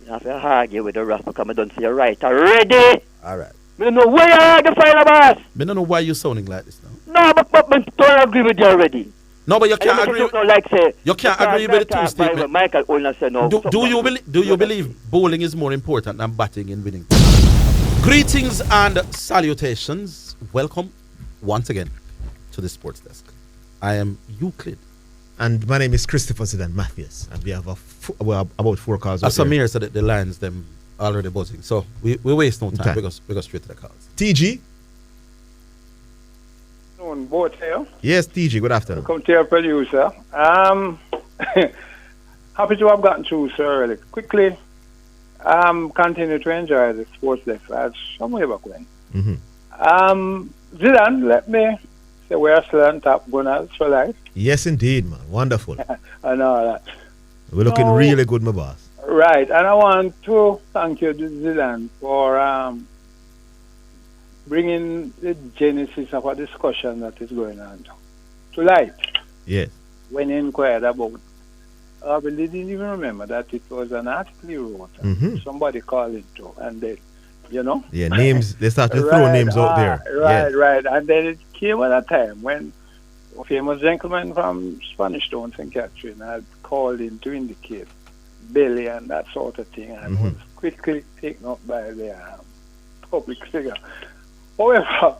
You have to argue with the ref because I don't see you right already. All right. Me know where you are the file boss. Me don't know why you're sounding like this now. No, but I don't agree with you already. No, but you can't agree. Like say, You can't agree with the two statements. Michael Olner said no. Do you believe bowling is more important than batting in winning? Greetings and salutations. Welcome once again to the Sports Desk. I am Euclid. And my name is Christopher Zidane Matthews. And we have about 4 calls. As Samir said, the lines them already buzzing. So we waste no time. We go straight to the calls. TG? Both here. Yes, TG. Good afternoon. Welcome to your producer. Happy to have gotten through so early. Quickly, continue to enjoy the sports desk as some way back when. Zidane, let me say we're still on top gunners for life. Yes, indeed, man. Wonderful. I know that. We're looking really good, my boss. Right, and I want to thank you, Zidane, for bringing the genesis of a discussion that is going on to light. Yes. When he inquired about, I didn't even remember that it was an article he wrote. Somebody called it to, and then, you know. Yeah, names, they started to throw names out there. Right. And then it came at a time when a famous gentleman from Spanish Town, St. Catherine, had called in to indicate belly and that sort of thing, and was quickly taken up by the public figure. However,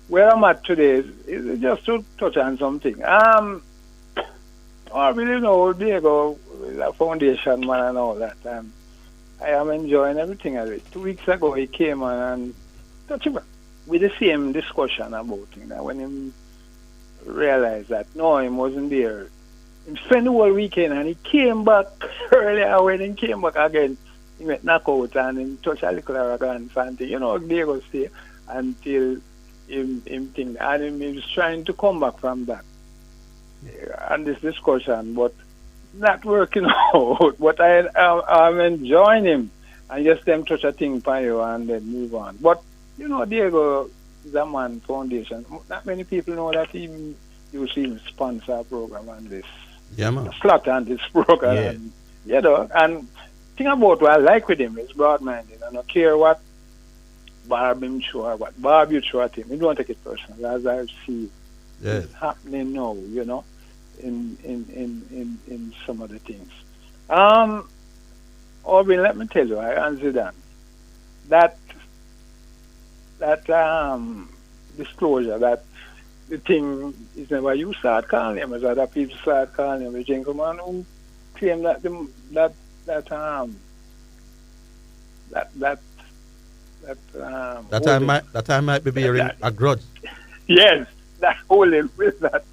where I'm at today is just to touch on something. I really know Jago, the foundation man and all that. I am enjoying everything of it. 2 weeks ago, he came on and touched with the same discussion about it. When he realized that, no, he wasn't there. He spent the whole weekend and he came back earlier. When he came back again, he went knockout and he touched a little arrogance and you know, Jago stay until him think, and he was trying to come back from that and this discussion, but not working out. But I'm enjoying him and just them touch a thing for you and then move on. But you know, Jago is a man foundation. Not many people know that he usually sponsor a program on this. Yeah, man. Slot on this program. Yeah. And, you know, and thing about what I like with him is broad-minded. I don't care what Barb him show or what Barb you show at him. You don't take it personal, as I see it's happening now, you know, in some of the things. Orville, let me tell you, I answer that disclosure, that the thing is never you start calling him, as other people start calling him, a gentleman who claim that I might be bearing a grudge. Yes, that holding with that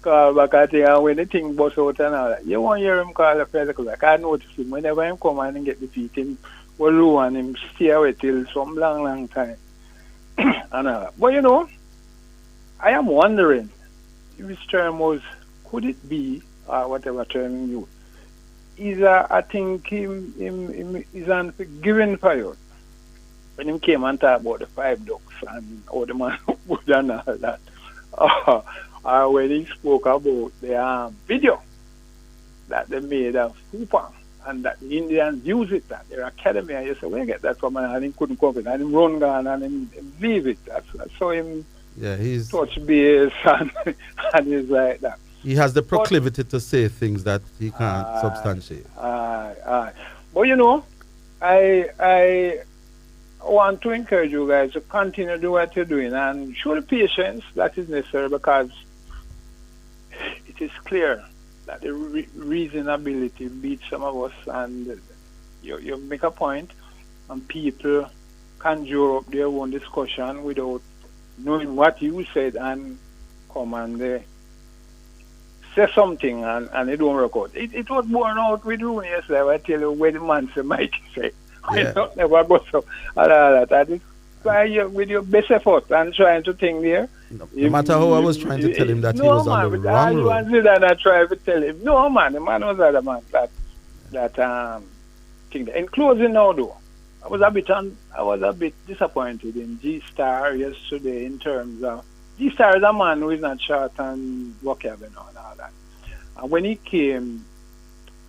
call back at thing, and when the thing bust out and all that, you won't hear him call the physical. Like I notice him whenever him come and get defeat him, will low and him stay away till some long time. And all that. But you know, I am wondering if his term was, could it be, or whatever term you use, I think him is unforgiving for you. When he came and talked about the 5 ducks and all the man would and all that, or when he spoke about the video that they made of Hooper and that the Indians use it at their academy, and you say, where you get that from? And he couldn't come in, and him run gone and him leave it. That's so him touch base and he's like that. He has the proclivity to say things that he can't substantiate. But you know, I want to encourage you guys to continue to do what you're doing and show the patience that is necessary, because it is clear that the reasonability beats some of us, and you make a point and people conjure up their own discussion without knowing what you said and come and say something and it don't work out. It was born out with Rooney yesterday. I tell you where the man said Mike said. I don't never go so and all that. I just try with your best effort and trying to think there. No matter how I was trying to tell him that he was on the wrong road. And I tried to tell him, no man, the man was the man that thing. In closing now though, I was a bit disappointed in G-Star yesterday in terms of G-Star is a man who is not short and vocabulary and all that. And when he came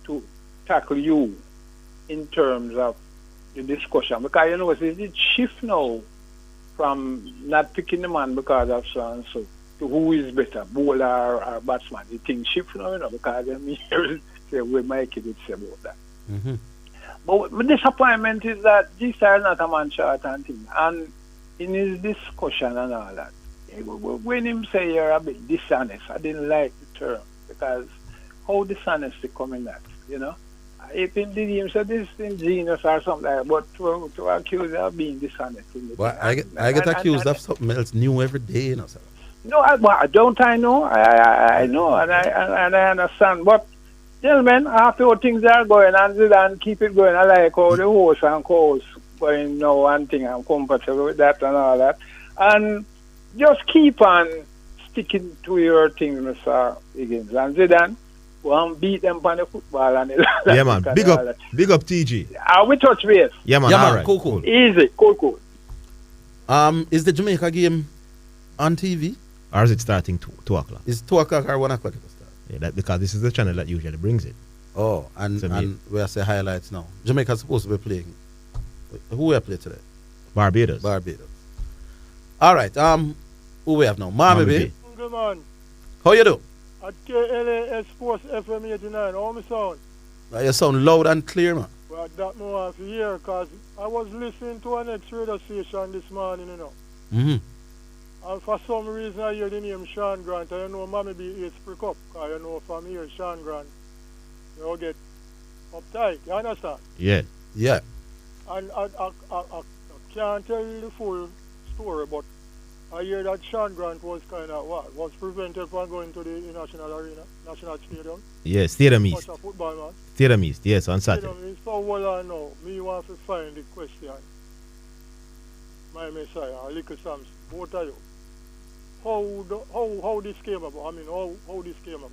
to tackle you in terms of the discussion, because you know it's shift now from not picking the man because of so and so to who is better, bowler or batsman. The thing shift now, you know, because them here say we make it say about that. Mm-hmm. But my disappointment is that these are not a man short and thing. And in his discussion and all that, when him say you're a bit dishonest, I didn't like the term, because how dishonesty come in that, you know? If him did him say this thing genius or something like that, but to accuse of being dishonest. Well, I get accused of something else new every day, you know, sir. No, don't I know? I know, and I understand. But, gentlemen, after how things are going, and keep it going, I like how the host and co-host going now and thing, I'm comfortable with that and all that. And just keep on sticking to your thing, Mr. Higgins. And Zidane, we'll beat them on the football. And yeah, man. Big up TG. We touch base. Yeah, man. Yeah, man. Right. Cool. Easy. Cool. Is the Jamaica game on TV? Or is it starting 2 o'clock? Is 2 o'clock or 1 o'clock it will start? Yeah, because this is the channel that usually brings it. Oh, and we are say highlights now. Jamaica's supposed to be playing. Who we play today? Barbados. All right. Who we have now? Mammee Bay. Good man. How you do? At KLAS Sports FM 89. How me sound? You sound loud and clear, man. Well, that more of here, because I was listening to an radio station this morning, you know. Mm-hmm. And for some reason I hear the name Sean Grant. I know Mammee Bay is prick up. Because you know from here, Sean Grant, you get uptight. You understand? Yeah. And I can't tell you the full story, but I hear that Sean Grant was kind of was prevented from going to the National Arena, National Stadium. Yeah, Stadium East. Watch a football match. Stadium East, yes, on Saturday. Stadium East. So well I know, me want to find the question. My Messiah, Little Samson, both of you. How this came about? I mean, how this came about?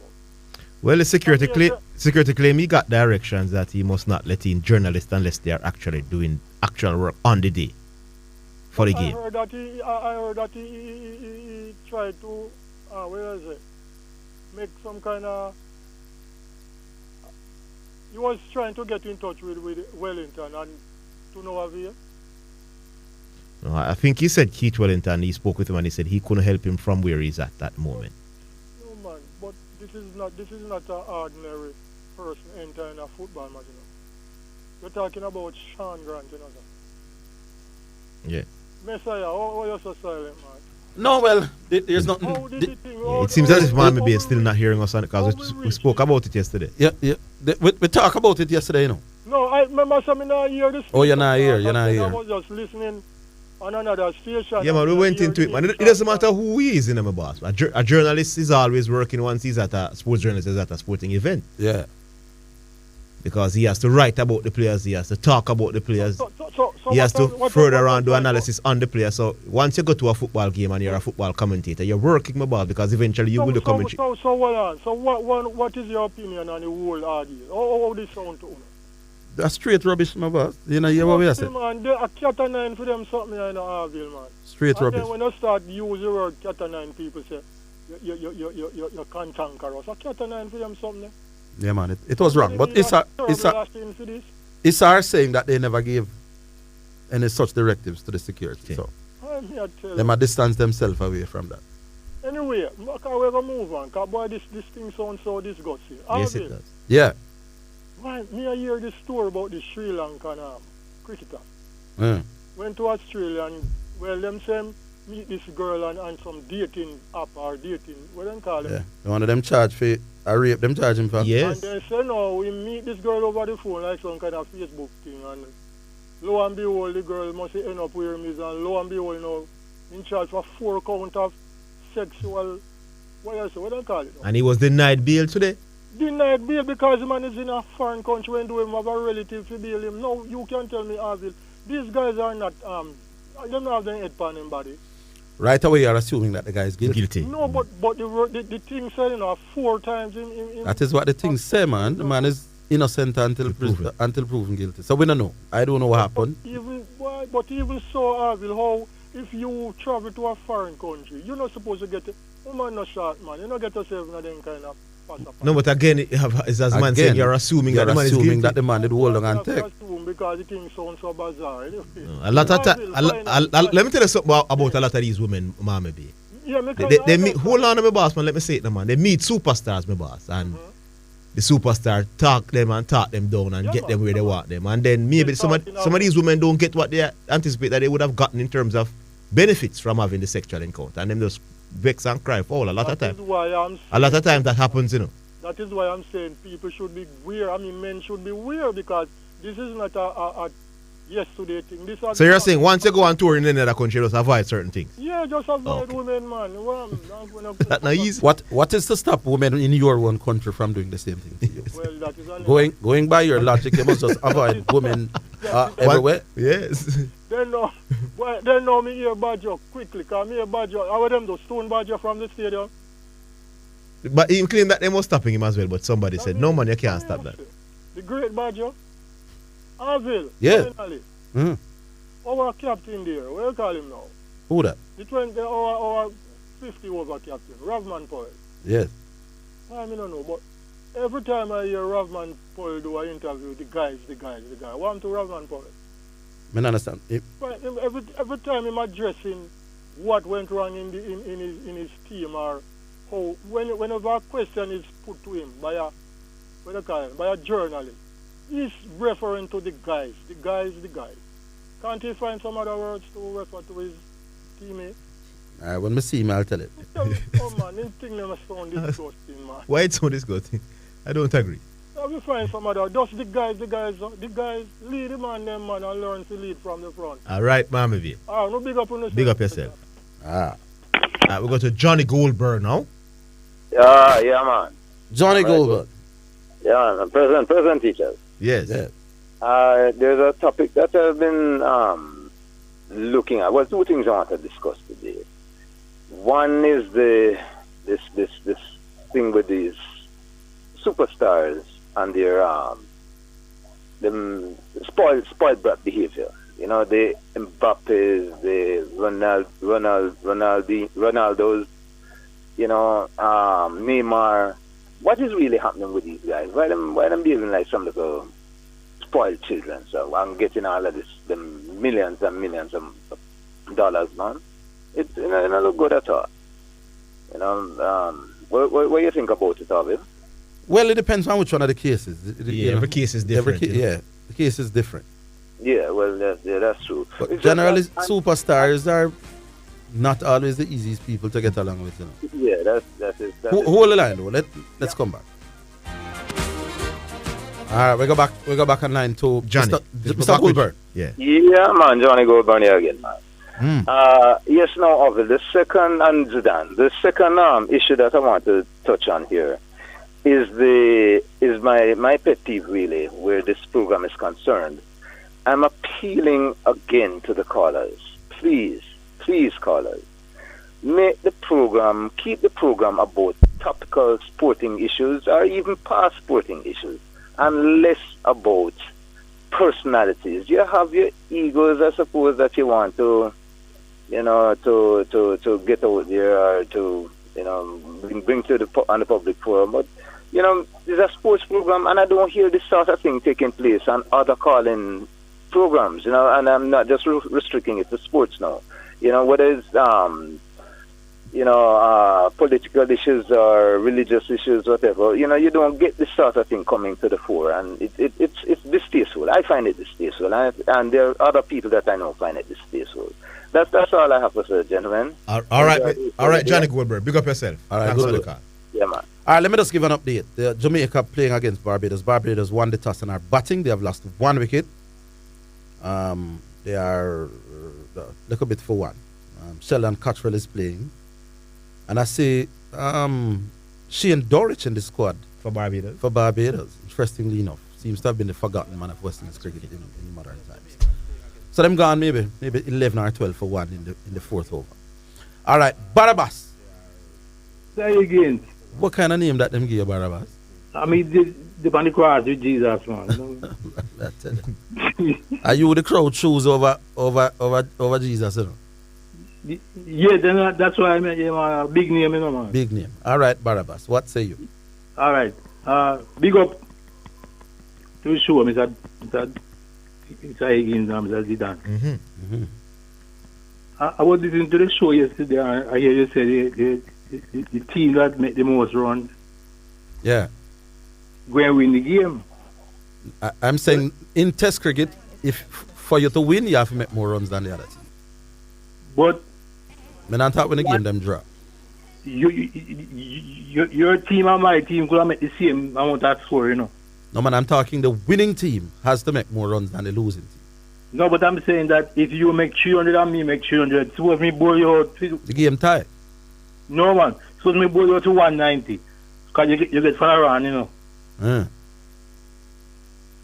Well, the security claim he got directions that he must not let in journalists unless they are actually doing actual work on the day for the game. I heard that he tried to, make some kind of. He was trying to get in touch with Wellington and to no avail. No, I think he said Keith Wellington, he spoke with him and he said he couldn't help him from where he's at that moment. No man, but this is not an ordinary person entering a football match, you know. You're talking about Sean Grant, you know, sir. Yeah. Messiah, how are you so silent, man? No, well, there's nothing. It seems as if Mammee Bay is still not hearing us on it because we spoke about it yesterday. Yeah. We talked about it yesterday, you know. No, I remember something I hear this. Oh, you're not here. I was just listening on another station. Yeah, man, we went into it, man. It doesn't matter who he is, my boss. A journalist is always working once he's at a sports journalist is at a sporting event. Yeah. Because he has to write about the players, he has to talk about the players, he has to further on do analysis on the players. So once you go to a football game and you're a football commentator, you're working my ball because eventually you will do commentary. So what is your opinion on the whole idea? How this sound to you? That's straight rubbish, my boss. You know, what we are saying? Man, a cat and nine for them something in Orville, man. Straight and rubbish. Then when you start use the word cat and nine, people say, you can't conquer us. A cat and nine for them something. Yeah, man, it was wrong. But it's saying that they never gave any such directives to the security. So they might distance themselves away from that. Anyway, we're going to move on. Because boy, this thing sounds so disgusting. Yes, it does. Yeah. Why, me I hear this story about the Sri Lankan cricketer. Went to Australia and, well, them say meet this girl and some dating app or dating, what do they call it? Yeah. One of them charge for a rape, them charge him for. Yes. And they say, no, we meet this girl over the phone like some kind of Facebook thing. And lo and behold, the girl must end up where he is. And lo and behold, in charge for 4 count of sexual, what do they call it? And he was denied bail today? Denied bail because the man is in a foreign country when do him have a relative to bail him. No, you can tell me, Orville, these guys are not, they don't have their head on anybody. Right away, you're assuming that the guy is guilty. No, but the thing said, 4 times in that is what the thing say, man. The man is innocent until proven guilty. So we don't know. I don't know what happened. But even so, Orville, how if you travel to a foreign country, you're not supposed to get it. Woman not short, man. You don't get yourself in them kind of No, but again, it's as man saying, you're assuming that the man is guilty. That the man did hold on and take. Because the thing sounds so bizarre. A lot of time. Let me tell you something about a lot of these women, Mammee Bay. Yeah, they meet, hold on, my boss, man. Let me say it, man. They meet superstars, my boss, and the superstar talk them down and get them where they want them, and then maybe some of these women don't get what they anticipate that they would have gotten in terms of benefits from having the sexual encounter, and them just vex and cry for a lot of time. A lot of times that happens, you know. That is why I'm saying people should be aware. I mean, men should be aware, because this is not a yesterday thing. So you're saying once you go on tour in another country, just avoid certain things? Yeah, just avoid women, man. That's not easy. What is to stop women in your own country from doing the same thing to you? Well, that is going by your logic, you must just avoid women everywhere. Yes. They know me here Baggio quickly, because me here Baggio, I want them to stone Baggio from the stadium. But he claimed that they were stopping him as well, but somebody said, no man, you can't stop that. The great Baggio, Orville, yeah. Our captain there, what do you call him now? Who that? Our 50 over captain, Ravman Powell. Yes. I don't know, but every time I hear Ravman Powell do an interview, the guys. I want to Ravman Powell. I understand. Every time I'm addressing what went wrong in his team, or how, whenever a question is put to him by a journalist, he's referring to the guys. Can't he find some other words to refer to his teammate? When I see him, I'll tell it. Oh man, this thing never sound disgusting, man. Why it's so disgusting? I don't agree. We find some other, just the guys, lead the man, them man, and learn to lead from the front. All right, Mammee Bay. No big up on yourself. Big up yourself. We go to Johnny Goldburn now. Yeah, man. Johnny Goldburn. Yeah, present teachers. Yes. There's a topic that I've been looking at. Well, two things I want to discuss today. One is this thing with these superstars and their spoiled brat behavior. You know, the Mbappes, the Ronaldos, you know, Neymar. What is really happening with these guys? Why them behaving like some little spoiled children? So I'm getting all of this, the millions and millions of dollars, man. It don't look good at all. You know, what do you think about it, Orville? Well, it depends on which one of the cases. Every case is different. The case is different. Yeah, well, that's true. But generally, superstars are not always the easiest people to get along with. You know. Yeah, that's it. Hold the line, though. Let's come back. All right, we go back on line to Johnny. Mr. Goldburn. Yeah, man, Johnny Goldburn here again, man. Yes, now, Orville, the second, and Zidane, the second issue that I want to touch on here is my pet peeve, really, where this program is concerned. I'm appealing again to the callers. Please, callers, keep the program about topical sporting issues or even past sporting issues, and less about personalities. You have your egos, I suppose, that you want to, you know, to get out there, or to, you know, bring to on the public forum. But, you know, it's a sports program, and I don't hear this sort of thing taking place on other calling programs, you know, and I'm not just restricting it to sports now. You know, whether it's, political issues or religious issues, whatever, you know, you don't get this sort of thing coming to the fore, and it's distasteful. I find it distasteful, and there are other people that I know find it distasteful. That's all I have to say, gentlemen. All right, Johnny Goldberg, big up yourself. All right, good. Yeah, man. All right, let me just give an update. Jamaica playing against Barbados. Barbados won the toss and are batting. They have lost 1 wicket. They are a little bit for one. Sheldon Cottrell is playing. And I see Shane Dorich in the squad. For Barbados. Interestingly enough. Seems to have been the forgotten man of West Indies cricket in modern times. So them gone maybe 11 or 12 for one in the fourth over. All right, Barabbas. Say again. What kind of name that them give you, Barabbas? I mean, the on the cross with Jesus, man. Are you the crowd choose over Jesus, you know? Yeah, then that's why I made him a big name, you know, man. Big name. All right, Barabbas. What say you? All right. Big up to the show, Mr. Higgins and Mr. Zidane. Mm-hmm. I was listening to the show yesterday, and I hear you say the team that made the most runs Yeah. go and win the game. I'm saying in Test cricket, if for you to win, you have to make more runs than the other team. But I'm not talking when the game them drop. your team and my team could have made the same amount of score, you know. No, man, I'm talking the winning team has to make more runs than the losing team. No, but I'm saying that if you make 300 and me make 300, suppose me bowl you out. The game tie. No, man. Suppose me bowl you out to 190. Because you get far around, you know.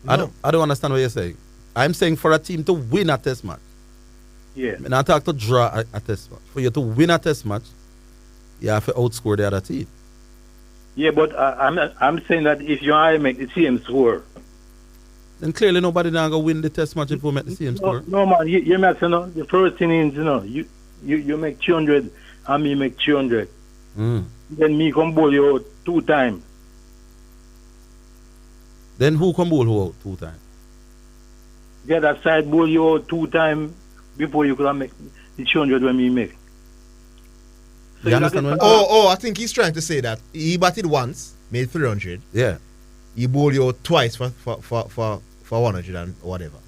I don't understand what you're saying. I'm saying for a team to win a test match. Yeah. I'm not talking to draw a test match. For you to win a test match, you have to outscore the other team. Yeah, but I'm saying that if you and I make the same score. Then clearly nobody now going to win the test match if we make the same score. No, man. You make, you know, the first innings, you know, you make 300 and me make 300. Then me come bowl you out 2 times. Then who can bowl who out 2 times? The other side bowl you out 2 times before you could make the 300 when me make. So you understand what I think he's trying to say that he batted once, made 300. Yeah. He bowled you out twice for 100 and whatever.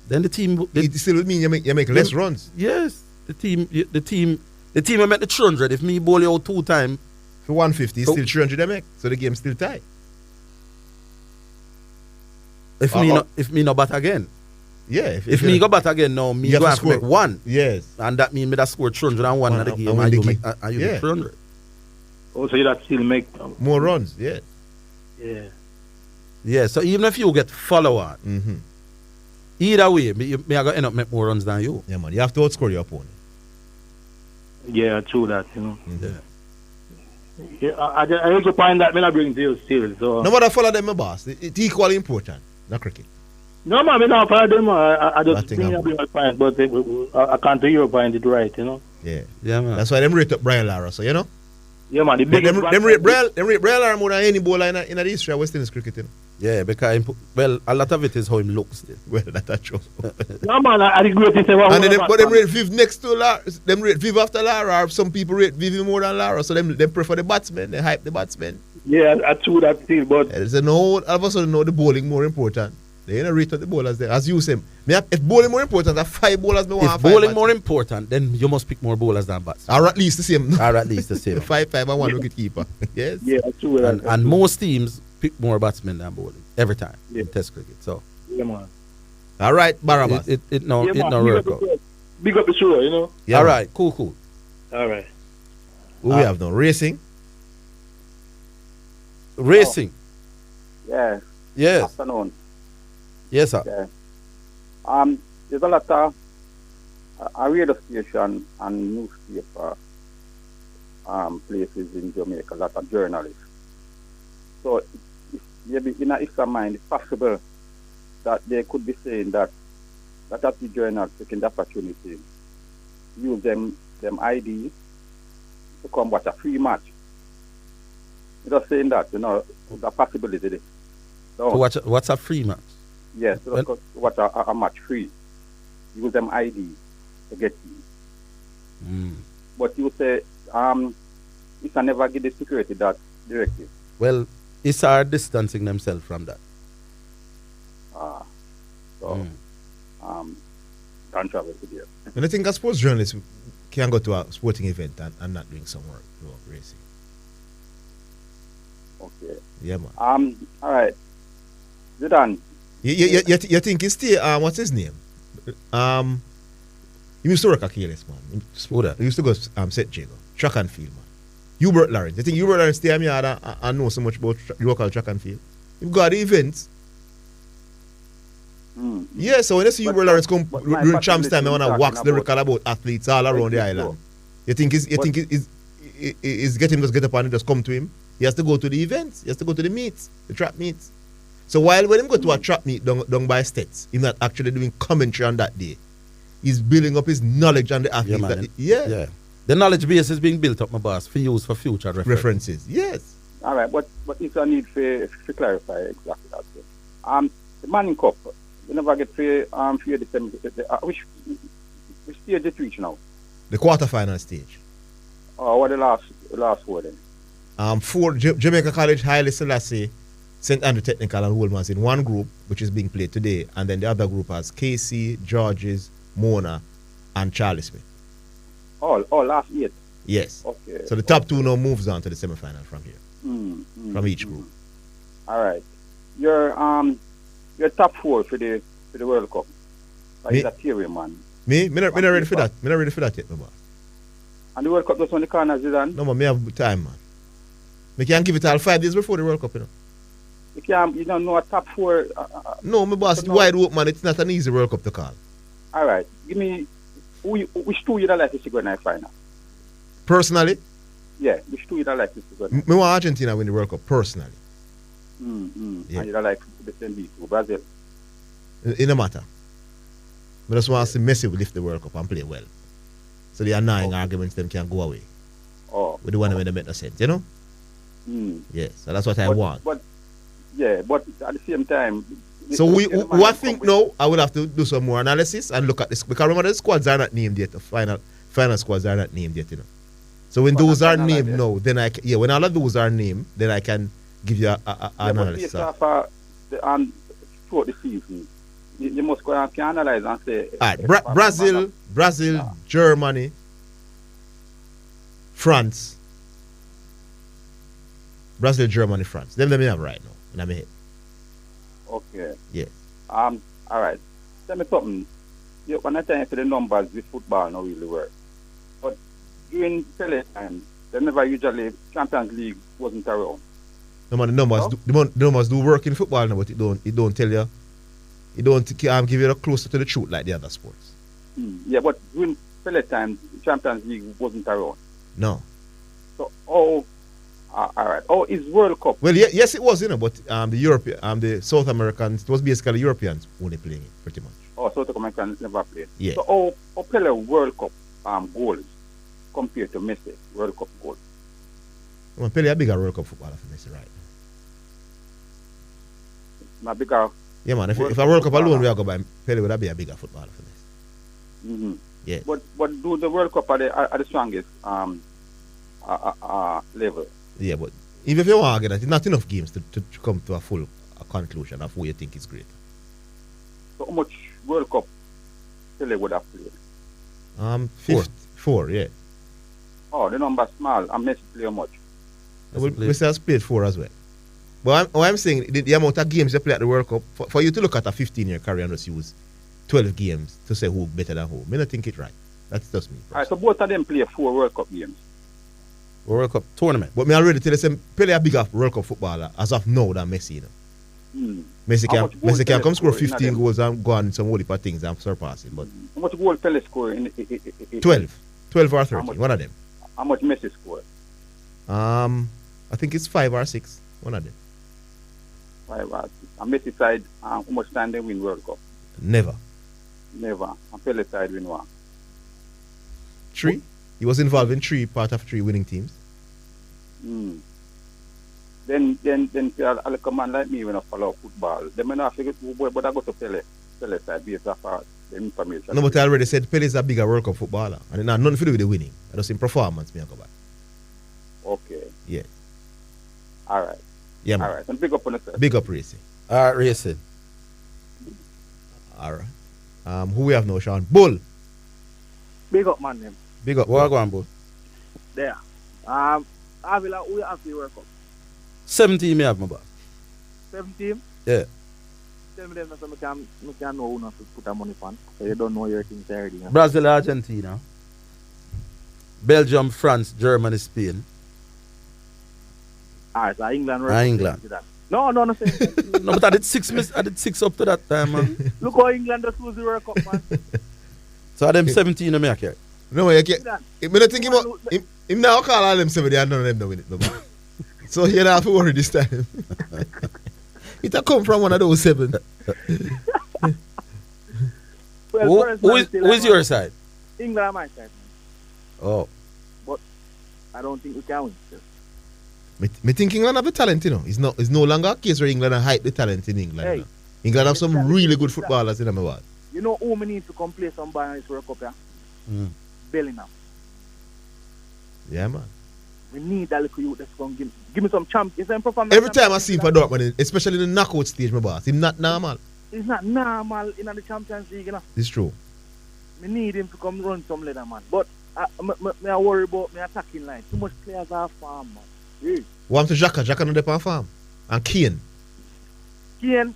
Then the team... It still would mean you make less runs. Yes. The team will make the 300. If me bowl you out 2 times... For 150, still 300 they make. So the game's still tied. If me no bat again. Yeah. If me go bat again now, me go have to make 1. Yes. And that means me that score 301 in the game and you make 300. Oh, so you that still make... more runs, yeah. Yeah. Yeah, so even if you get follow-on, either way, me are going to end up make more runs than you. Yeah, man. You have to outscore your opponent. Yeah, true that, you know. Yeah. Yeah, I have to find that when I bring to you still. So. No matter follow them, my boss. It's equally important, not cricket. No, man, I don't follow them. I just think I bring my point, but I can't do your point it right, you know. Yeah. Yeah, man. That's why them rate up Brian Lara, so you know. Yeah, man. Them rate Brian Lara more than any bowler in the history of West Indies cricket, you know. Yeah, because a lot of it is how him looks. Still. Well, that's true. No, man, I agree with you. And then them rate Viv next to Lara. Them rate Viv after Lara. Or some people rate Viv more than Lara. So them prefer the batsmen. They hype the batsmen. Yeah, I true that still. But all of a sudden now the bowling more important. They ain't rate the bowlers there. As you say, if bowling more important, there 5 bowlers. If bowling more important, then you must pick more bowlers than batsmen. Or at least the same. 5 and 1 wicket keeper. Yes. Yeah, true. And most teams pick more batsmen than bowling every time in Test cricket. So. Yeah, man. All right, Barabbas. It no work out. Big up the show, you know. Yeah, all right, cool. All right. Who we have now? Racing. Yeah. Yes. Afternoon. Yes, sir. Yeah. There's a lot of a radio station and newspaper places in Jamaica, a lot of journalists. So maybe in ISSA mind, it's possible that they could be saying that a few journalists taking the opportunity, use them ID to come watch a free match. You're just saying that, you know, the possibility there. So what's a free match? Yes, just watch a match free. Use them ID to get you. But you say, ISSA never give the security that directive. Well, ISSA are distancing themselves from that. Can't travel to there. And I think a sports journalist can go to a sporting event and not doing some work through racing. Okay. Yeah, man. All right. Zidane. You think he's still, what's his name? He used to work at KLS, man. He used to go set Jago, track and field, man. Hubert Lawrence. You think Hubert Lawrence stay here and know so much about local track and field? You've got the events. Yeah, so when you see Hubert Lawrence come during champs time, I want to wax the record about athletes all around the island. You think he's getting just get up and just come to him? He has to go to the events. He has to go to the meets, the trap meets. So when him go to a trap meet down by states, he's not actually doing commentary on that day. He's building up his knowledge on the athletes. Yeah. The knowledge base is being built up, my boss, for use for future references. Yes. All right, but it's a need to clarify exactly that. The Manning Cup, we never get for December. Which stage it reach now? The quarterfinal stage. What the last four then? 4 Jamaica College, Haile Selassie, St. Andrew Technical and Woolman's in one group, which is being played today, and then the other group has KC, Georges, Mona, and Charlie Smith. All last 8. Yes. Okay. So the top 2 now moves on to the semi-final from here, from each group. All right. Your top 4 for the World Cup. Is a theory, man. Me not ready for that. Me not ready for that yet, my boss. And the World Cup just on the corner, Zidane? No, man, me have time, man. Me can't give it all 5 days before the World Cup, you know. You don't know a top 4. No, my boss, it's wide open, man. It's not an easy World Cup to call. All right. Give me which 2 you'd like to see go in the final? Personally? Yeah, which 2 you'd like to see go in? Me want Argentina win the World Cup, personally. Yeah. And you'd like the same beat to Brazil? It no matter. I just want to see Messi will lift the World Cup and play well. So the annoying arguments them can go away. With the one when they make no sense, you know? Yes, so that's what I want. But at the same time... So I think now I will have to do some more analysis and look at this. Because remember, the squads are not named yet. The final squads are not named yet, you know. So when those are named now, then when all of those are named, then I can give you an analysis. But throughout the season, you must go and analyze and say... All right, Brazil, Germany, France. Brazil, Germany, France. Them me have right now in my head. Okay. Yeah. All right. Tell me something. When I tell you the numbers with football not really work. But during Pele time, they never usually Champions League wasn't around. No man, the numbers do work in football now, but it don't tell you. It don't give you closer to the truth like the other sports. Yeah, but during Pele time, Champions League wasn't around. No. So all right. Is World Cup? Well, yes, it was, you know, but the South Americans, it was basically Europeans only playing it, pretty much. South Americans never played. Yeah. So how Pele World Cup goals compared to Messi World Cup goals? Well, Pele a bigger World Cup footballer for Messi right now. Not bigger. Yeah, man. If a World Cup alone we are go by, Pele would be a bigger footballer for Messi. Yeah. But do the World Cup at the strongest level? Yeah, but if you want to get that, it's not enough games to come to a full conclusion of who you think is great. So how much World Cup Pele would have played? 4, yeah. The number small and Messi play how much? Messi has played 4 as well. But I'm saying the amount of games they play at the World Cup, for you to look at a 15-year career and just use 12 games to say who better than who, I don't think it's right. That's just me. Alright, so both of them play 4 World Cup games. World Cup tournament. But me already tell you, Pele a bigger World Cup footballer as of now than Messi, you know. Messi can come score 15 goals and go on some whole heap of things and surpass it. But how much goal Pele score in 12 or 13, one of them. How much Messi score? I think it's 5 or 6, one of them. 5 or 6. And Messi side, how much time they win World Cup? Never. And Pele side win 1. 3. He was involved in 3 winning teams. Then I'll come man like me when I follow football. They may not figure but I go to Pele side based off the information. No, but I already said Pele is a bigger World Cup footballer. And it has nothing to do with the winning. I just in performance, me I go back. Okay. Yeah. Alright. Yeah, man. Alright. And big up on yourself. Big up Racing. Alright, Racing. Alright. Who we have now, Sean? Bull. Big up, man. Name. Big up. What go on, Bull? There. Avila, who you have the World Cup? 17 me have, my boy. 17? Yeah. Tell me them so I can know who not to put a money on. So you don't know your things already. Huh? Brazil, Argentina. Belgium, France, Germany, Spain. Alright, so England. England. No. No, but I did 6 up to that time, man. Look how England just lose the World Cup, man. So are them 17 of me, okay? No, you can't. I don't think him now call all them 70 and none of them don't win it, no man. So you don't have to worry this time. It a come from one of those 7. Who is your side? England on my side. Oh. But I don't think we can win. Me think England have the talent, you know. It's no longer a case where England hide the talent in England. Hey. You know? England have some really good footballers in them. You know who we need to come play some ball in this World Cup, yeah? Bellingham. Yeah, man. We need that little youth that's going to give me some champions. Every time I see him for Dortmund, especially in the knockout stage, my boss, he's not normal. It's not normal in the Champions League, you know. It's true. We need him to come run some leather, man. But I worry about my attacking line. Too much players are farm, man. Yeah. What to Jago? Jago on the farm. And Kane. Kane.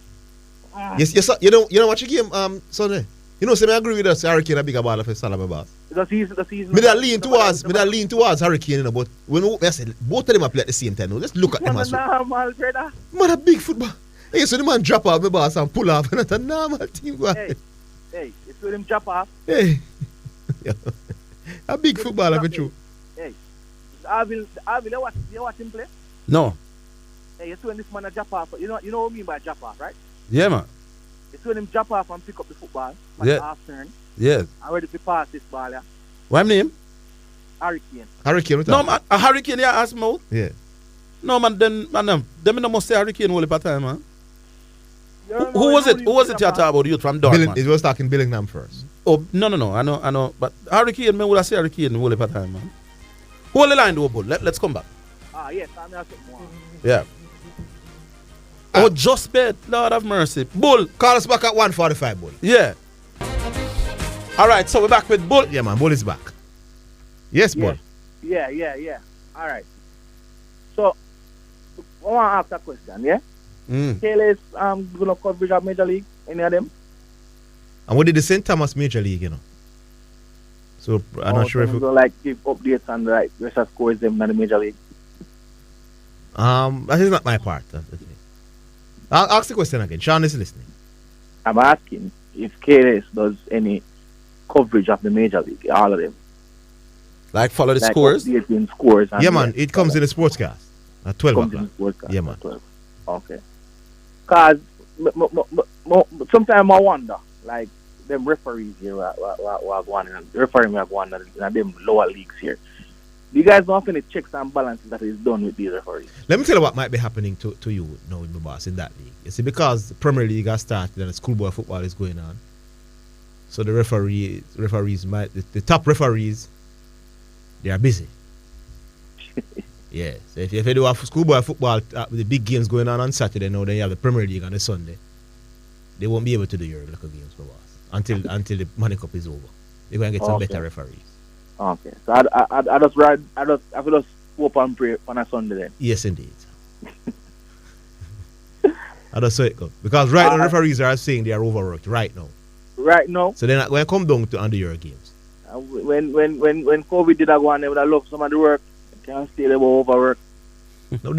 Yes, sir. You know what you game Sunday? You know, say I agree with us. Harry Kane a bigger baller for Salah, my boss. The season. Me that lean towards Harry Kane, you know, but when I said both of them are play at the same time, no, let's look at them as well. Normal, brother. Man, a big football. Hey, so the man drop off my boss and pull off, and that's a normal thing. Hey, if you him drop off. Hey, a big footballer for true. Hey, Orville, you watch him play? No. Hey, you see when this man a drop off. You know what I mean by drop off, right? Yeah, man. You see when him drop off and pick up the football. Yeah. Half turn. Yeah. I'm ready to pass this ball, yeah. What name? Harry Kane. Harry Kane. No, man. A Harry Kane, yeah, ask me. Yeah. No, man. Then no must say Harry Kane all the time, man. Who was it? Who was it you talk about? Youth from Dortmund. It was talking Bellingham first. Oh no. I know. But Harry Kane, man, would I say Harry Kane all the time, man? Hold the line, though, Bull. Let's come back. Yes, I'm going to more. Yeah. Oh, just bed. Lord have mercy. Bull. Call us back at 1:45, Bull. Yeah. All right, so we're back with Bull. Yeah, man. Bull is back. Yes, Bull. Yeah. All right. So, I want to ask a question, yeah? KLS going to coverage of Major League, any of them? And what did the St. Thomas Major League, you know? So, I'm not sure if you like give updates on the rest of scores them in the Major League. That is not my part. I'll ask the question again. Sean is listening. I'm asking if KLS does any coverage of the Major League, all of them. Like follow the scores? Scores yeah, man. It comes in the sportscast at 12 o'clock. Yeah, man. 12. Okay. Because sometimes I wonder, like, them referees here were going and refereeing me are going in them lower leagues here. You guys don't have any checks and balances that is done with these referees. Let me tell you what might be happening to you now in the boss in that league. You see, because the Premier League has started and the schoolboy football is going on, so the referees might the top referees, they are busy. Yeah, so if you do have schoolboy football with the big games going on Saturday, now then you have the Premier League on the Sunday, they won't be able to do your local games for us until the Money Cup is over. They're going to get some better referees. Okay, so I just hope and pray on a Sunday then. Yes, indeed. I just saw it go because right now referees are saying they are overworked right now. Right now. So then when I come down to under your games. When COVID did that one, they would have loved some of the work. Can't stay there overwork. No,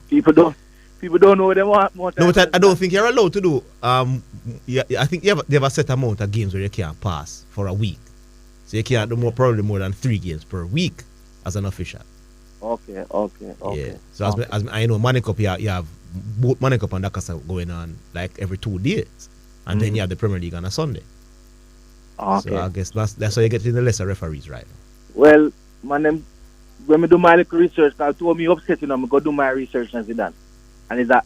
people don't know what they want more time. No, but I don't think you're allowed to do. I think you have a set amount of games where you can't pass for a week. So you can't do probably more than 3 games per week as an official. Okay. Yeah. So as I know, Money Cup, you have both Money Cup and Dakar going on like every 2 days, and then you have the Premier League on a Sunday. Okay. So I guess that's how you get in the lesser referees right now. Well, man, when I do my little research, I told me upset, you know, I'm going to do my research and Zidane. And is that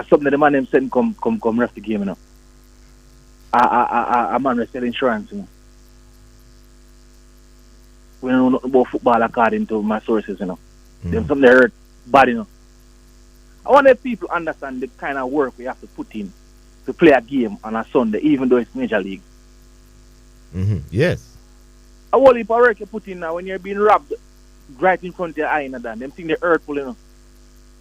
something that the man them send come ref the game, you know? A man will sell insurance, you know. We don't know nothing about football according to my sources, you know. Them something they hurt bad, you know. I want that people understand the kind of work we have to put in to play a game on a Sunday, even though it's Major League. Yes. A whole heap of work you put in now when you're being robbed right in front of your eye, you know, them things they're hurtful, you know.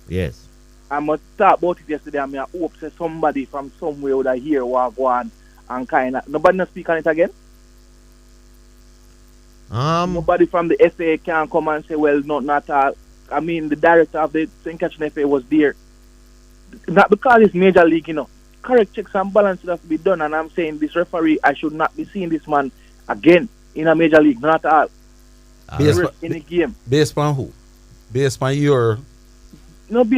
Yes. I must talk about it yesterday, and I hope that somebody from somewhere would hear what go on and kind of nobody not speak on it again. Nobody from the FA can come and say, well, not at all. I mean, the director of the St. Catherine FA was there. Not because it's Major League, you know. Correct checks and balances have to be done, and I'm saying this referee, I should not be seeing this man again in a Major League, not at all. In a game. Based on who? Based on your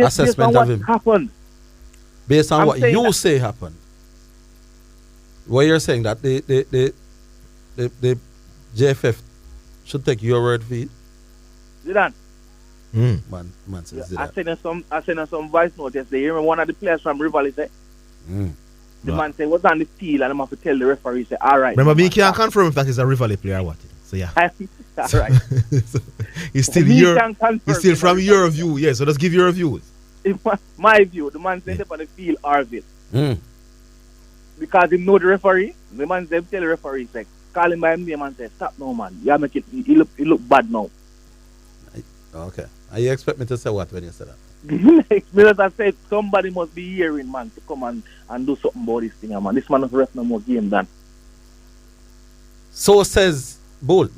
assessment of him? Happened. Based on what you say happened. What you're saying that the JFF should take your word for it? Zidane, Man says Zidane. I sent some voice note yesterday. You remember one of the players from Rivali said? The man said, what's on the field? And I'm have to tell the referee, say, all right. Remember, me can't confirm if that is a Rivali player or what. So, yeah. All right. So, he's still from your view. Yeah, so just give your views. In my view, the man said on the field, Orville. Because he know the referee. The man said, tell the referee, say, call him by his name and say, stop now, man. You make it, he look bad now. Okay. And you expect me to say what when you say that? Because I said somebody must be hearing, man, to come and do something about this thing, man. This man has ref no more game than. So says Bull.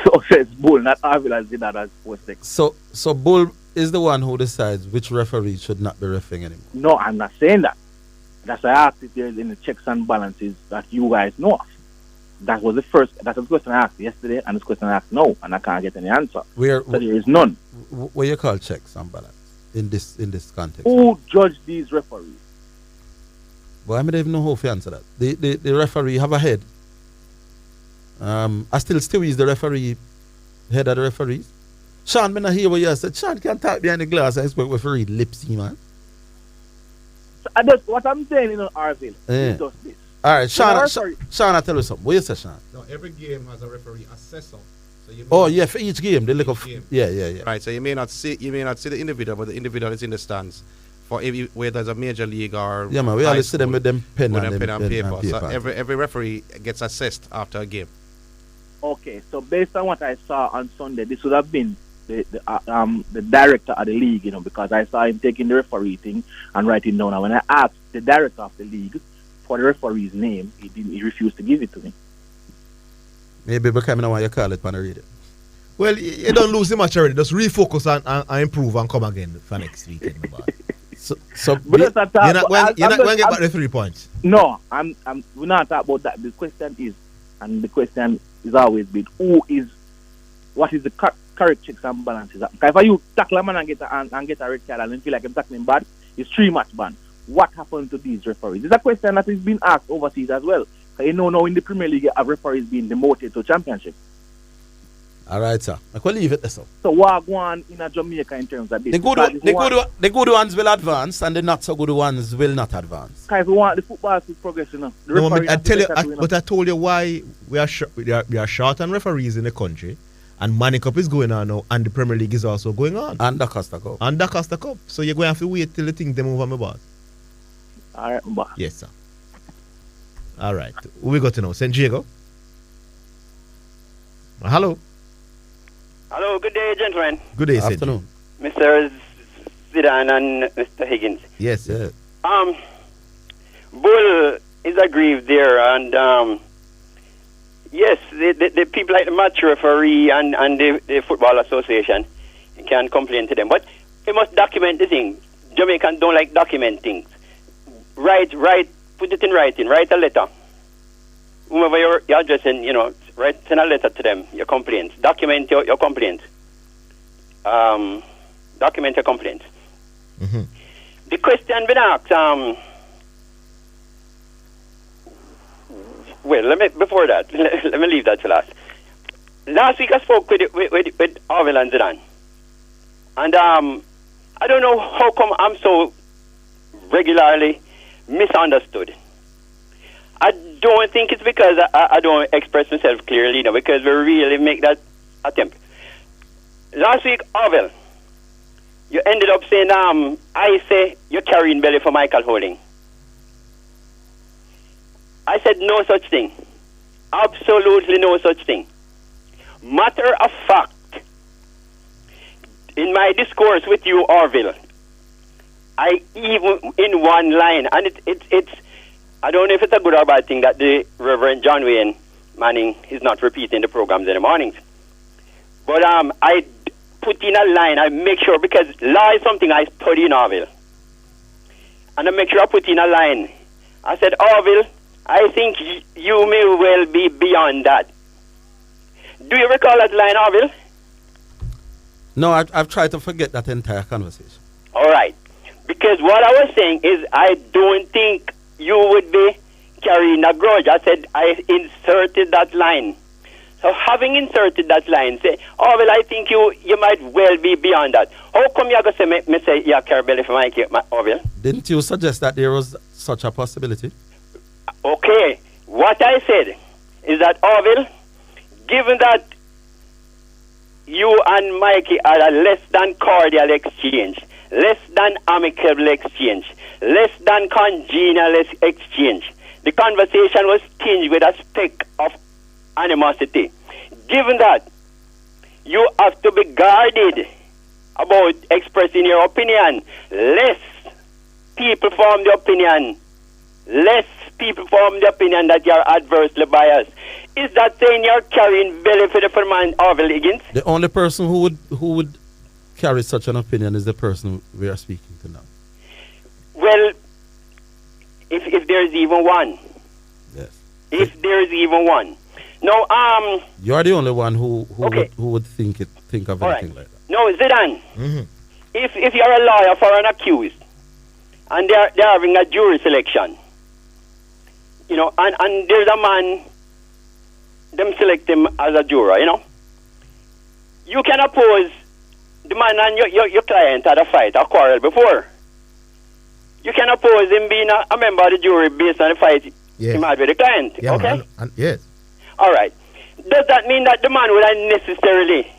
So says Bull, not Orville as did that as Sports. So Bull is the one who decides which referee should not be refereeing anymore. No, I'm not saying that. That's why I asked if there's any checks and balances that you guys know of. That's the question I asked yesterday, and this question I asked now, and I can't get any answer. So there is none. What you call checks and balance in this context? Who judge these referees? Well, I don't even know how to answer that. The referee have a head. I still use the referee, head of the referees. Sean, me not hear what you said. Sean can't talk behind the glass. I expect we to read lips, man. So what I'm saying in Orville is just this. All right, Sean, I tell you something. What you say, Sean? No, every game has a referee assessor. So for each game, they look up. Yeah. Right, so you may not see the individual, but the individual is in the stands. For where there's a major league or we always see them with them pen and paper. So every referee gets assessed after a game. Okay, so based on what I saw on Sunday, this would have been the director of the league, because I saw him taking the referee thing and writing down. And when I asked the director of the league for the referee's name, he refused to give it to me. Maybe because I know why you call it on the radio. Well, you don't lose the match already. Just refocus and improve and come again for next weekend. So you're not going to get back the 3 points. No, we're not talking about that. The question is always been what is the correct checks and balances? Because if you tackle a man and get a red card and feel like I'm tackling bad, it's 3-match ban. What happened to these referees? It's a question that is being asked overseas as well. Now in the Premier League, have referees being demoted to championship. All right, sir. I can leave it there, sir. So what go on in Jamaica in terms of this? The good ones will advance, and the not so good ones will not advance. Because we want the football to progress, I told you why we are short on referees in the country, and Manning Cup is going on now, and the Premier League is also going on. And the Costa Cup. So you're going to have to wait till the thing them over my boss. All right, boss. Yes, sir. All right. Who we got to know? St. Jago? Hello. Hello, good day, gentlemen. Good day, afternoon. Mr. Zidane and Mr. Higgins. Yes. Bull is aggrieved there, and yes, the people like the match referee and the Football Association can complain to them, but they must document the thing. Jamaicans don't like document things. Write, put it in writing, write a letter. Whomever you're addressing, send a letter to them, your complaints. Document your complaints. Document your complaints. Mm-hmm. The question been asked, before that, let me leave that to last. Last week I spoke with Orville and Zidane. And I don't know how come I'm so regularly misunderstood. I don't think it's because I don't express myself clearly, because we really make that attempt. Last week, Orville, you ended up saying, I say you're carrying belly for Michael Holding. I said no such thing. Absolutely no such thing. Matter of fact, in my discourse with you, Orville, I even in one line, and it's I don't know if it's a good or bad thing that the Reverend John Wayne Manning is not repeating the programs in the mornings. But I put in a line, I make sure, because law is something I study in Orville. And I make sure I put in a line. I said, Orville, I think you may well be beyond that. Do you recall that line, Orville? No, I've tried to forget that entire conversation. All right. Because what I was saying is I don't think you would be carrying a grudge. I said I inserted that line So having inserted that line, say, oh, well, I think you might well be beyond that. How come you are going to say, me say, yeah, care belly for my Orville? Didn't you suggest that there was such a possibility? Okay. What I said is that, Orville, given that you and Mikey had a less than cordial exchange, less than amicable exchange, less than congenial exchange, the conversation was tinged with a speck of animosity. Given that, you have to be guarded about expressing your opinion. Less people form the opinion that you are adversely biased. Is that saying you're carrying belly for the man Orville Higgins? The only person who would carry such an opinion is the person we are speaking to now. Well, if there is even one. Yes. If there is even one. No, you're the only one who would think of anything like that. No, Zidane. Mm-hmm. If you're a lawyer for an accused and they're having a jury selection, you know, and there's a man, them select him as a juror, you know, you can oppose the man and your client had a fight, a quarrel before. You can oppose him being a member of the jury based on the fight he had with the client, okay? Yes. All right. Does that mean that the man would necessarily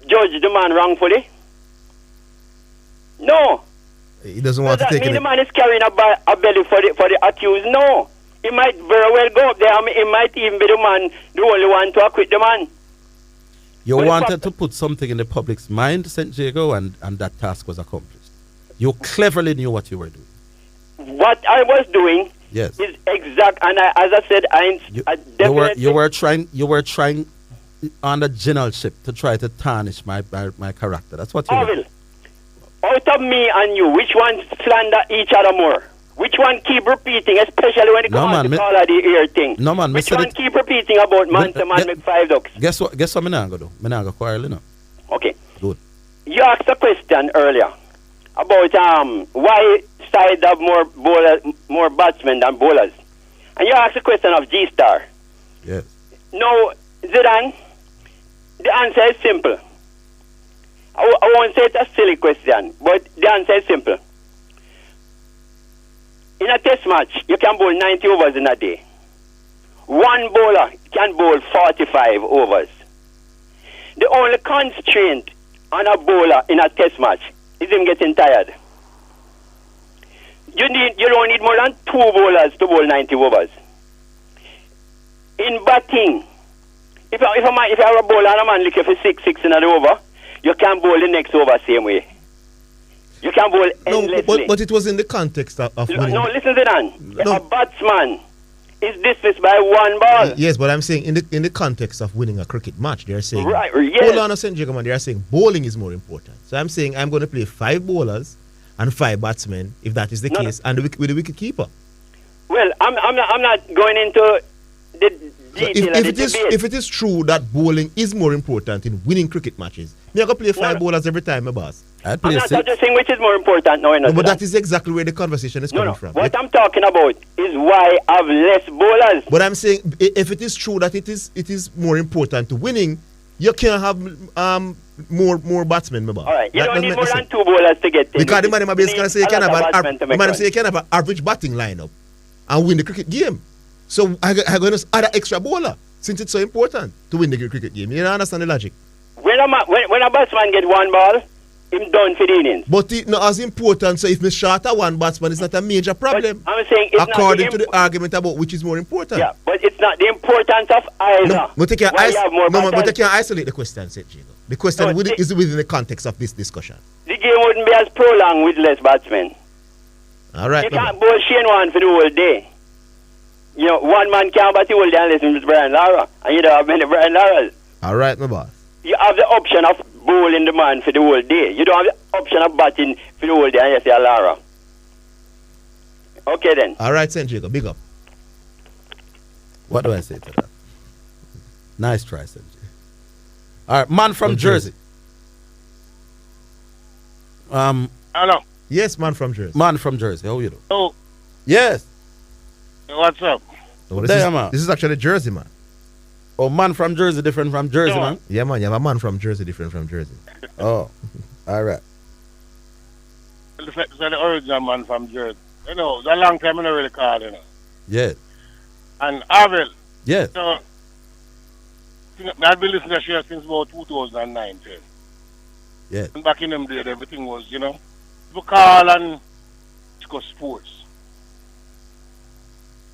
judge the man wrongfully? No. He doesn't want to take it. Does that mean the man is carrying a belly for the accused? No. He might very well go up there. I mean, it might even be the man, the only one to acquit the man. You wanted to put something in the public's mind, St. Jago, and that task was accomplished. You cleverly knew what you were doing. What I was doing is exact, and as I said, you were trying on the generalship to try to tarnish my character. That's what you were doing. Out of me and you, which one slander each other more? Which one keep repeating, especially when it comes to call of the ear thing? No, man. Which one keep repeating about man to man make 5 ducks? Guess what I'm going to do? I'm going to quarrel, you know. Okay. Good. You asked a question earlier about why sides have more batsmen than bowlers. And you asked a question of G-Star. Yes. No, Zidane, the answer is simple. I won't say it's a silly question, but the answer is simple. In a test match, you can bowl 90 overs in a day. One bowler can bowl 45 overs. The only constraint on a bowler in a test match is him getting tired. You don't need more than 2 bowlers to bowl 90 overs. In batting, if you have a bowler and a man looking for 6 in an over, you can bowl the next over same way. You can bowl endlessly. No, but it was in the context of winning. No, listen, Zidane. A batsman is dismissed by 1 ball. Yes, but I'm saying in the context of winning a cricket match, they're saying, yes. Hold on a second, Jago, they are saying bowling is more important. So I'm saying I'm going to play 5 bowlers and 5 batsmen, if that is the case, and with the wicket keeper. Well, I'm not going into the detail of the debate. If it is true that bowling is more important in winning cricket matches, I'm going to play 5 bowlers every time, my boss. I'd play I'm not suggesting which is more important now. No, but that is exactly where the conversation is coming from. What I'm talking about is why I have less bowlers. But I'm saying if it is true that it is more important to winning, you can have more batsmen, my boss. All right, you don't need more than 2 bowlers to get in. Because the man basically say you can have an average batting lineup and win the cricket game. So I'm going to add an extra bowler since it's so important to win the cricket game. You don't understand the logic? When a batsman get 1 ball, him done for the innings. But it's not as important. So if me short at 1 batsman, it's not a major problem. But I'm saying it's according to the argument about which is more important. Yeah, but it's not the importance of either. No, but you can't isolate the question, said Jago. The question is within the context of this discussion. The game wouldn't be as prolonged with less batsmen. All right. You can't bowl Shane Warne for the whole day. You know, one man can't bat the whole day unless it's Brian Lara. And you don't have many Brian Laras. All right, my boss. You have the option of bowling the man for the whole day. You don't have the option of batting for the whole day unless you're Lara. Okay then. All right, St. Jago. Big up. What do I say to that? Nice try, St. Jago. All right, man from Jersey. Hello. Yes, man from Jersey. Man from Jersey. How are you doing? Oh. Yes. What's up? This is actually Jersey, man. Oh, man from Jersey different from Jersey, man? Yeah, man. You have a man from Jersey different from Jersey. Oh, all right. So the original man from Jersey. You know, it's a long time I don't really call, you know. Yeah. And Orville. Yeah. So, I've been listening to Share since about 2009. Yeah. And back in them days, everything was, you know, people call and discuss sports.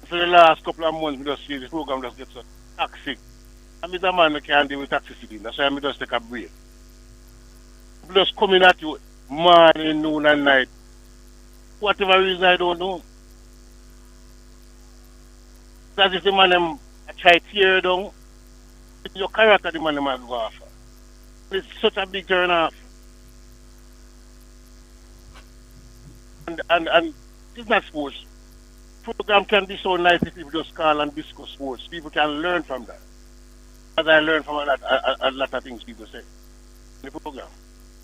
For the last couple of months, we just see this program just gets so toxic. I'm a man who can't deal with toxicity. That's why I just take a break. People just coming at you morning, noon, and night. Whatever reason, I don't know. It's as if the man them try to tear down. It's your character the man them has go after. It's such a big turn off. And it's not sports. Program can be so nice if people just call and discuss sports. People can learn from that. As I learn from a lot of things people say in the program.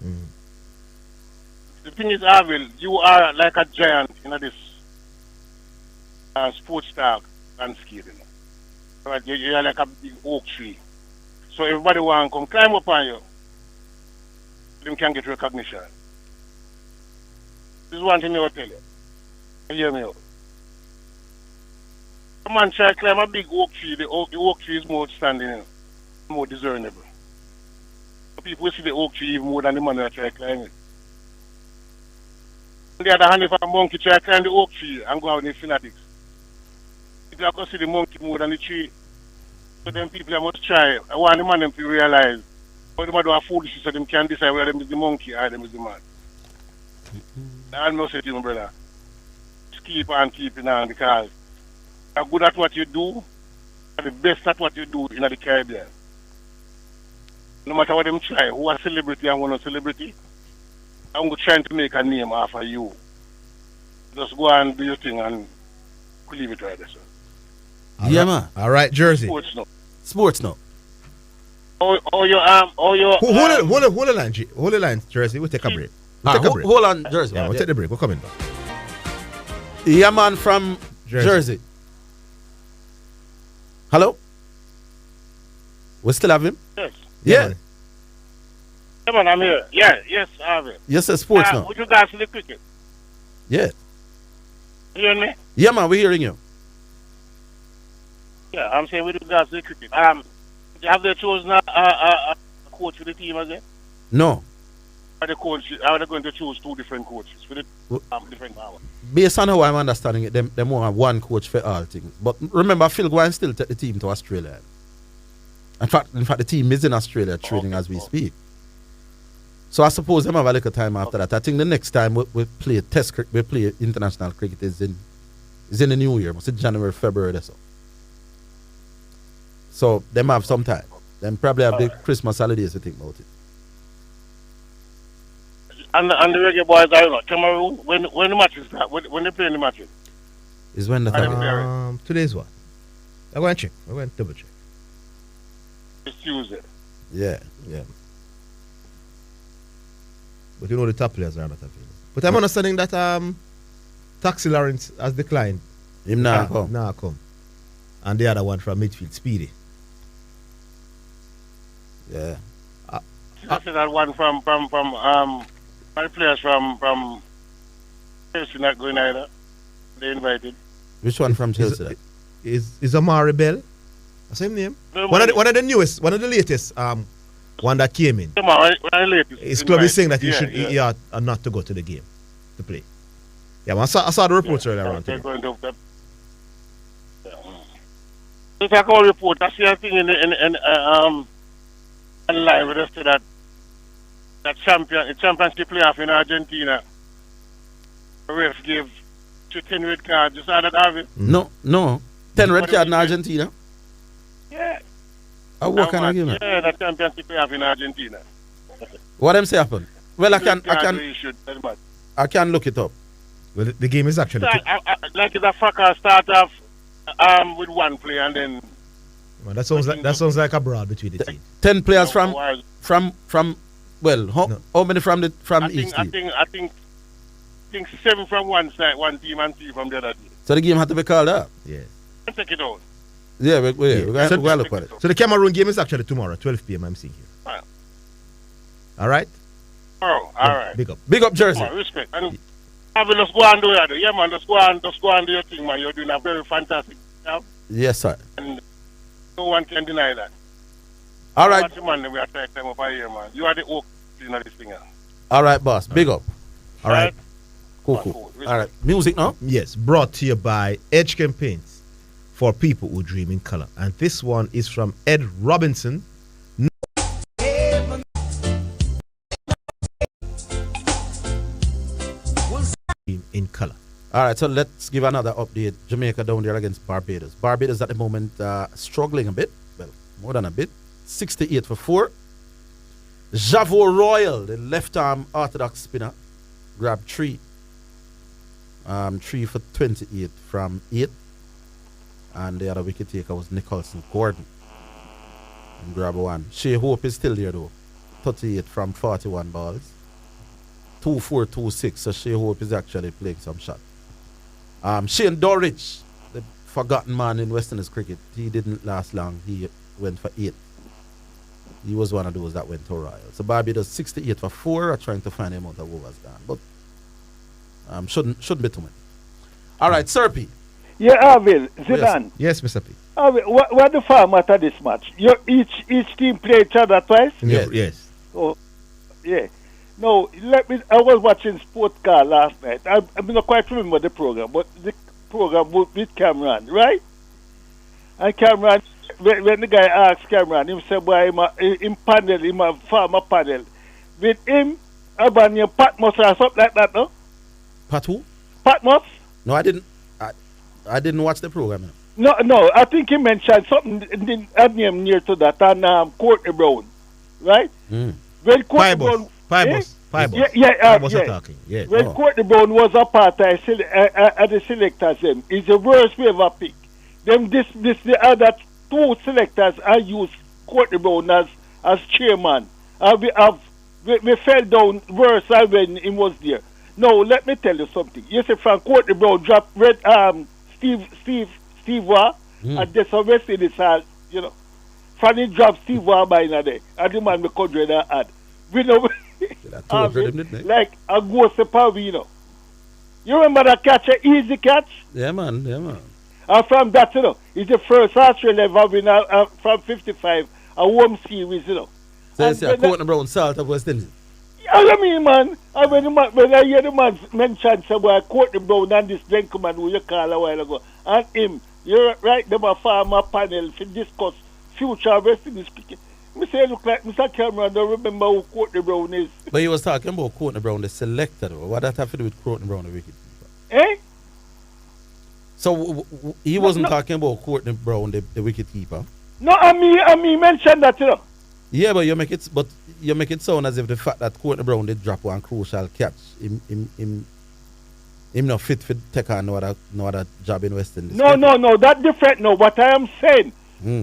Mm. The thing is, Orville, you are like a giant in this sports talk landscape. You know? Right? You're like a big oak tree. So everybody want to come climb up on you. Them can get recognition. This is one thing I will tell you. You hear me out? A man try to climb a big oak tree. The oak tree is more outstanding, you know, more discernible. So people see the oak tree even more than the man that try to climb it. On the other hand, if a monkey try to climb the oak tree and go out in the fanatics, people are going to see the monkey more than the tree. So then people must try. I want the man them to realize when them do a foolishness so them can decide whether them is the monkey or them is the man. I must say to you, my brother, just keep on keeping on because you're good at what you do, you're the best at what you do in the Caribbean. No matter what them try, who are celebrity and one not celebrity, I'm trying to make a name after you. Just go and do your thing and leave it right there, sir. Yeah, man. All right, Jersey. Sports now. Sports now. Hold the line, Jersey. We'll take a break. Hold on, Jersey. Yeah, we'll take the break. We're coming back. Yeah, man from Jersey. Hello? We still have him? Yes. Yeah. Yeah, man, I'm here. Yeah, yes, I have it. Yes, sir, sports now. With regards to the cricket. Yeah. You hearing me? Yeah, man, we're hearing you. Yeah, I'm saying with regards to the cricket. Have they chosen a coach for the team again? No. Are they going to choose two different coaches for the different power? Based on how I'm understanding it, they more have one coach for all things. But remember, Phil Gwynn still take the team to Australia. In fact, the team is in Australia training as we speak. So I suppose them have a little time after that. I think the next time we play test cricket, we play international cricket is in the new year. Must be January, February or so. So them have some time. Them probably have the Christmas holidays to think about it. And the reggae boys are not Cameroon. When the matches start, when they play in the matches. Is when the time. Today's what? I'm going to check. I'm going to double check. It's Tuesday. Yeah. But you know the top players are not available. But I'm understanding that Taxi Lawrence has declined. Him now come. And the other one from midfield, Speedy. Yeah. I said that one from my players from Chelsea not going either. They invited. Which one from Chelsea? Is Omar Bell? That's his name. One of the newest, one of the latest one that came in. His club is saying that he ought not to go to the game to play. Yeah, I saw the reports earlier on today. If I call report, I see a thing in live with us that championship playoff in Argentina. The ref gave 10 red cards. You saw that, Harvey? No. 10 red cards in Argentina? Yeah. What kind of game? Yeah, the championship playoff in Argentina. What them say happened? Well, I can look it up. Well, the game is actually... Like it's a fucker start off with one player and then... Well, that sounds like a brawl between the teams. 10 players from well, how many from each team? I think 7 from one side, one team, and 3 from the other team. So the game had to be called up? Yeah. Take it out. Yeah, we're going to look at it. So the Cameroon game is actually tomorrow, 12 p.m. I'm seeing here. All right? Oh, all right. Big up. Big up, Jersey. Respect. And just go and do it. Yeah, man, just go and do your thing, man. You're doing a very fantastic job. Yes, sir. And no one can deny that. All right. Man, we are taking time over here, man. You are the oak in this thing. All right, boss. Big up. All right. Cool. All right. Music now? Yes, brought to you by Edge Campaigns for people who dream in color. And this one is from Ed Robinson. In color. All right, so let's give another update. Jamaica down there against Barbados. Barbados at the moment struggling a bit. Well, more than a bit. 68 for 4. Jago Royal, the left-arm orthodox spinner, grabbed 3. 3 for 28 from 8. And the other wicket taker was Nicholson Gordon. And grab 1. Shea Hope is still there though. 38 from 41 balls. 2-4-2-6. So Shea Hope is actually playing some shot. Shane Dorridge, the forgotten man in West Indies cricket, he didn't last long. He went for 8. He was one of those that went to Royal. So Barbados 68 for 4 are trying to find the amount of overs gone. But shouldn't be too many. All right, Sir P. Yeah, Orville, Zidane. Yes, Mr. P. Orville, what the format of this match? Each team play each other twice? Yes. Oh, yeah. No, I was watching Sports Car last night. I don't quite remember the program, but the program with Cameron, right? And Cameron, when the guy asked Cameron, he said, boy, him panel, him a farmer panel. With him, Albania Patmos or something like that, no? Pat who? Patmos? No, I didn't. I didn't watch the program. No, I think he mentioned something, a name near to that, and Courtney Brown, right? When Courtney Brown... Talking. Yeah. When Courtney Brown was a part of the selectors, it's the worst we ever pick. The other 2 selectors I used Courtney Brown as chairman. We fell down worse when he was there. Now let me tell you something. You see, Frank Courtney Brown dropped Steve Waugh, and there's a West Indies, you know. Franny dropped Steve Waugh by now there, and the man we could add. We know. Like a ghost of you know. You remember that catch, an easy catch? Yeah, man. And from that, you know, it's the first Australia ever winner from 55, a home series, you know. So it's a Courtney Brown salt of West Indies. I mean, man, when I hear the man mention somewhere Courtney Brown and this gentleman who you call a while ago, and him, you're right, them a farmer panel to discuss future West Indies cricket. I say, look like Mr. Cameron don't remember who Courtney Brown is. But he was talking about Courtney Brown, the selector, though. What that have to do with Courtney Brown, the wicketkeeper? Eh? So he wasn't talking about Courtney Brown, the wicketkeeper? No, I mean mentioned that, you know. Yeah, but you make it sound as if the fact that Courtney Brown did drop one crucial catch, him not fit to take on no other job in West Indies. No, that's different. No, what I am saying.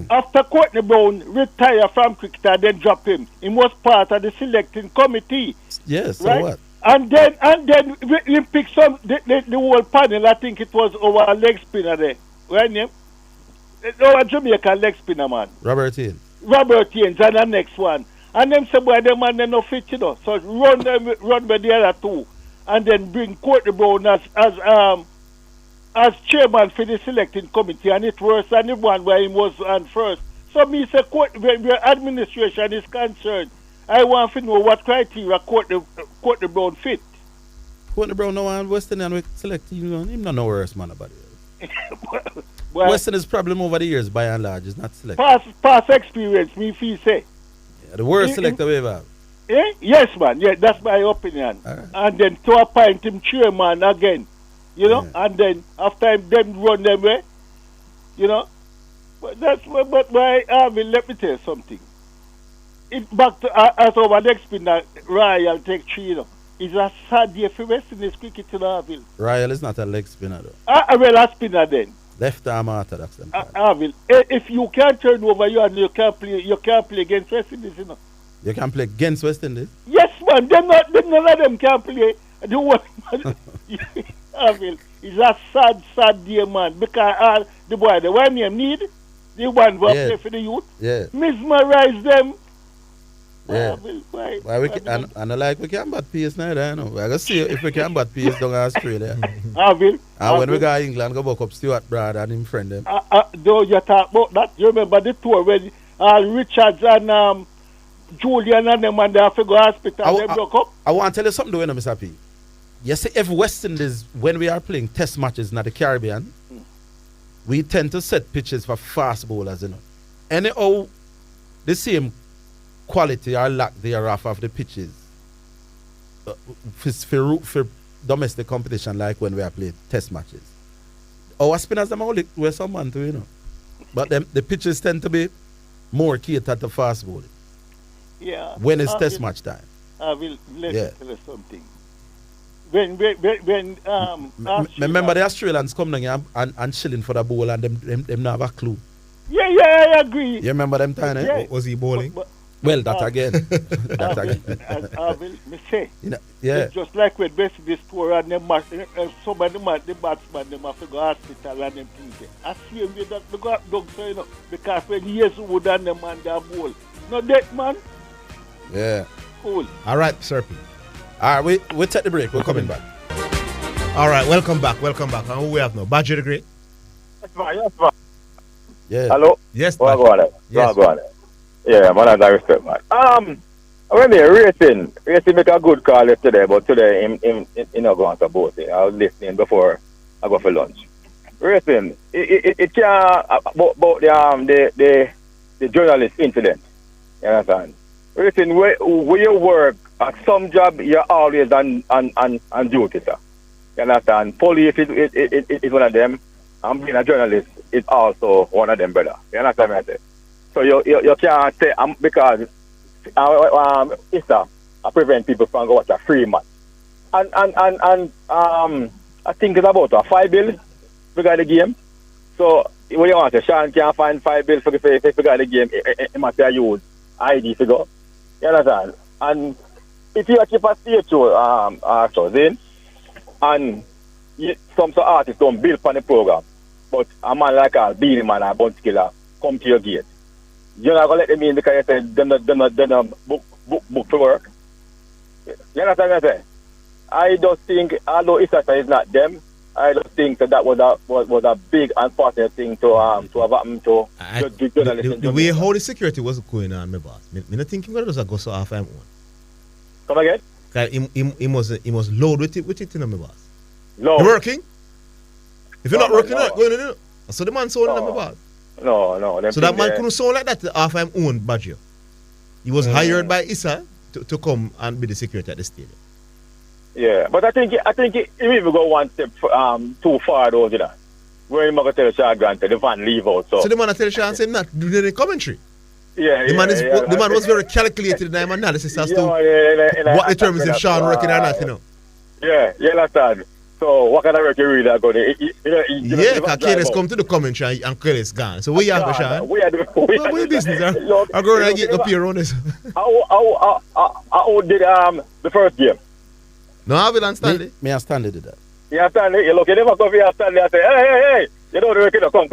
After Courtney Brown retired from cricket and then dropped him, he was part of the selecting committee. Yes, so right? what? And then we picked the whole panel. I think it was our leg spinner there. Right name? Our Jamaican leg spinner man. Robert Haynes and the next one. And them say, boy, them man they no fit, you know. So run by the other 2, and then bring Courtney Brown as chairman for the selecting committee, and it worse than the one where he was on first. So me say, where administration is concerned, I want to know what criteria Courtney Brown fit. Courtney Brown no one West Indian selecting, you know, him no worse man about it. West Indies problem over the years by and large is not selected. Past experience, me feel say. Yeah, the worst selector we ever have. Yes, man. Yeah, that's my opinion. Right. And then to appoint him chairman again. You know, and then after them run them way, you know. But let me tell you something. Back to as our next spin that Royal take 3, you know. It's a sad day for West Indies cricket in Orville. Royal is not a leg spinner though. Well, a spinner then. Left arm orthodox. Orville, if you can't turn over you and you can't play against West Indies, you know. You can play against West Indies? Yes, man. None of them can play. The one, Orville, it's a sad day, man. Because the boy, the one name need, the one who play for the youth. Yeah. Mesmerize them. Yeah. Why we can, and I like we can bat pace now, I know. I gotta see if we can bat pace down Australia. And when we go to England, go back up Stuart Brad and him friend them. Though you talk about that, you remember the tour when Richards and Julian and them and they have to go hospital, they broke up. I want to tell you something though, you know, Mr. P. You see, if West Indies, when we are playing test matches in the Caribbean, we tend to set pitches for fast bowlers, you know. Anyhow, the same quality or lack thereof of the pitches for domestic competition, like when we are playing test matches. Our spinners them only were someone to, you know. But the pitches tend to be more catered to fast bowling. Yeah. When it's test match time. I will tell you something. When remember the Australians come down here and chilling for the bowl and them not have a clue. Yeah, I agree. You remember them time, eh? Yeah. Was he bowling? Well, that again. I will say. You know, yeah. It's just like when West Indies tour and them some of the batsmen them have to go hospital and them things. I see them that they got dogs, so, you know, because when years would and them and their bowl. No dead man. Yeah. Cool. All right, Serpy. All right, we'll take the break. We're coming back. All right, welcome back. And who we have now? Baggio the Great? Yes, man. Yeah. Hello? Yes, go on. Yes. Go on. Yeah, man, I respect, man. When they racing make a good call yesterday, but today him not going to boat. I was listening before I go for lunch. Racing, it can't about the journalist incident. You understand? Racing, where you work at some job, you're always on duty, sir. You understand? Police is one of them, and being a journalist is also one of them, brother. You understand what I say? So you can't say because ISSA prevent people from going watch a free match. And I think it's about a 5 bill for the game. So what you want to say, Sean can't find 5 bills for the game, he must use ID to go. You understand? And if you keep a stage show, then and some artists don't build on the program, but a man like a Beanie Man or Bounty Killer come to your gate. You're not going to let them in because you said they're not book for work. You understand what I say? I just think, although ISSA is not them, I just think that was a big unfortunate thing to have happened to the journalists. The way how the security was going on, my boss. I don't think he was go so half time on. Come again? He must load with it, my boss. Load. You working? If you're not working, not going to do. So the man sold it, my boss. No. So that man couldn't sound like that half time own Baggio. He was hired by ISSA to come and be the security at the stadium. Yeah, but I think he even go one step too far though, you know. Where he might tell Sean Grant the van leave out. So the man tell Sean say not do any commentary. Yeah, the man was very calculated in the analysis as to what determines if Sean working or not, you know. Yeah, understand. So what kind of work you really are going to yeah, because Kelly's come to the commentary and Kelly's gone. So where you have Sean? Where business are going to get up here on this? How did the first game? No, I will Stanley. Me and Stanley did that. Yeah, Stanley, you look at him come here, Stanley, I say, hey, you don't work it, come.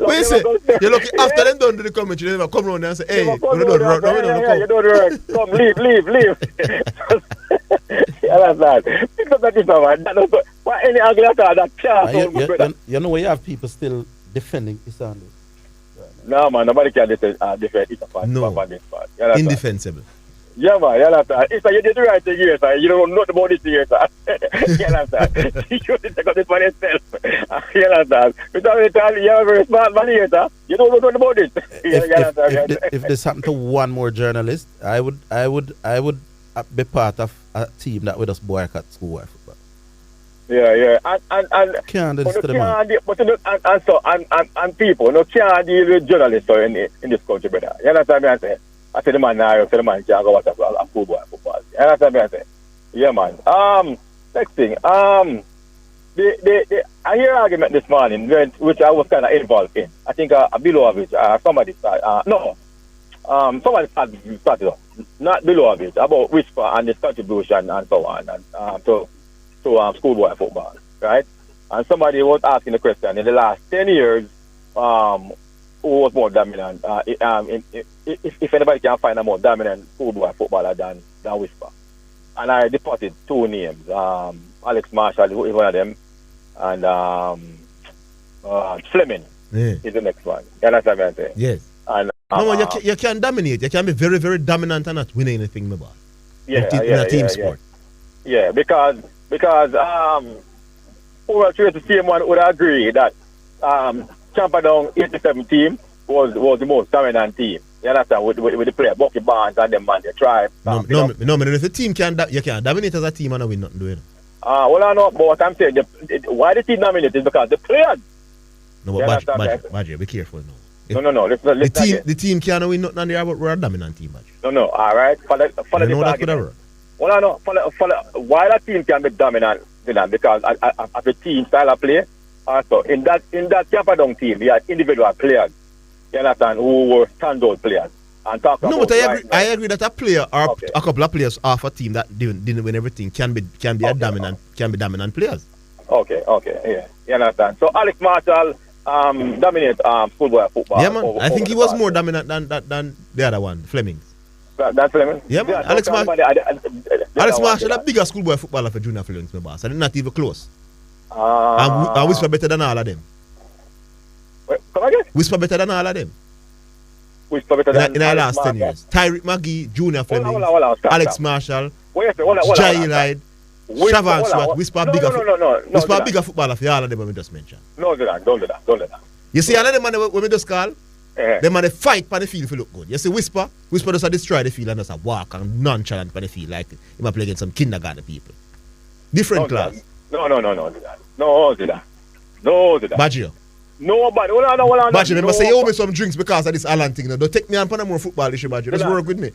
Wait a second. You look after them done the commentary, they come around and say, hey, you don't work. You don't work. Come, leave. Yeah, that's that. Because that is not man. Why any ugly at all that can't. You know where you have people still defending Stanley. No, man, nobody can defend it apart. No. Indefensible. Yeah, man, you understand. It's like you did the right thing here, sir. You don't know about this here, sir. You understand? You should take up this one yourself. You understand? Without you have a very smart man here, sir. You don't know about it. If this happened to one more journalist, I would be part of a team that would just boycott school football. Yeah. And can't do this to the man. And people can't deal with journalists in this country, brother. You understand what I'm saying? I said the man now, the man can't go watch a football. You understand what I'm saying? Yeah, man. Next thing, I hear an argument this morning, which I was kind of involved in. I think below average, somebody started off, not below average, about Whisper and his contribution and so on, and to schoolboy football, right? And somebody was asking the question, in the last 10 years, who was more dominant? If anybody can find a more dominant footballer than Whisper. And I deposited two names. Alex Marshall is one of them. And Fleming is the next one. You understand what I'm saying? Yes. And, you can dominate. You can be very, very dominant and not win anything, in a team sport. Yeah, because who the same one would agree that Camperdown 87 team was the most dominant team. You understand? With the player, Bucky Barnes and them man, they try. No, if the team you can dominate as a team and win nothing doing. Well, I know, but what I'm saying, why the team dominate is because the players. No, but Baggio, be careful now. No. The team can't win nothing and we're a dominant team, Baggio. No, all right. Follow this argument. Well, I know. Follow, why that team can be dominant, because of the team style of play. Also, in that Camperdown team, we had individual players, you understand, who were standout players. And but I agree that a player or a couple of players off a team that didn't win everything can be dominant players. Okay, yeah, you understand. So Alex Marshall dominate football. Yeah, man. I think he was more dominant than the other one, Fleming. That's Fleming? Yeah, man. Alex Marshall, the biggest schoolboy footballer for junior Fleming, my boss. And not even close. And Whisper better than all of them. Come again? Whisper better than all of them. Whisper better than in the last 10 years. Tyreek McGee, Junior Fleming, Alex Marshall, Jai Hyde, Shavan Swat, Whisper bigger footballer for all of them we just mentioned. No, don't do that. You see, all of them when we just call, them man they fight for the field if you look good. You see, Whisper just destroy the field and just walk and nonchalant for the field like he might play against some kindergarten people. Different class. No, do that. Baggio. Nobody. Baggio, they must say you owe me some drinks because of this Alan thing. Don't take me on for more football issue, Baggio. Just work with me.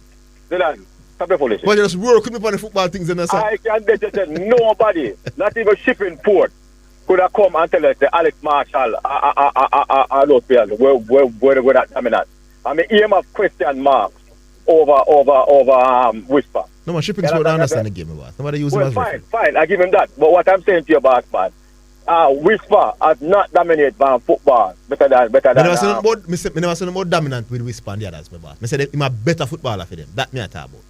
Stop the foolish. Baggio, just work with me for the football things in the side. I can bet you that nobody, not even shipping port, could have come and tell us that Alex Marshall are those players were that dominant. I mean, he have question marks over Whisper. No, man, shipping port, I understand the game about. Nobody use him as fine, I give him that. But what I'm saying to you, boss man, Whisper has not dominated football better than. I never say about dominant with Whisper and the others, my boss. I said he's a better footballer for them. That me I talk about.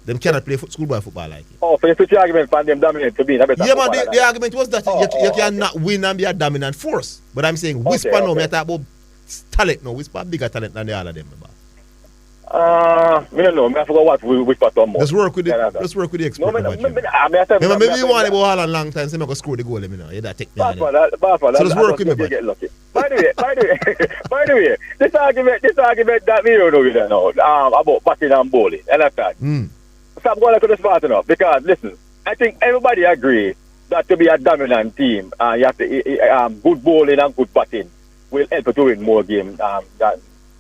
Them cannot play schoolboy football like it. Oh, so you switch the argument for them dominant to be a better footballer. Yeah, man, the argument was that you cannot win and be a dominant force. But I'm saying Whisper now, me I talk about talent now. Whisper a bigger talent than the all of them, my boss. I don't know. I forgot what Whisper talking about. Just work with the expert. Maybe you want to go all a long time, so I'm going to score the goal. Let me know. You don't take me on it. So just work with me, man. By the way, this argument that we don't know about batting and bowling, understand? Stop going to the spot enough because listen, I think everybody agrees that to be a dominant team, you have to good bowling and good batting will help you to win more games than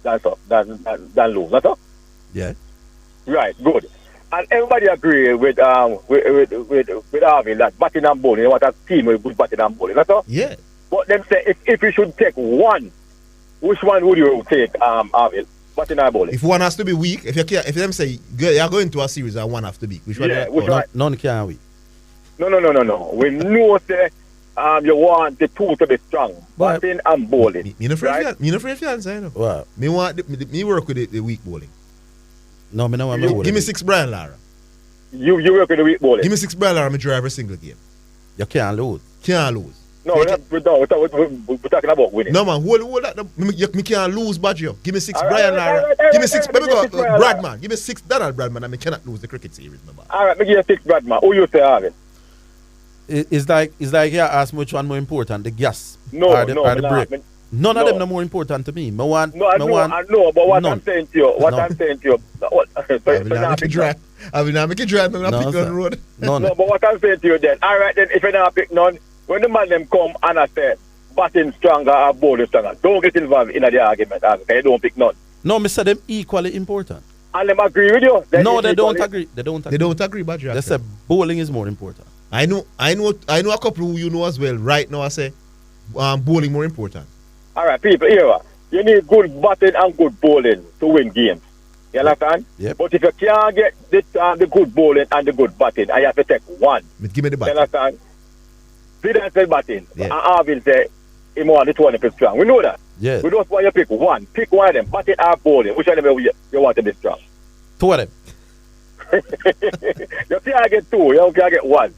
lose. That's all. Yeah. Right. Good. And everybody agree with Arvin that batting and bowling. You want a team with good batting and bowling. That's all. Yeah. But them say if you should take one, which one would you take, Arvin? Batting and bowling. If one has to be weak, if them say you're going to a series and one has to be, which one? Yeah. Which one? None can we. No. We know say you want the two to be strong. Batting and bowling. Me no afraid for answer, you know. What? Me work with the weak bowling. No, me no want to. Give me 6 Brian Lara. You work with the weak bowling. Give me 6 Brian Lara, me drive every single game. You can't lose. No, we're talking about winning. No, man, hold that. Me can't lose, Baggio. Give me 6 Brian Lara. Give me 6. Let me go, Bradman. Give me 6 Donald Bradman, and I cannot lose the cricket series, my man. All right, me give you 6 Bradman. Who you say, Arvin? It's like you ask which one more important, the gas or the brake. None of them are more important to me. I know, but what I'm saying to you, I will not make it drive, I'm not pick on the road. No, but what I'm saying to you then, all right then, if you not pick none, when the man them come and I say, batting stronger or bowling stronger, don't get involved in the argument, okay? Don't pick none. No, me say them equally important. And them agree with you? No, they don't agree. They don't agree, Baggio. They say bowling is more important. I know a couple who you know as well. Right now, I say bowling more important. All right, people, here you need good batting and good bowling to win games. You understand? Yep. But if you can't get the good bowling and the good batting, I have to take one. Give me the batting. You understand? Zidane said batting. And Orville said he want the 20 for strong. We know that. Yeah. We just want you pick one. Pick one of them. Batting or bowling. Which one of them you want to be strong? 2 of them. You can't get 2. You can't get 1.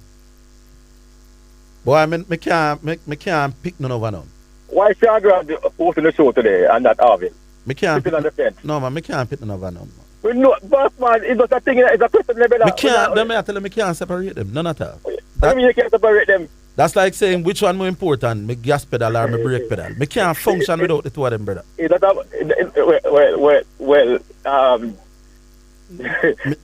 Boy, I mean, me can't pick none over none. Why Shagran hosting the show today and not Orville? Me can't pick on the fence. No, man, me can't pick none over none. We know, boss man, it's just a thing, it's a question level. Me can't, them I tell them, me can't separate them, none at all. I mean, you can't separate them. That's like saying which one more important, me gas pedal or me brake pedal. Me can't function without the 2 of them, brother.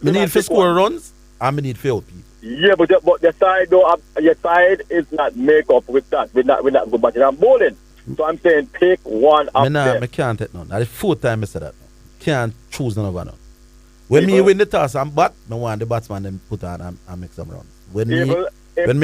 Me need for score runs and me need for help people. Yeah, but the side though, your side is not make up with that. We're not good batting and bowling. So I'm saying pick one of them. Me can't take none. That's the 4th time I said that. Can't choose none over none. When me win the toss and bat, I want the batsman them put on and make some runs. When me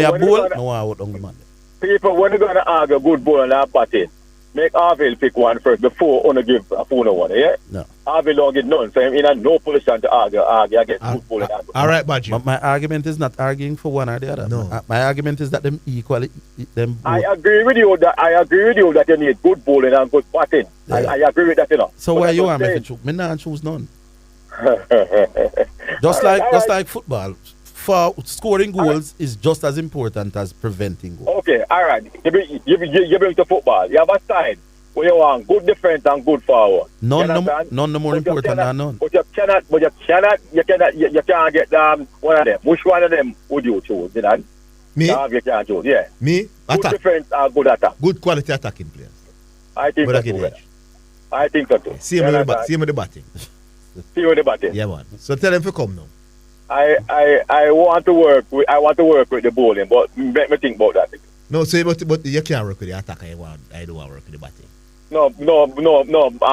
a bowl, I want out on the man. People, when you're gonna argue good bowl and not batting, make Orville pick one first before you give a phone one, yeah? No. Orville don't get none, so I'm in no position to argue against good bowl and argue. All right, Baggio. But my argument is not arguing for one or the other. No. My argument is that them equally them both. I agree with you that you need good bowling and good batting. Yeah. I agree with that, you know. So why you want me to choose? Me not choose none. Just like football. For scoring goals is just as important as preventing goals. Okay, all right. You bring to football. You have a side where you want good defense and good forward. None the more important than none. But you can't get one of them. Which one of them would you choose? You know? Me? You can't choose, yeah. Me? Good Attack. defense and good attack. Good quality attacking players. I think so too. I think so too. See him with the batting. See you with the batting. Yeah, man. So tell them to come now. I want to work with the bowling, but let me think about that. No, so but you can't work with the attack. I don't want to work with the batting. No.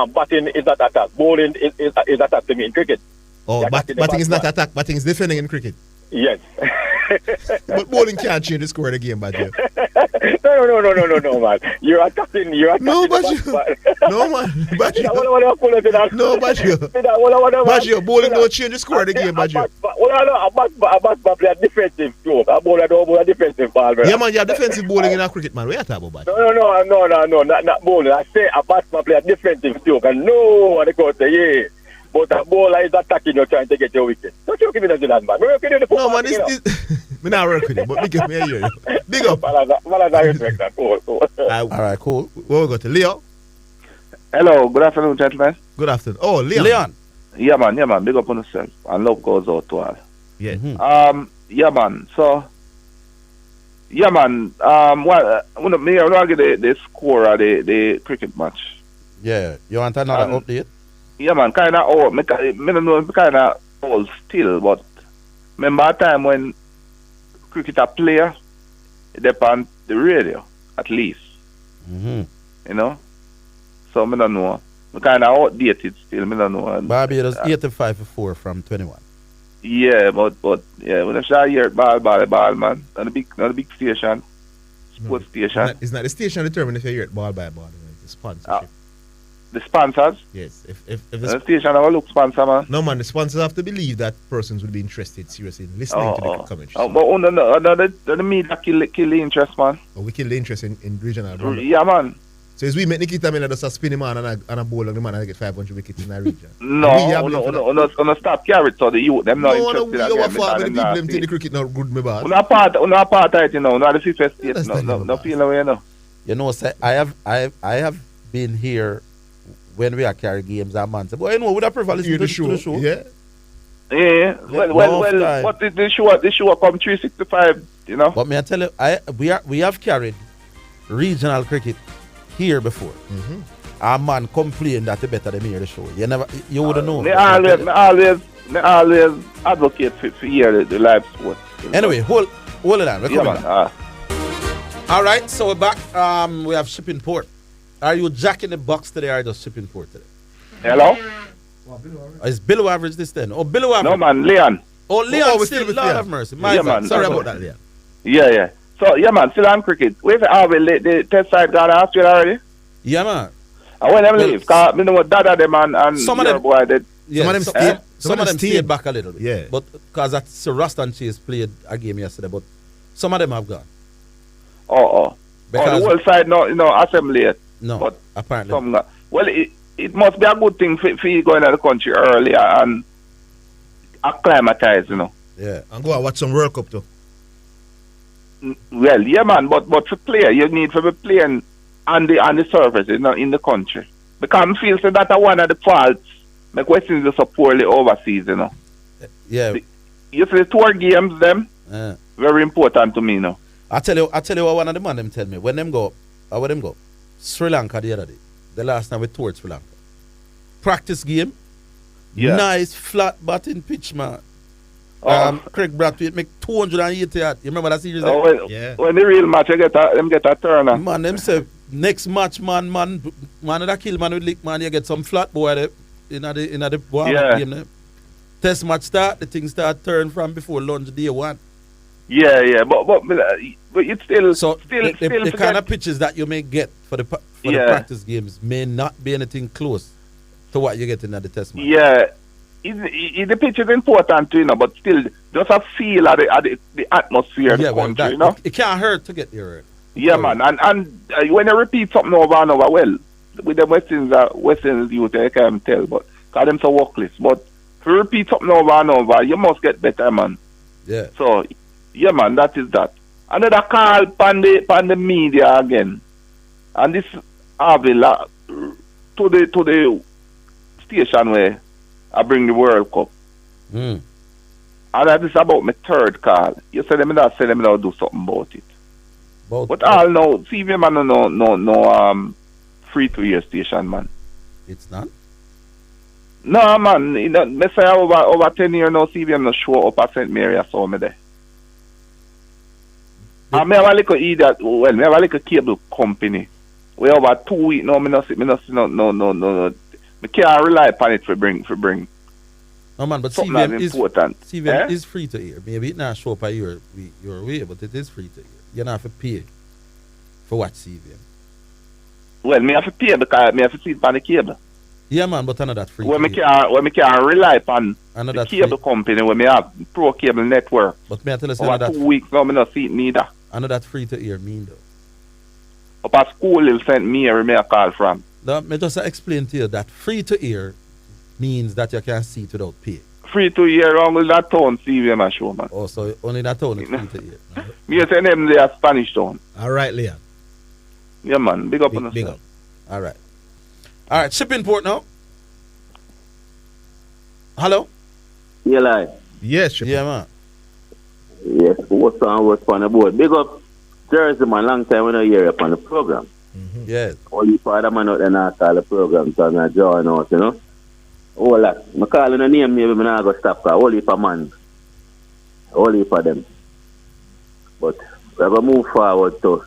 Batting is not attack. Bowling is attack to me in cricket. Oh, batting is not attack. Batting is defending in cricket. Yes. But bowling can't change the score of the game, Baggio. No, man. You're attacking. No, Baggio. No, man. Baggio. No, Baggio. Baggio, bowling don't change the score of the game, Baggio. A batsman play a defensive stroke. A bowler don't bowl a defensive ball, brother. Yeah, man, you have defensive bowling in a cricket, man. What are you talking about, Baggio? No, not bowling. I say a batsman play a defensive stroke. And no one goes say, yeah. But a bowler is attacking you, trying to get your wicket. Don't you give me the Zidane, man. No, man, me not work with you, but big up, me hear you. Big up. All right, cool. Where we go to? Leo? Hello, good afternoon, gentlemen. Good afternoon. Oh, Leon. Yeah, man, big up on yourself. And love goes out to all. Yeah. Mm-hmm. Yeah, man, so... Yeah, man, me I get the score of the cricket match. Yeah, you want another update? Yeah, man, kind of old. I don't know, kind of old still, but remember a time when cricketer player, they on the radio, at least. Mm-hmm. You know? So, I don't know. I kind of outdated still, I don't know. Barbados 85-4 from 21. Yeah, but yeah, when I hear ball, man, on the big station, sports station. It's not the station determined if you hear it ball by ball. It's sponsorship. The sponsors? Yes. If the station have a look sponsor, man. No, man, the sponsors have to believe that persons would be interested seriously in listening to the commentary. But the media kill the interest, man. Oh, we kill the interest in regional. Bro. Yeah, man. So as we make Nikita Miller just a spinning man and a bowl of the man and get 500 wickets in the region. No, stop carry it so the youth, them not interested. No, the people them take the cricket not good, me boss. No part of it, you know, not the FIFA state, no feel away, you know. You know, say, I have been here when we are carry games and man say, boy, you know, would I prefer listening to the show? Yeah. Yeah. Well, what did the show come 365, you know? But may I tell you, we have carried regional cricket here before. Mm-hmm. Our man complained that they better than me hear the show. You wouldn't know. They always advocate for hear the live sport. Anyway, hold it on. We're coming back. All right, so we're back. We have shipping port. Are you jacking the box today or just shipping port today? Hello? Is below average this then? Oh, below average? No, man, Leon. Oh, Leon still, Lord have mercy. Yeah, man. Sorry about that, Leon. Yeah. So, yeah, man, still on cricket. Where's the test side got Australia already? Yeah, man. I want them leave, because I know what Dada them and some of them, boy did. Yeah, some of them stayed back a little bit. Yeah. But because Sir Rust and Chase played a game yesterday, but some of them have gone. Oh, the whole side assembly yet. No, but apparently. Well, it must be a good thing for you going to the country earlier and acclimatize, Yeah, and go and watch some World Cup too. Well, yeah, man, but for player, you need to be playing on the surface, in the country. Because I feel that one of the faults make West Indies so poorly overseas, Yeah. You see the tour games, them, very important to me, I tell you what one of the man them tell me. When them go, Sri Lanka the other day. The last time we toured Sri Lanka. Practice game. Yeah. Nice flat batting pitch, man. Craig Bradfield make 280 yards. You remember that series? When the real match, get a turner. Man, them say next match, man that kill man with lick, man, you get some flat boy there in the warm-up game there. Test match start, the thing start turn from before lunch day one. Yeah, but it's still the kind of pitches that you may get for the practice games may not be anything close to what you get in the test match. Yeah. The pitch is important too, but still just a feel of the atmosphere of the country, It can't hurt to get there. Yeah, man, and when you repeat something over and over, well, with the West Indies youth, I can't tell, but because them so workless. But if you repeat something over and over, you must get better, man. Yeah. So, yeah, man, that is that. Another call on the media again, and this Orville to the station where I bring the World Cup. And that is about my third call. You said them that say them now do something about it. But all know, CVM man no free to air station, man. It's not? No, man. Me say over 10 years now, CVM no show up at St. Mary. I saw me there. And me have a little idiot. Well, me have a little cable company. We over 2 weeks now. Me no. We can't rely upon it for bring. No man, but CVM is important. CVM is free to air. Maybe it not show up your way, but it is free to air. You don't have to pay for watch CVM. Well, me have to pay because me have to see it on the cable. Yeah man, but I know that free. When me can't rely upon the cable company when me have Pro Cable Network. But me I tell you over that 2 weeks now, me not see it neither. I know that free to air mean though. Up at school, they'll send me a call from. No, me just explain to you that free to air means that you can see it without pay. Free to air only that town CVM show, man. Oh, so only that town is free to air. Me send them there Spanish town. All right, Leon. Yeah, man. Big up on us. Big up. All right. Shipping port now. Hello? Yeah, like. Yes, shipping. Yeah, man. Yes, what's on the board? Big up Jersey, man. Long time when I hear up on the program. Yes. All you father man out there now call the program, so I'm not drawing out, Oh, like, I'm calling a name, maybe I'm not going to stop, because all for man. All for them. But we're going to move forward to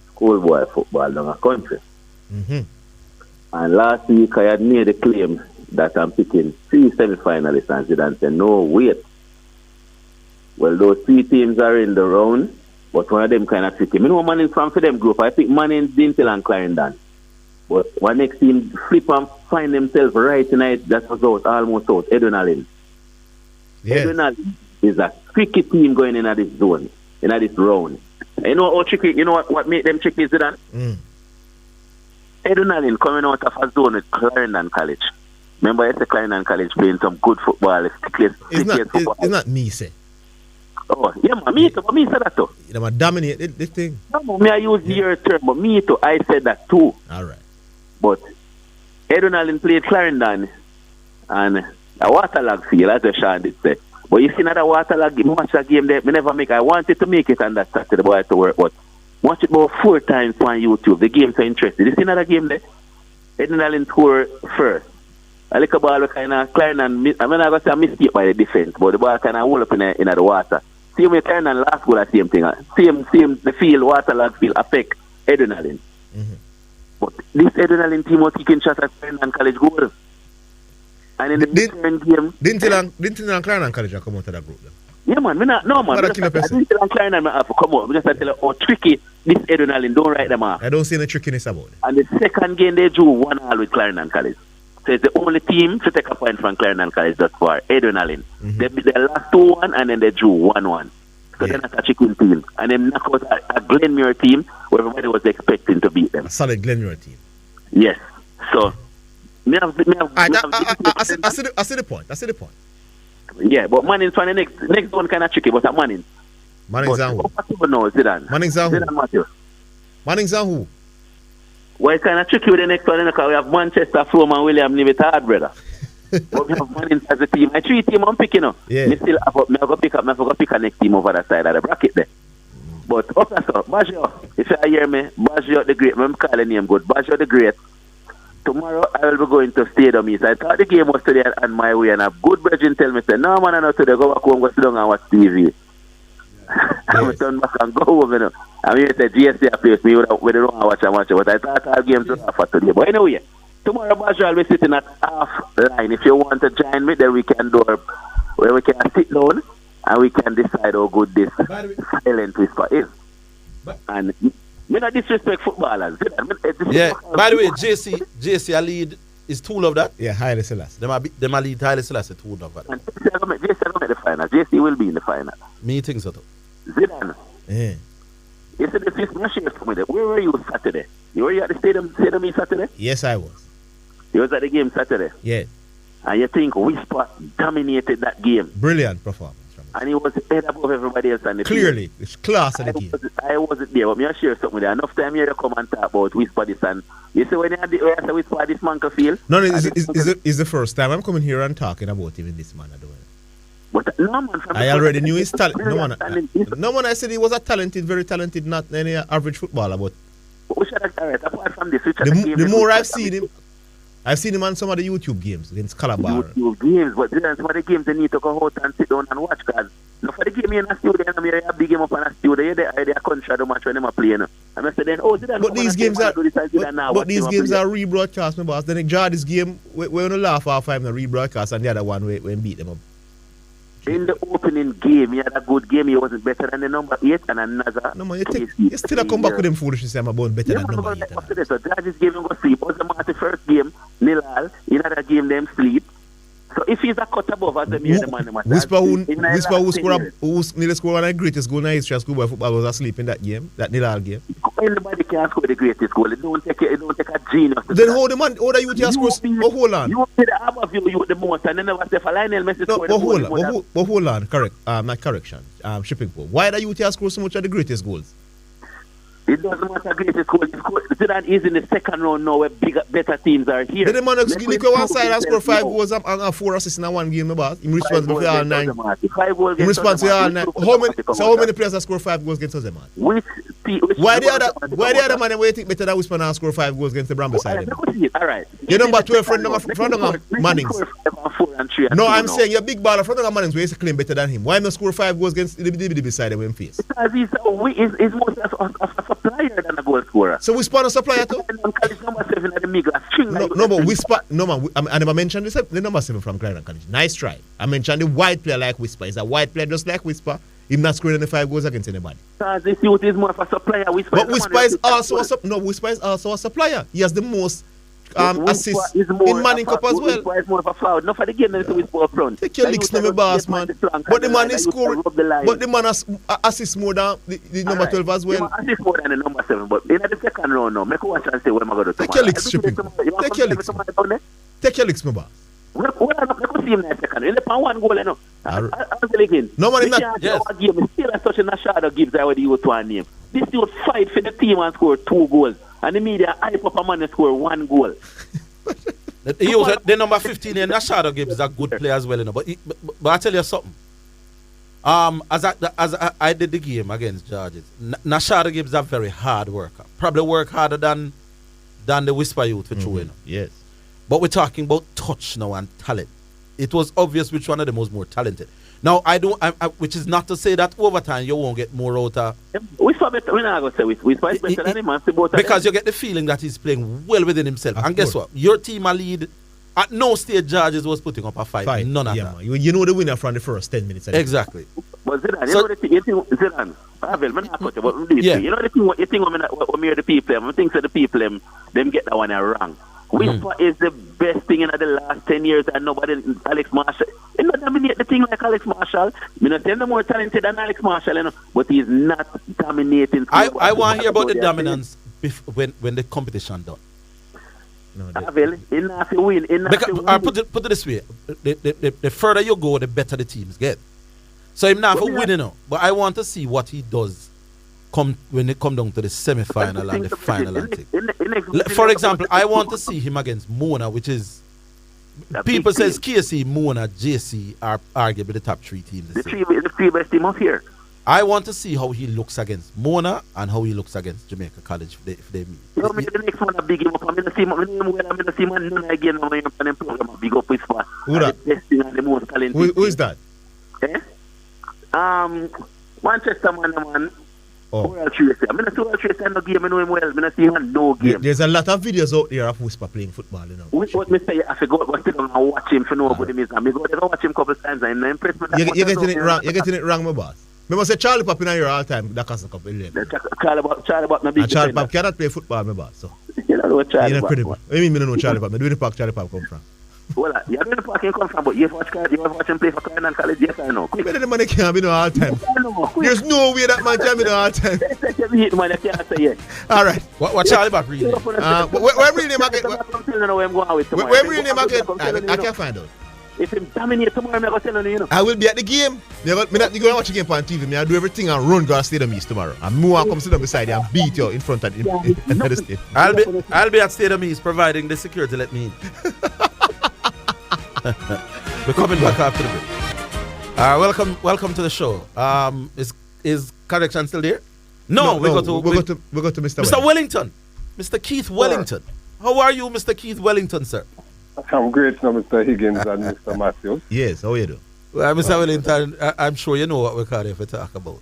schoolboy football in the country. And last week I had made a claim that I'm picking 3 semi-finalists, and Zidane said, no, wait. Well, those 3 teams are in the round, but one of them kind of tricky. I know Manning from for them group. I pick Manning, Dintel, and Clarendon. But one next team flip and find themselves right tonight. That was almost out. Edwin Allen. Yeah. Edwin Allen is a tricky team going in at this zone, in at this round. And you know how tricky? You know what made them tricky, Zidane? Edwin Allen coming out of a zone with Clarendon College. Remember, it's a Clarendon College playing some good football. It's not me, say. Oh, yeah, man, me too, but me said that too. You know, dominate this thing. No, me I use your term, but me too, I said that too. All right. But Edwin Allen played Clarendon and a waterlog field, as Sean did say. But you see another waterlog game, watch that game there, me never make. I wanted to make it on that Saturday, but I had to work. But watch it about 4 times on YouTube. The game's so interesting. You see another game there? Edwin Allen scored first. I like a ball kind of Clarendon, I mean, I got a mistake by the defense, but the ball kind of hold up in the water. Same way Clarendon last goal, the same thing. Same, the field, waterlog field affect Edwin Allen. But this Edwin Allen team was kicking shots at Clarendon College goal. And in the return game... Didn't Clarendon College come out of that group then? Yeah, man. I didn't tell Clarendon I have to come out. I just tell you how tricky this Edwin Allen, don't write them off. I don't see any trickiness about it. And the second game, they drew 1-1 with Clarendon College. So it's the only team to take a point from Clarendon College thus far, Edwin Allen. They lost 2-1 and then they drew 1-1. So they're not a chicken team. And them knock out a Glenmuir team where everybody was expecting to beat them. A solid Glenmuir team. Yes. So, I see the point. Yeah, but Manning's for the next one kind of tricky, but at Manning. Manning's and who? No, Zidane. Manning's and who? Zidane Matthew. Manning's and who? Well, it's kind of tricky with the next one because we have Manchester, From and William leave it hard, brother. But we have Manning as a team. I 3 team I'm picking up. Yeah. Me still have me go pick a next team over the side of the bracket there. But okay, so Baggio, if you hear me, Baggio the Great, I'm calling name good. Baggio the Great. Tomorrow I will be going to Stadium East. I thought the game was today on my way, and a good brethren tell me, say, no man, I know today, go back home, go sit down and watch TV. I'm going to turn back and go home, you know. I mean, say GSC plays me, we don't watch, but I thought our games were for today. But anyway, tomorrow Baggio will be sitting at half line. If you want to join me, then we can do where we can sit down and we can decide how good this silent whisper is. And me not disrespect footballers. Yeah. By the way, JC a lead is tool of that. Yeah, Haile Selassie. Them a lead Haile Selassie tool of that. And JC will make the final. JC will be in the final. Me think so too. Zidane. Yeah. You said the fifth machine for me. Where were you Saturday? You were at the stadium Saturday? Yes, I was. You was at the game Saturday? Yeah. And you think Whisper dominated that game? Brilliant performance. And he was head above everybody else on the Clearly, field. it's class of the game. I wasn't there, but me I share something with you. Enough time here to come and talk about Whisper this, and you see when you say Whisper this man can feel. No, it's the first time I'm coming here and talking about even this man. But no man, I already knew his talent. No man, I said he was a talented, very talented, not any average footballer. But we should have, apart from this, the more I've seen him on some of the YouTube games against Calabar. YouTube games, but then some of the games they need to go out and sit down and watch. Because for the game in a studio, and I have a big game up in a studio, they are country the match when they are playing. And I said then, but these games are rebroadcast, my boss. Then they draw this game, we're going to laugh half time, the rebroadcast, and the other one we beat them up. In the opening game, he had a good game. He wasn't better than the number 8 and another. No, man, you still come back with them foolishness. I'm about better than number 8. So George's game, go sleep. Was the first game, Nilal. In another game, them sleep. So if he's a cut above as the man, Whisper who scored one of the greatest goal in history of schoolboy football was asleep in that game, that Nilal game. Anybody can score the greatest goal. It don't take a genius. Then how the man, how the youth has scored? Hold on. You see the Aberville youth the most, and then never say for Lionel Messi. No, hold on. Correct. Not correction. Shipping pole. Why the youth has scored so much of the greatest goals? It doesn't matter greatest goal. Zidane is in the second round now where better teams are here. Then the man look one side and score 5 goals and 4 assists in one game, boss. He's responsible for all 9. He's responsible for all 9. How many players have scored 5 goals against us, man? Why the other man where you think better than Whisper now score 5 goals against the Barabbas side? All right. Your number 12 front of Mannings. No, I'm saying your big baller front of Mannings where you claim better than him. Why not score 5 goals against the side of him face? Because he's more a supplier than a goal scorer. So Whisper a supplier too? No, but Whisper, no man, I never mentioned this, the number 7 from Clarendon College. Nice try. I mentioned the white player like Whisper. He's a white player just like Whisper. He's not scoring any 5 goals against anybody. Because this youth is more of a supplier. But Whisper is also a supplier. He has the most assists in Manning Cup as well. Whisper is more of a foul. Not for the game than to Whisper up front. Take your licks, no boss, man. But the man is scoring. But the man assists more than the number 12 as well. Assists more than the number 7. But in the second round now, make a watch and say what am I going to do. Take your licks, Tripping. Take your licks. Take your licks, my boss. Well, I'm not going to see him in the second. He's on 1 goal, you know. I'm telling you. No man, not. Yes. Game is still such a shadow gives out the youth one name. This youth fight for the team and score 2 goals. And the media hype up a man and score 1 goal. The number 15 in Nashado Gibbs is a good player as well, you know. But I tell you something. As I did the game against Georges, Nashado Gibbs is a very hard worker. Probably work harder than the Whisper youth for true, you know. Yes. But we're talking about touch now and talent. It was obvious which one of them was more talented. Now which is not to say that over time you won't get more out of. Whisper better. We're not going to say Whisper is better than him. Because you get the feeling that he's playing well within himself. And guess what? Your team a lead. At no stage Georges was putting up a fight. None of that. You know the winner from the first 10 minutes. Exactly. But Zidane, you know the thing, Zidane, you know the thing, what you think when the people, I think that the people them get that one wrong. Whisper is the best thing in the last 10 years, and nobody, Alex Marshall, he not dominate the thing like Alex Marshall. You know, they're more talented than Alex Marshall, you know, but he's not dominating. I want to hear about the dominance when the competition done. No, put it this way: the further you go, the better the teams get. So him not for winning, no, but I want to see what he does when they come down to the semi-final and the final. For example, I want to see him against Mona, which is people says KC, Mona, JC are arguably the top 3 teams. The three best team up here. I want to see how he looks against Mona and how he looks against Jamaica College if they meet. You know, the next one a big game up. I'm going to see man none again on the program. Big up his spot. Who that? The best thing and the most talented. Who is that? Manchester man. Royal Tracy. I'm going to see Royal Tracy no game. I know him well. I'm going to see him no game. There's a lot of videos out there of Whisper playing football, you know. What me say, I forgot what I'm watch him for know what him is. I go there watch him a couple of times and I'm impressed with that. You're getting it wrong. You're getting it wrong, my boss. I must say Charlie Pop in here all the time. That costs a couple of Charlie Pop, no big. Charlie Pop cannot play football, my boss. So. You know what Charlie Pop. What do you mean I know Charlie Pop? I do the park Charlie Pop come from. Well, you know the park he come from, but you have watched him play for Cardinal College, yes I know. Better the man can't be no all the time. There's no way that man can be no all the time. All right. What Charlie Pop reading? Where reading him again? Where reading him again? I can't find out. If him dominate tomorrow, I'm going to tell you, you know. I will be at the game. I'm not going to watch the game on TV. I do everything and run to Stadium East tomorrow. And Moa come sit down beside you and beat you in front of the state. I'll be at Stadium East providing the security let me in. We're coming back after the break. Welcome to the show. Is correction still there? No, we go to Mr. Wellington. Mr. Keith Wellington. How are you, Mr. Keith Wellington, sir? I'm great, Mr. Higgins and Mr. Matthews. Yes, how are you doing? Well, Mr. Wellington, I'm sure you know what we're calling to talk about.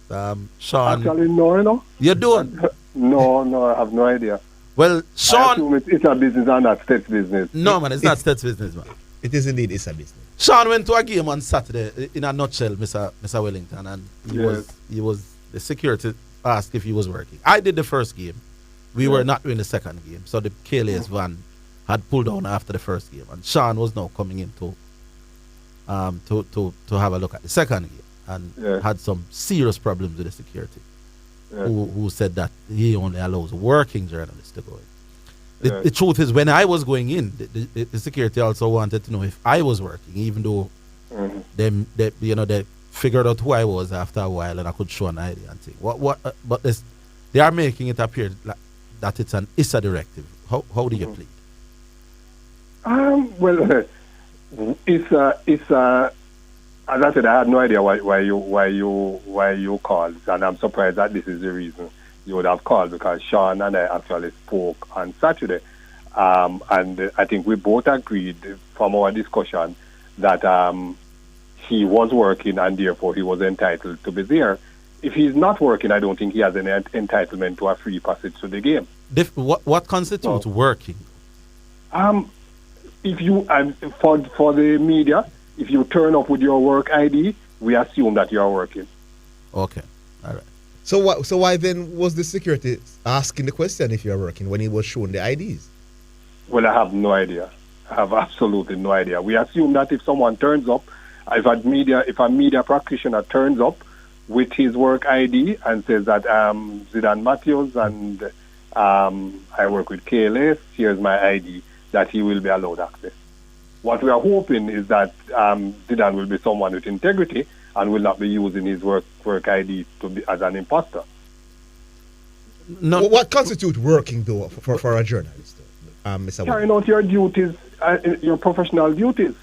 Sean. Actually, no, you know. You don't? No, I have no idea. Well, Sean. It's a business and not State's business. No, man, it's not State's business, man. It is indeed, it's a business. Sean went to a game on Saturday, in a nutshell, Mr. Wellington, and he was the security asked if he was working. I did the first game. We were not doing the second game, so the KLA's van had pulled down after the first game, and Sean was now coming in to have a look at the second game, and had some serious problems with the security, who said that he only allows working journalists to go in. The truth is, when I was going in, the security also wanted to know if I was working, even though they figured out who I was after a while, and I could show an ID and thing. But they are making it appear that it's an ISSA directive. How do you plead? Well, it's as I said, I had no idea why you called, and I'm surprised that this is the reason you would have called, because Sean and I actually spoke on Saturday, and I think we both agreed from our discussion that he was working and therefore he was entitled to be there. If he's not working, I don't think he has any entitlement to a free passage to the game. What constitutes working? If you for the media, if you turn up with your work ID, we assume that you are working. Okay, all right. So why then was the security asking the question if you are working when he was showing the IDs? Well, I have no idea. I have absolutely no idea. We assume that if someone turns up, if a media practitioner turns up with his work ID and says that Zidane Matthews and I work with KLS, here's my ID, that he will be allowed access. What we are hoping is that Zidane will be someone with integrity and will not be using his work ID to be as an imposter. No. What constitutes working, though, for a journalist, Mr. Carrying out your duties, your professional duties.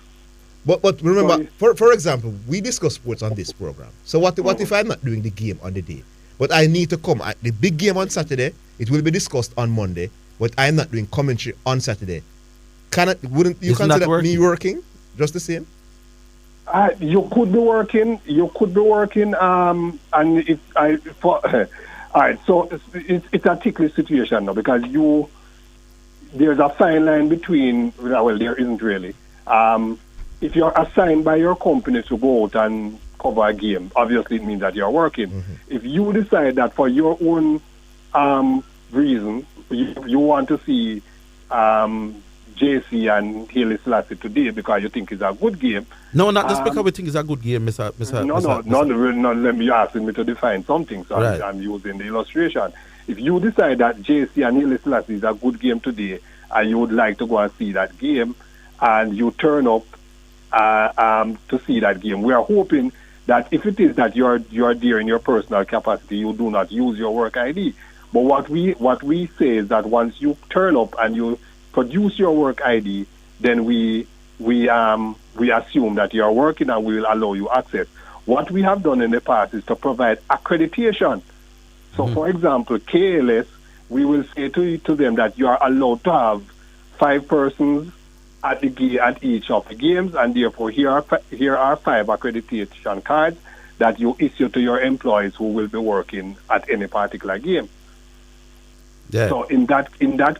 But remember, for example, we discuss sports on this program. So what if I'm not doing the game on the day, but I need to come at the big game on Saturday? It will be discussed on Monday, but I'm not doing commentary on Saturday. Wouldn't you consider me working just the same? You could be working. And all right. So it's a ticklish situation now, because there's a fine line between. Well, there isn't really. If you're assigned by your company to go out and cover a game, obviously it means that you're working. Mm-hmm. If you decide that for your own reason, you want to see JC and Haile Selassie today because you think it's a good game. No, not just because we think it's a good game, Mr. No, let me asking me to define something, so right. I'm using the illustration. If you decide that JC and Haile Selassie is a good game today, and you would like to go and see that game, and you turn up to see that game, we are hoping that if it is that you're there in your personal capacity, you do not use your work ID. But what we say is that once you turn up and you produce your work ID, then we assume that you are working and we will allow you access. What we have done in the past is to provide accreditation. So, for example, KLS, we will say to them that you are allowed to have 5 persons at each of the games, and therefore here are 5 accreditation cards that you issue to your employees who will be working at any particular game. Yeah. So in that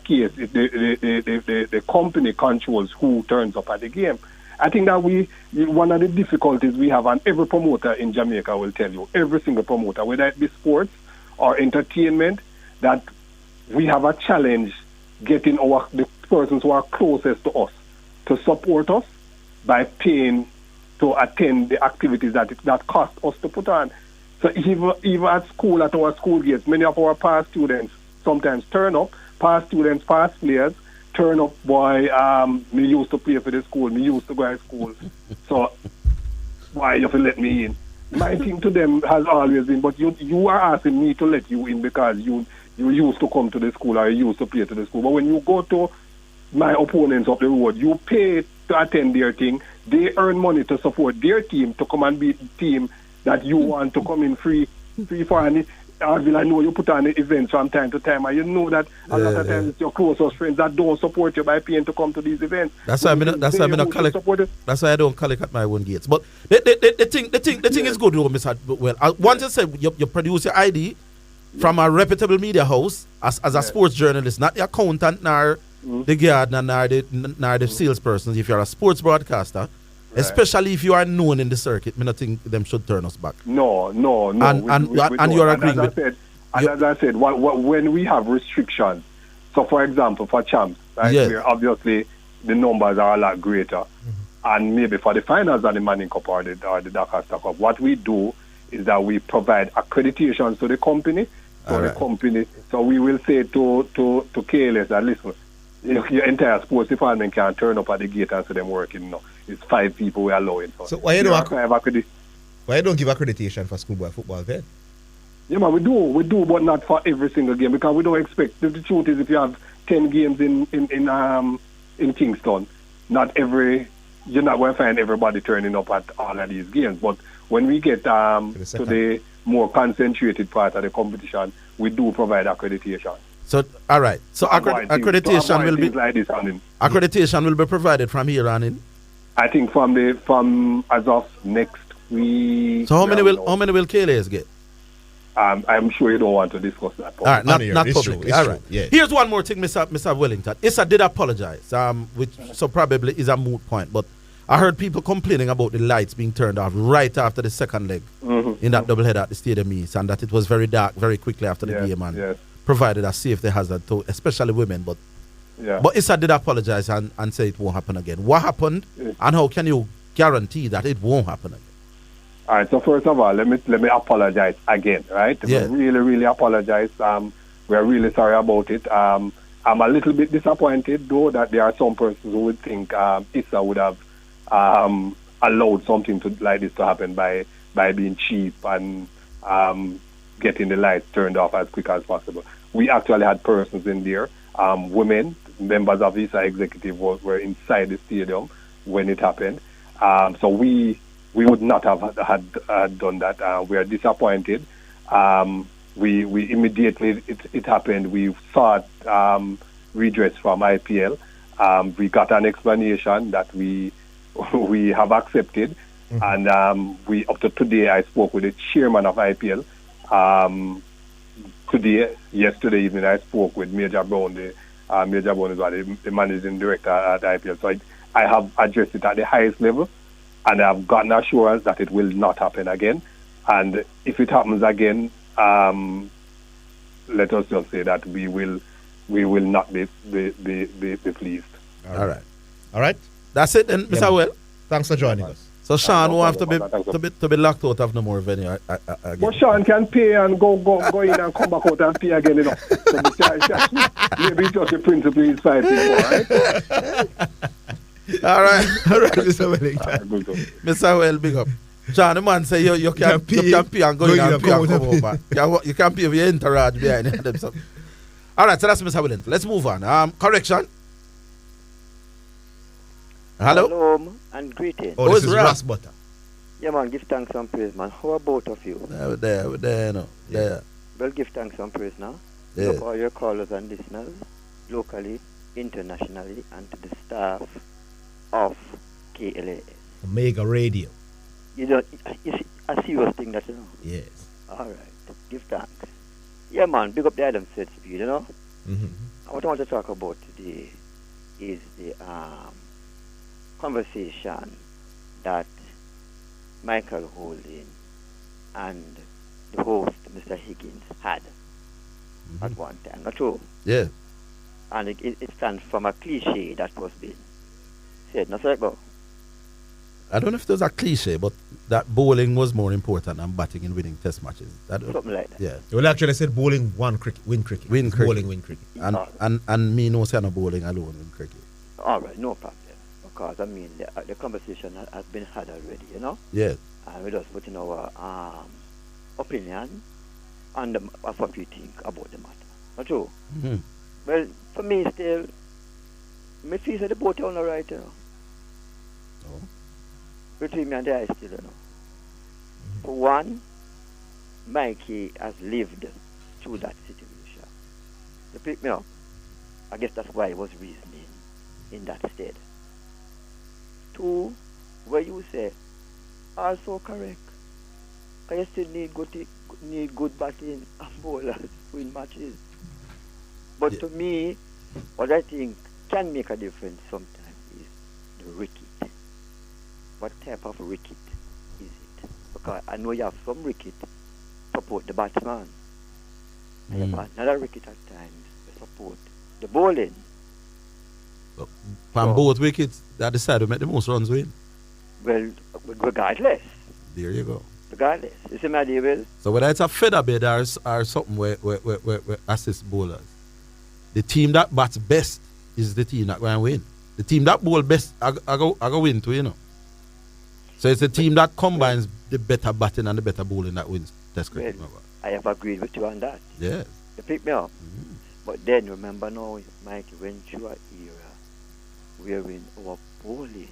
case, the company controls who turns up at the game. I think that one of the difficulties we have, and every promoter in Jamaica will tell you, every single promoter, whether it be sports or entertainment, that we have a challenge getting the persons who are closest to us to support us by paying to attend the activities that cost us to put on. So even at school, at our school gates, many of our past students sometimes turn up, past students, past players, turn up, boy, me used to play for the school, me used to go to school, so why you have to let me in? My thing to them has always been, but you are asking me to let you in because you used to come to the school or you used to play to the school. But when you go to my opponents up the road, you pay to attend their thing, they earn money to support their team, to come and beat the team that you want to come in free for. And Orville, I know you put on the events from time to time, and you know that a lot of times it's your closest friends that don't support you by paying to come to these events. That's why I don't collect at my own gates. But the thing is good, though, Mr. Well, once you say you produce your ID from a reputable media house as a sports journalist, not the accountant nor the gardener nor the salesperson. If you're a sports broadcaster, especially if you are known in the circuit, I don't think them should turn us back. No. And you're agreeing with... As I said, when we have restrictions, so for example, for champs, right, where obviously the numbers are a lot greater, and maybe for the finals of the Manning Cup or the Dakar Star Cup, what we do is that we provide accreditations to the company. So we will say to KLS that, listen, your entire sports department can turn up at the gate and see them working. No, it's 5 people we are allowing. So why you don't give accreditation for schoolboy football then? Yeah, man, we do, but not for every single game because we don't expect. The truth is, if you have 10 games in Kingston, you're not going to find everybody turning up at all of these games. But when we get to the more concentrated part of the competition, we do provide accreditation. So, all right. So, accreditation will be provided from here on in. I think from as of next week. So, how many will KLS get? I'm sure you don't want to discuss that. All right, not publicly. All right. Yeah. Here's one more thing, Mr. Wellington. ISSA did apologize, which so probably is a moot point. But I heard people complaining about the lights being turned off right after the second leg in that doubleheader at the Stadium East, and that it was very dark very quickly after the game, and provided a safety hazard to especially women. But ISSA did apologize and say it won't happen again. What happened, and how can you guarantee that it won't happen again? All right, so first of all, let me apologize again, right? Yeah. We really apologize. We're really sorry about it. I'm a little bit disappointed, though, that there are some persons who would think ISSA would have allowed something like this to happen by being cheap and getting the lights turned off as quick as possible. We actually had persons in there, women, members of ISSA executive were inside the stadium when it happened. So we would not have had done that. We are disappointed. We immediately it happened. We sought redress from IPL. We got an explanation that we have accepted, and we up to today I spoke with the chairman of IPL. Yesterday evening I spoke with Major Brown. Major Brown is the managing director at IPL. So I have addressed it at the highest level. And I've gotten assurance that it will not happen again. And if it happens again, let us just say that we will not be pleased. All right. All right. That's it then, Mr. Well. Thanks for joining us. So Sean will have to be locked out of no more venue again. But Sean can pay and go in and come back out and pay again, you know. So maybe just the principle is fighting for, right? All right, Mr. Wellington. Mr. Well, big up. Sean, the man say you can pay and go in and pay and come over. You can pay for your entourage behind it. All right, so that's Mr. Wellington. Let's move on. Correction. Hello? Hello and greetings. Oh, this is Rass Butta. Yeah, man, give thanks and praise, man. How are both of you? We're there, no. Yeah. Well, give thanks and praise now. Yeah. To all your callers and listeners, locally, internationally, and to the staff of KLAS. Omega Radio. You know, it's a serious thing that you know. Yes. All right. Give thanks. Yeah, man, big up the Adam Set Speed, you know. What I want to talk about today is the conversation that Michael Holding and the host, Mr. Higgins, had at one time. Not true? Yeah. And it stands from a cliche that was being said. Not so go. I don't know if it was a cliche, but that bowling was more important than batting in winning test matches. Something like that. Yeah. Well, actually, I said bowling win cricket. Win cricket. Bowling win cricket. And me no say no bowling alone win cricket. All right, no problem. Because, I mean, the conversation has been had already, you know? Yeah. And we just put in our opinion on of what we think about the matter. Not true? Well, for me still, me feel that the boat on the right, you know? Oh. Between me and the eye still, you know? For one, Mikey has lived through that situation. To pick me up, I guess that's why he was reasoning in that state. Two, where you say, also correct. I still need good batting and bowlers to win matches. But to me, what I think can make a difference sometimes is the wicket. What type of wicket is it? Because I know you have some wicket support the batsman. And you have another wicket at times to support the bowling. From both wickets, that decide to make the most runs win. Well, regardless. There you go. Regardless. You see my deal, Will? So whether it's a feather bed or something where assist bowlers, the team that bats best is the team that going to win. The team that bowl best, I go win too, you know. So it's the team that combines the better batting and the better bowling that wins test cricket. Well, I have agreed with you on that. Yeah. You pick me up. But then remember now, Mike went through an era wherein our bowling.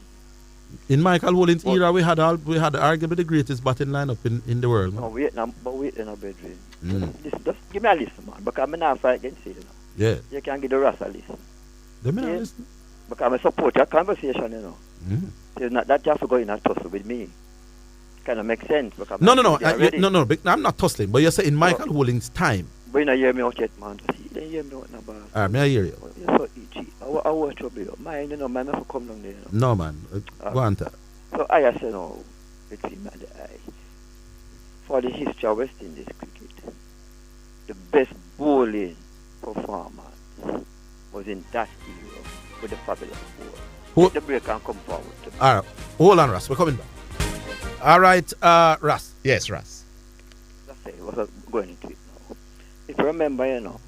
In Michael Holding's era, we had arguably the greatest batting lineup in the world. No, wait, bedroom. Just give me a list, man. Because I'm not fight against you, know. Yeah. You can give the Rass a list. They may not listen. Because I support your conversation, you know. It's not that you have to go in and tussle with me. Kind of makes sense. No. I'm not tussling. But you say in Michael Holding's time. But you don't hear me out yet, man. You don't hear me out now, boss. Alright, may I hear you? You're so itchy. I watch trouble you. Mine, you know, mine have to come down there, you know. No, man. Go on, ta. So I say no, between me and the eye. For the history of West Indies cricket, the best bowling performance was in that era with the fabulous bowler. The break can come forward. Alright, hold on, Rass. We're coming back. Alright, Rass. Yes, Rass. That's it. We're going into it now. If you remember, you know,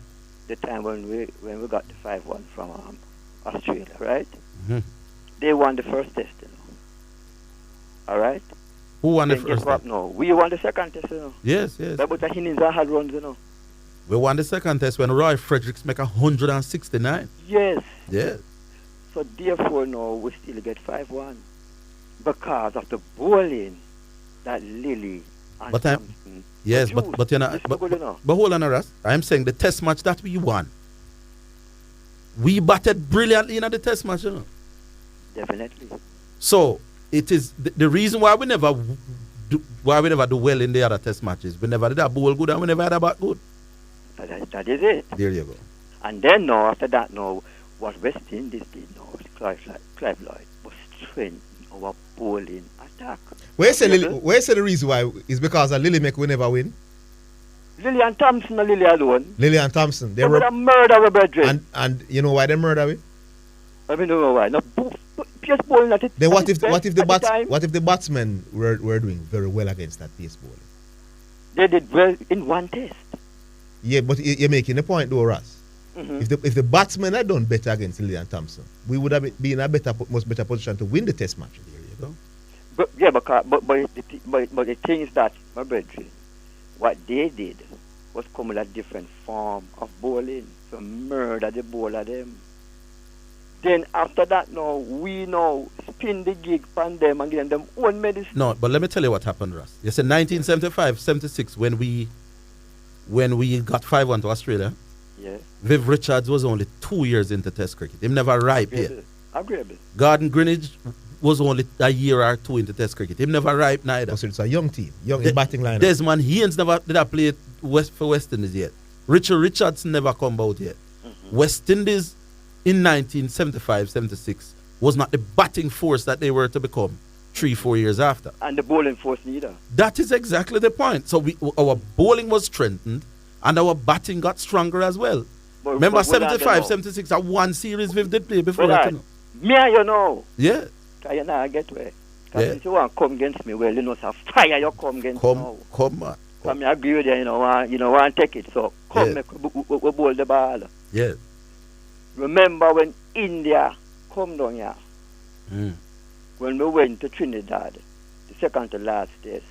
the time when we got the 5-1 from Australia, right? They won the first test, you know. All right? Who won the first test? No, we won the second test, you know. Yes. But the innings had runs, you know. We won the second test when Roy Fredericks make 169. Yes. Yes. So therefore, no, we still get 5-1 because of the bowling that Lily and but Thompson. Yes, but you know, but hold on, Rass. I'm saying the test match that we won, we batted brilliantly in the test match, you know. Definitely. So it is the reason why we never do well in the other test matches. We never did a bowl good and we never had a bat good. That is it. There you go. And then now after that now, what West Indies did now, Clive Lloyd was strengthening our bowling attack. Where's the reason why? Is because Lily make we never win? Lily and Thompson or Lily alone? Lily and Thompson. They were a murder with brethren. And you know why they murder we? I mean, no, why? No, pace bowling at it. Then what if the batsmen were doing very well against that pace bowling? They did well in one test. Yeah, but you're making a point though, Rass. Mm-hmm. If the batsmen had done better against Lillian Thompson, we would have been in a much better position to win the test match. There you go. But the thing is that, my brethren, what they did was come with a different form of bowling, to murder the bowler them. Then after that, now we now spin the gig on them and give them own medicine. No, but let me tell you what happened, Russ. You said 1975-76 when we got 5-1 to Australia. Yes. Viv Richards was only 2 years into Test cricket. Him never ripe yet. Agreeable. Gordon Greenidge was only a year or two into Test cricket. Him never ripe neither. So it's a young team, in batting lineup. Desmond Haynes never did have played for West Indies yet. Richard Richardson never come out yet. West Indies in 1975-76 was not the batting force that they were to become 3-4 years after. And the bowling force neither. That is exactly the point. So our bowling was strengthened and our batting got stronger as well. But, remember 75-76, that one series we did play before that, you know. Me and you know. Yeah. Because you know I get where. Because if you want to come against me, well, you know, so fire you come against me now. Come on. Come, I agree with you, you know, want to take it. So come, we bowl the ball. Yes. Remember when India come down here, when we went to Trinidad, the second to last test,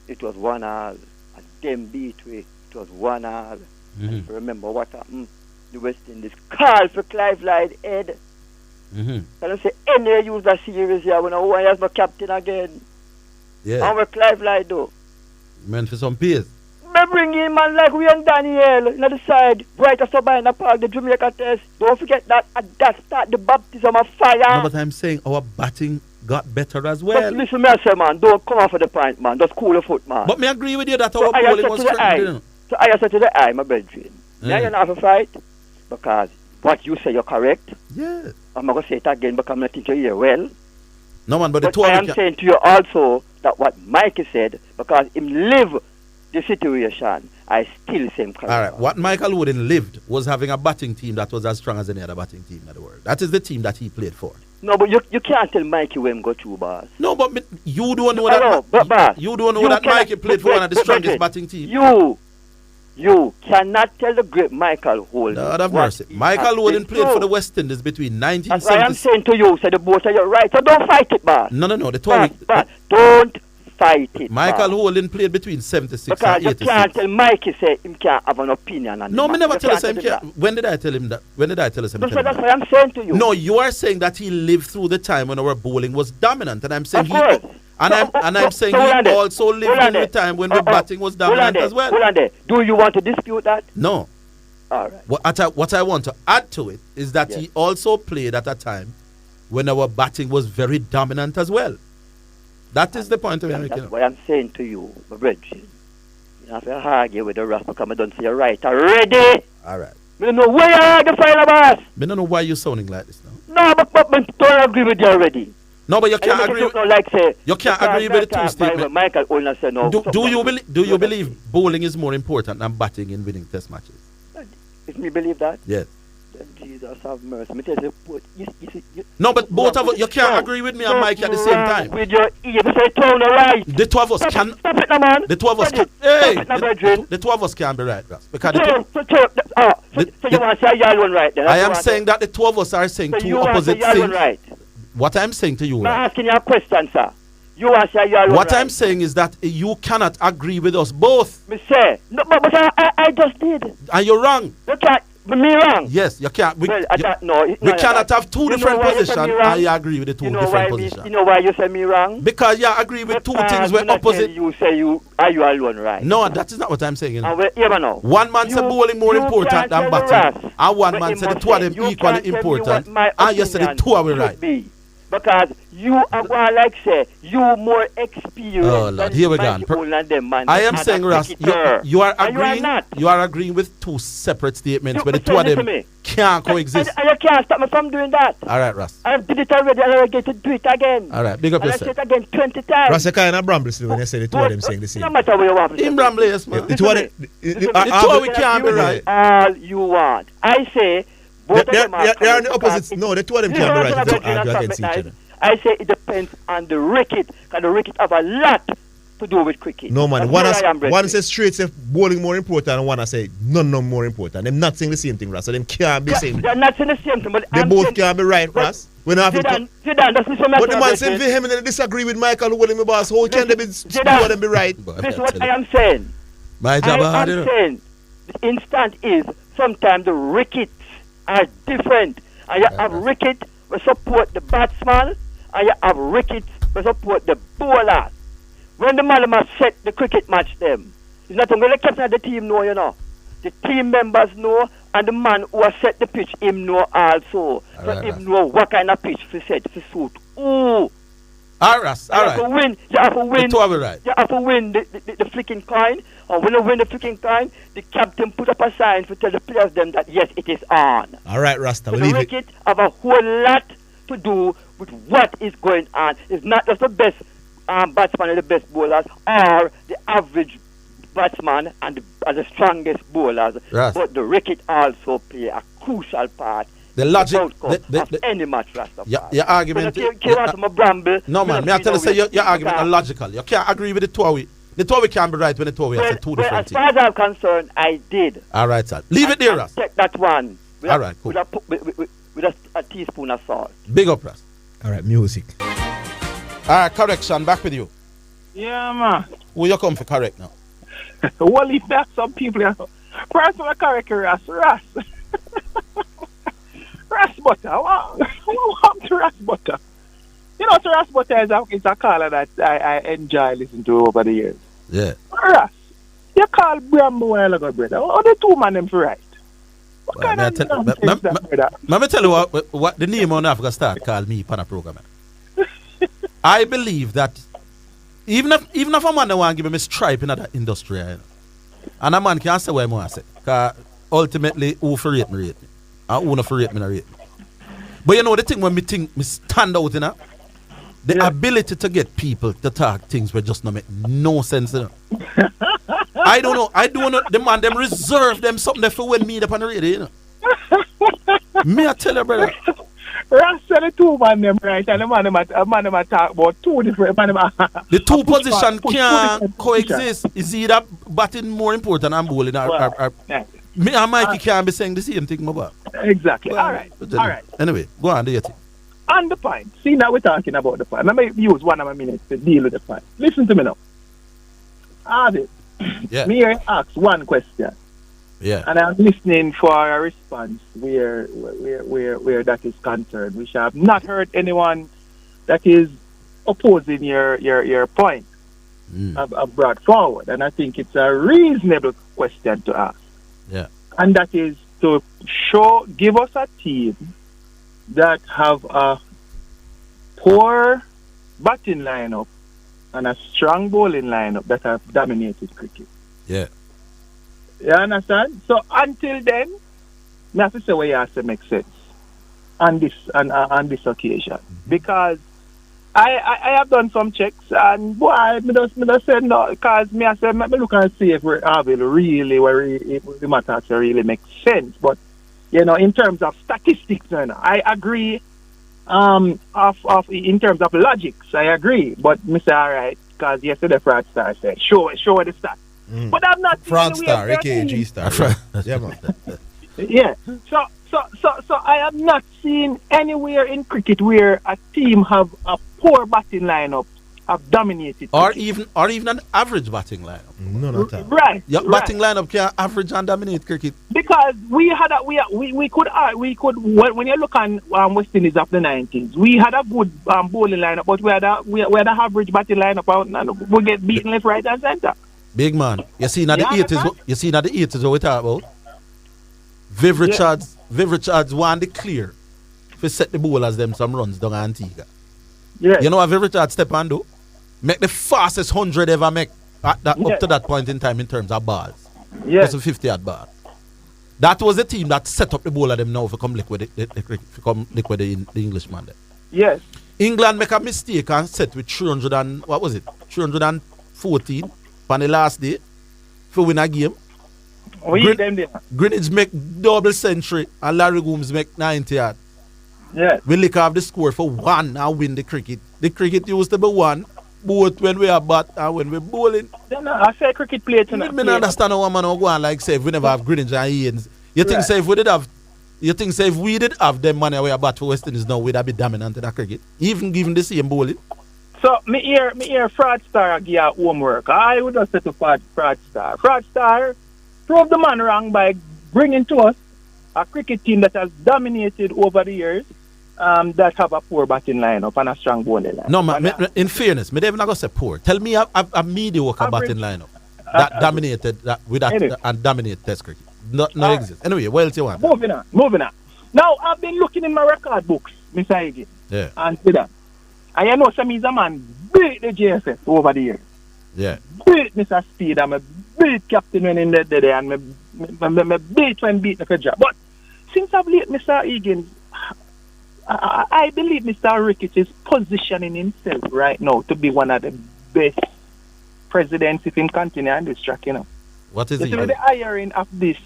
it was 1-1. And them beat we, it was 1-1. And if you remember what happened, the West Indies called for Clive Lyde head. Can I say any use that series here when I want as my captain again? Yeah. And we Clive Lyde though. Meant for some peers. Me bring in man like we and Daniel on the side, right after buying the park, the Jamaica test. Don't forget that at that start the baptism of fire. No, but I'm saying our batting got better as well. But listen, me I say, man, don't come off of the point, man. Just cool your foot, man. But me agree with you that our bowling was strengthened. So I said to the eye, my brethren. Now you're not have a fight because what you say you're correct. Yeah. I'm not going to say it again because I'm not think you hear well. No, man, but I am saying to you also that what Mikey said, because him live the situation, I still say him correct. All right. What Michael Wooden lived was having a batting team that was as strong as any other batting team in the world. That is the team that he played for. No, but you can't tell Mikey where him go through, boss. No, but you don't know that. You don't know that Mikey played for one of the strongest batting teams. You cannot tell the great Michael Holden. Lord have mercy. Michael Holden played for the West Indies between 1970. That's why I'm saying to you, say the both of you right. So don't fight it, boss. No. But don't fight it. Michael Holden played between 76 because and 86. You can't tell Mikey say him can't have an opinion on no, me never tell us him can't. When did I tell him that? When did I tell us him can't? That's what I'm saying to you. No, you are saying that he lived through the time when our bowling was dominant, and I'm saying I'm saying he also lived in the time when the batting was dominant as well. Hold on there. Do you want to dispute that? No. All right. What I want to add to it is that he also played at a time when our batting was very dominant as well. That is the point of making. That's why I'm saying to you, my brethren, you have to argue with the Rass because I don't say you're right already. All right. I don't know why you argue for the boss. I don't know why you're sounding like this now. No, but don't agree with you already. No, but you can't agree. You can't agree with the two statements. Michael Olner said no. Do you believe bowling is more important than batting in winning test matches? If me believe that? Yes. Then Jesus have mercy. No, but both of us, you can't agree with me and Mike at the same time. With your ear, you say tone right. The two of us can. Stop it, man. The two of us can. Hey, the two of us can be right, Ross. Because so you want to say y'all one right then? I am saying that the two of us are saying two opposite things. Right. What I'm saying to you, I'm asking you a question, sir. You want to say y'all one what right. I'm saying is that you cannot agree with us both. Me say, no, but I just did. And you're wrong. You can't. Me wrong? Yes, you can't. We cannot have two different positions and you agree with the two different positions. You know why you say me wrong? Because you agree with two things where opposite. You say are you alone right? No, that is not what I'm saying. Know. One man said bowling more important than batting. And one man said the two of them equally important. And you said the two are right. Because you are like say you more experienced. Oh Lord, here we go. I am saying, Ross, you are agreeing. You are agreeing with two separate statements where the two of them can't coexist. And you can't stop me from doing that. All right, Ross. I did it already, and I get to do it again. All right, big up yourself. I say it again 20 times. Ross, you kind of bramble still when you say the two of them saying the same. No matter what you want. In bramble, yes, man. The two of them, we can't be right. All you want. I say. They're on the opposite. No, the two of them can't be right if they argue against each other. I say it depends on the cricket, because the cricket have a lot to do with cricket. No, man. One says straight say bowling more important, and one say none more important. They're not saying the same thing, Rass. So them can't be saying. They're not saying the same thing, but they both can't be right, Rass. When I have Zidane, that's the but the man saying vehemently disagree with Michael who him boss. How can they be both them be right? This is what I am saying. My job I am saying the instant is sometimes the wickets are different. And you have wickets that support the batsman, and you have wickets that support the bowler. When the man must set the cricket match them, it's not only the captain of the team know, you know. The team members know, and the man who has set the pitch, him know also. So him know what kind of pitch to set to suit. Ooh. All right. You have to win. You have to win. Right. You have to win the flicking coin. And when you win the flicking coin, the captain put up a sign to tell the players them that yes, it is on. All right, Rasta. So the cricket have a whole lot to do with what is going on. It's not just the best batsman and the best bowlers, or the average batsman and the strongest bowlers, but the wicket also play a crucial part. The logic of any match, Rasta. Your argument. No, man. May I tell you, say your argument is logical. You can't agree with the two of we. The two of we can't be right when the two of we are two different things. As far as I'm concerned, I did. All right, sir. Leave it there, Ras. Take that one. All right, cool. With a teaspoon of salt. Big up, Ras. All right, music. All right, correction. Back with you. Yeah, man. Who you come for correct now? Well, if that's some people, first of all, correct Rass. Rass Butta. What to Rass Butta? You know, Rass Butta is a caller that I enjoy listening to over the years. Yeah. Rass, you called Brambo a while ago, brother. How the two man them for right? What kind of nonsense that, brother? Let me tell you what the name on Africa start called me upon a program. I believe that even if a man want to give him a stripe in that industry, you know, and a man can't say what I want to say, because ultimately, who for rate me, and who not for rate me, rate me. But you know, the thing when me stand out, you know, the ability to get people to talk things will just not make no sense, you know. I don't know. The man them reserve them something for when me up on the radio, you know. Me I tell you, brother. Rass said the two man them right, and the man them talk about two different man them. The two positions can't coexist. Is either batting more important than bowling, or me and Mikey can't be saying the same thing, my boy. Exactly. Well, all right. Anyway, go on, do your thing. On the point. See, now we're talking about the point. Let me use 1 of my minutes to deal with the point. Listen to me now. Harvey. Yeah. Me here ask one question. Yeah. And I'm listening for a response where that is concerned. We shall have not heard anyone that is opposing your point have brought forward. And I think it's a reasonable question to ask. Yeah. And that is to give us a team that have a poor batting lineup and a strong bowling lineup that have dominated cricket. Yeah. You understand? So until then, I have to say what you have to make sense on this occasion. Because I have done some checks, and boy, I just said no, because I said, let me look and see if Orville really, where the matter really makes sense. But, you know, in terms of statistics, you know, I agree. In terms of logics, I agree. But Mr. Alright, because yesterday Fraud Star said, show the stats. But I'm not Fraud Star, aka G Star. Yeah, man. Yeah. So I have not seen anywhere in cricket where a team have a poor batting lineup have dominated cricket. Or even an average batting lineup. No, not that. Right. Your batting lineup can average and dominate cricket. Because we could when you look on West Indies of the 90s, we had a good bowling lineup, but we had a average batting lineup and we get beaten left, right, and center. Big man, you see now the 80s. You see now the 80s what we talk about. Viv Richards won the clear to set the bowlers them some runs down Antigua. Yeah. You know what Viv Richards step and do? Make the fastest 100 ever make up to that point in time in terms of balls. Yeah. That's a 50-yard ball. That was the team that set up the bowler them now for come lick with the Englishman there. Yes. England make a mistake and set with 314 on the last day for win a game. Greenwich make double century and Larry Gooms make 90 yard. Yeah. We lick off the score for 1 and win the cricket. The cricket used to be 1, both when we are bat and when we bowling. I say cricket play tonight. I don't understand how one man will go on like say if we never have Greenwich and Ians. You think say if we did have them money we are bat for West Indies now, we'd have be dominant in that cricket. Even given the same bowling. So me hear Fraudster give her homework. I would have said to Fraudster. Fraudster proved the man wrong by bringing to us a cricket team that has dominated over the years, that have a poor batting lineup and a strong bowling lineup. No, in fairness, me never gonna say poor. Tell me a mediocre batting lineup that dominated and dominate Test cricket. Not exist. Anyway, well, you want. Moving on. Now I've been looking in my record books, Mr. Higgins. Yeah. And see that. And you know some is a man beat the JSS over the years. Yeah. Beat Mr. Speed and me beat Captain when in the day and me beat when beat the job. But since I've late Mr. Higgins, I believe Mr. Ricketts is positioning himself right now to be one of the best presidents if he continue on this track, you know. What is it? The hiring of this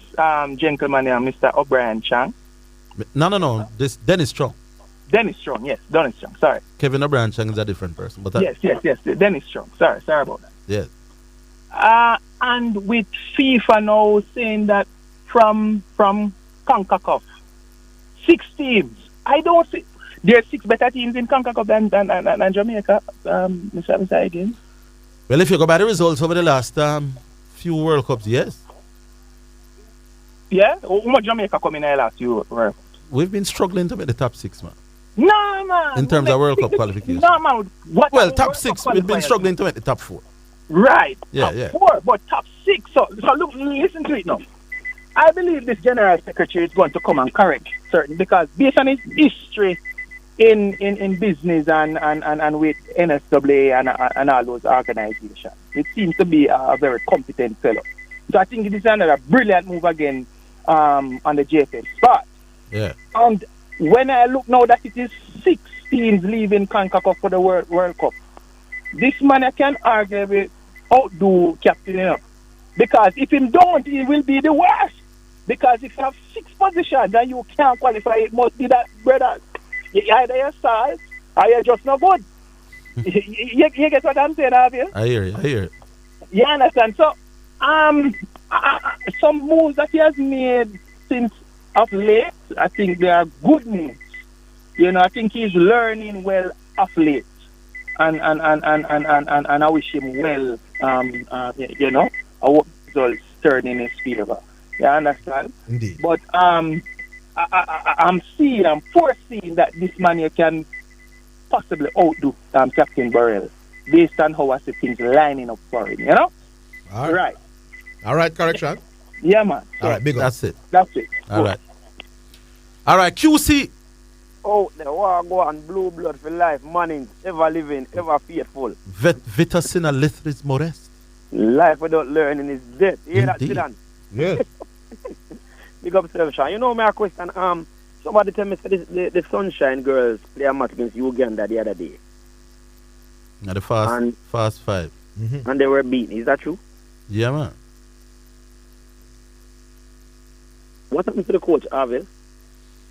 gentleman here, Mr. O'Brien Chang. No. This Dennis Strong. Dennis Strong, yes. Dennis Strong, sorry. Kevin O'Brien Chang is a different person. But yes. Dennis Strong. Sorry about that. Yes. And with FIFA now saying that from CONCACAF, 6 teams. I don't see there are 6 better teams in CONCACAF than Jamaica, Mr. Higgins. Well, if you go by the results over the last few World Cups, yes. Yeah? How much Jamaica come in the last few World Cups? We've been struggling to make the top 6, man. No, man. In terms of World Cup qualification. No, man. Well, top 6, we've been struggling to make the top 4. Right. Yeah. Top 4, but top 6. So look, listen to it now. I believe this General Secretary is going to come and correct certain, because based on his history in business and with NSWA and all those organizations, it seems to be a very competent fellow. So I think it is another brilliant move again on the JFL spot. Yeah. And when I look now that it is 6 teams leaving CONCACAF for the World Cup, this man can arguably outdo Captain, you know. Because if him don't, he will be the worst. Because if you have 6 positions and you can't qualify, it must be that, brother. Either you're stars or you're just not good. you get what I'm saying, have you? I hear you. You understand? So, some moves that he has made since of late, I think they are good moves. You know, I think he's learning well of late. And I wish him well, you know, I hope results turn in his favor. You understand? Indeed. But I'm foreseeing that this man here can possibly outdo Captain Burrell based on how I see things lining up for him, you know? All right, correction. Yeah, man. All right, big up. That's it. All right, QC. Oh, the war go on, blue blood for life, Manning, ever living, ever faithful. Vita sina lithris morest. Life without learning is death. You hear that, Zidane? Yeah. Big up, Sunshine. You know, my question, somebody tell me the Sunshine girls play a match against Uganda the other day. Now the fast 5. Mm-hmm. And they were beaten. Is that true? Yeah, man. What happened to the coach, Orville?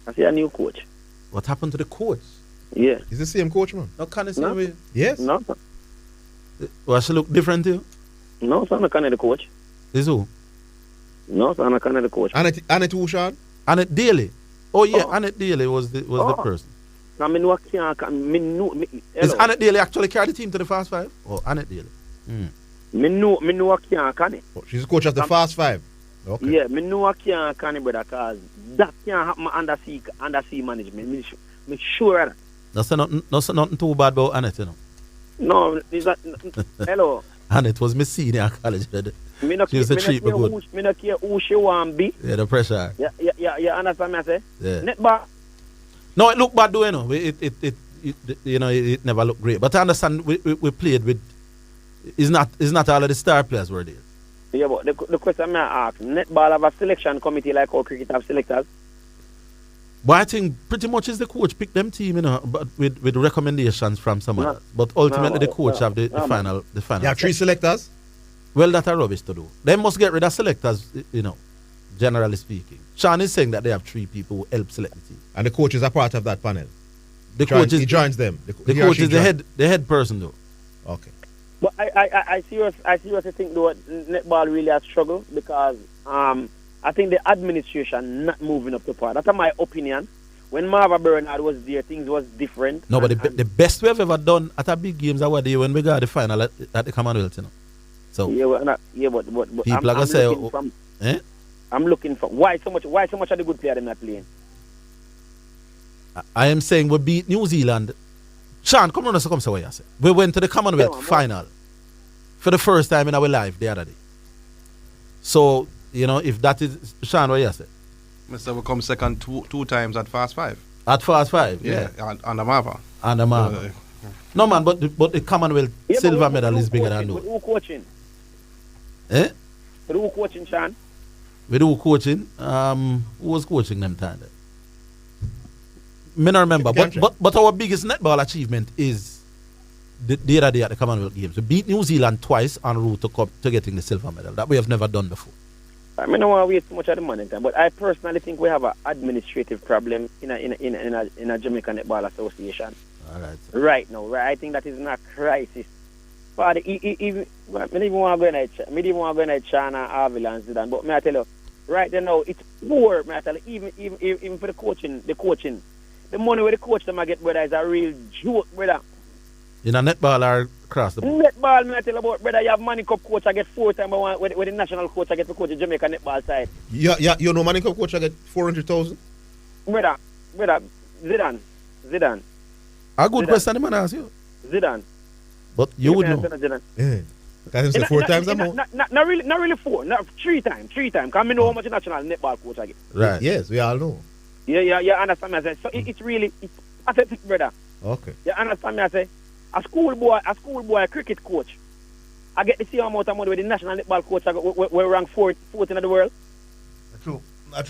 I see a new coach. What happened to the coach? Yeah. Is the same coach, man? No, can it no. way? Yes. No. Well, she look different to you? No, so I'm not the coach. Is who? No, so I'm not the coach. Annette who, Sean? Annette Daly. Oh, yeah, Annette Daly was the person. Now, Is Annette Daly actually carry the team to the Fast 5? Oh, Annette Daly. Me know I can't it. She's the coach of the Fast 5. Okay. Yeah, me know I can't brother, because that can't happen under sea management. Me sure of that. That's nothing too bad about Annette, you know. No, is that hello. Annette was my senior in college. She used to treat me good. Me not care who she want be. Yeah, the pressure. Yeah, understand me I say? Yeah. Netball. No, it looked bad though, you know. It never looked great. But I understand we played with. It's not all of the star players were there. Yeah, but the question I ask, netball have a selection committee like how cricket have selectors? But I think pretty much is the coach pick them team, you know, but with recommendations from someone else. But ultimately the coach have the final. You have 3 selectors? Well, that's a rubbish to do. They must get rid of selectors, you know. generally speaking. Sean is saying that they have 3 people who help select the team. And the coach is a part of that panel. The coach is, he joins them. The coach is the head person though. Okay. But I seriously think though netball really has struggled because I think the administration not moving up to par. That's my opinion. When Marva Bernard was there, things was different. No, but the best we have ever done at a big games are when we got the final at the Commonwealth, you know. So but people are gonna say, I'm looking for why so much of the good players not playing. I am saying we beat New Zealand. Sean, come on, come say what you say. We went to the Commonwealth final for the first time in our life the other day. So, you know, if that is Sean, what you say? Mr. will come second two times at Fast 5. At Fast 5, yeah. On the Marva. On the Marva. No man, but the Commonwealth silver medal is bigger than those. Who coaching? Eh? Who coaching, Sean? We do coaching. Who was coaching them time? Me not remember. But our biggest netball achievement is the other day at the Commonwealth Games. We beat New Zealand twice en route to getting the silver medal. That we have never done before. I mean, I don't want to waste too much of the money time, but I personally think we have an administrative problem in a Jamaican Netball Association. All right. Right now, right? I think that is not a crisis. But I even want to go in China, Orville and Zidane, but may I tell you, right now it's poor. May I tell you, even for the coaching, the money where the coach them get, brother, is a real joke, brother. In a netball or across the board? Netball, may I tell you about, brother, you have Manning Cup coach, I get 4 times with the national coach, I get to coach the Jamaica netball side. Yeah, you know Manning Cup coach, I get 400,000? Brother, Zidane. A good question the man ask you. Zidane. But you would know. Yeah. Because him say 4 times a month? Not really 4, not 3 times. Because I know how much national netball coach I get. Right. Yes, we all know. Yeah, understand me I say. So it's really pathetic, brother. Okay. You understand me I say? A schoolboy cricket coach, I get the same amount of money with the national netball coach we're ranked 4th in the world. True. But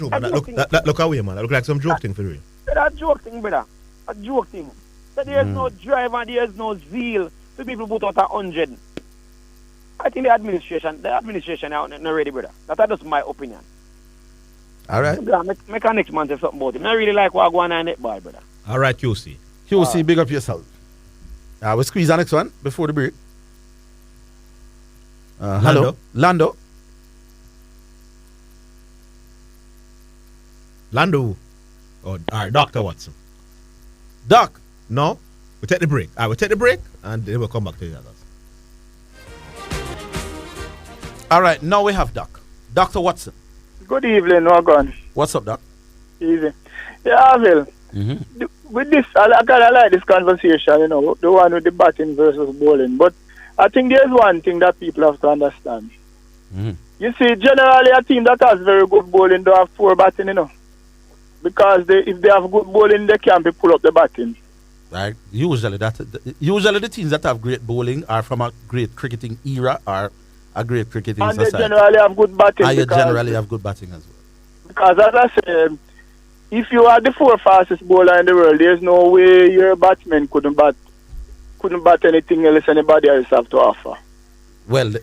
that look away, man. That look like some joke thing for real. That joke thing, brother. A joke thing. So there's no drive and there's no zeal. So people put out 100. I think the administration are not ready, brother. That's just my opinion. All right. Make a next man say something about it. I really like what I go on netball, brother. All right, QC. QC, big up yourself. We'll squeeze the next one before the break. Hello. Lando. Oh, all right, Dr. Watson. Doc. No, we'll take the break. We'll take the break and then we'll come back to the others. All right, now we have Doc. Dr. Watson. Good evening, Wagon. What's up, Doc? Easy. Yeah, Orville. With this, I like this conversation, you know, the one with the batting versus bowling. But I think there's one thing that people have to understand. You see, generally a team that has very good bowling don't have poor batting, you know. Because if they have good bowling, they can't be pull up the batting. Right. Usually the teams that have great bowling are from a great cricketing era or a great cricketing society. And they generally have good batting. And you generally have good batting as well. Because as I said, if you are the 4th fastest bowler in the world, there's no way your batsman couldn't bat anything else anybody else have to offer. Well,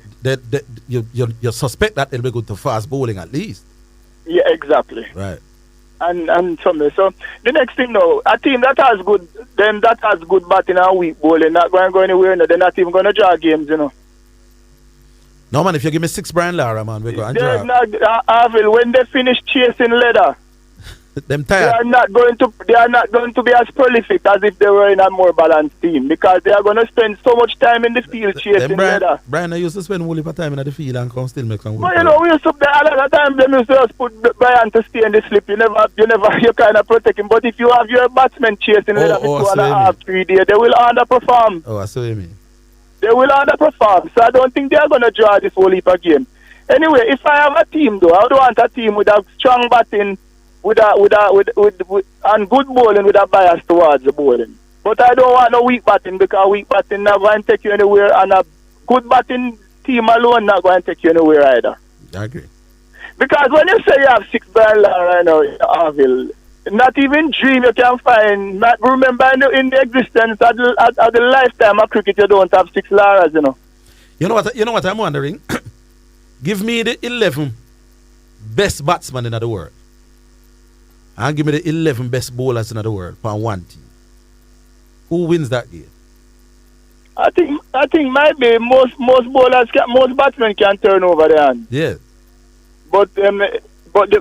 you suspect that it'll be good to fast bowling at least. Yeah, exactly. Right. And something. So the next thing now, a team that has good batting and weak bowling, not going to go anywhere. No, they're not even going to draw games, you know. No man, if you give me 6 Brian Lara, man, we're going to draw. Orville, when they finish chasing leather, them tired. They are not going to be as prolific as if they were in a more balanced team because they are going to spend so much time in the field chasing leather. Brian, I used to spend whole heap of time in the field and come still make some. But you know, we used to a lot of time they used to just put Brian to stay in the slip. You kind of protect him. But if you have your batsmen chasing leather for 2.5, 3 days, they will underperform. Oh, I see what you mean. They will underperform. So I don't think they are going to draw this whole heap of game. Anyway, if I have a team though, I would want a team with a strong batting and good bowling with a bias towards the bowling. But I don't want no weak batting because weak batting not going to take you anywhere and a good batting team alone not going to take you anywhere either. I agree. Because when you say you have 6 Brian Lara right now in Orville, not even dream you can find. Remember in the existence of the lifetime of cricket you don't have 6 Laras, you know. You know what I'm wondering? Give me the 11 best batsmen in the world and give me the 11 best bowlers in the world for one team, who wins that game? I think might be most bowlers most batsmen can turn over the hand. Yeah. But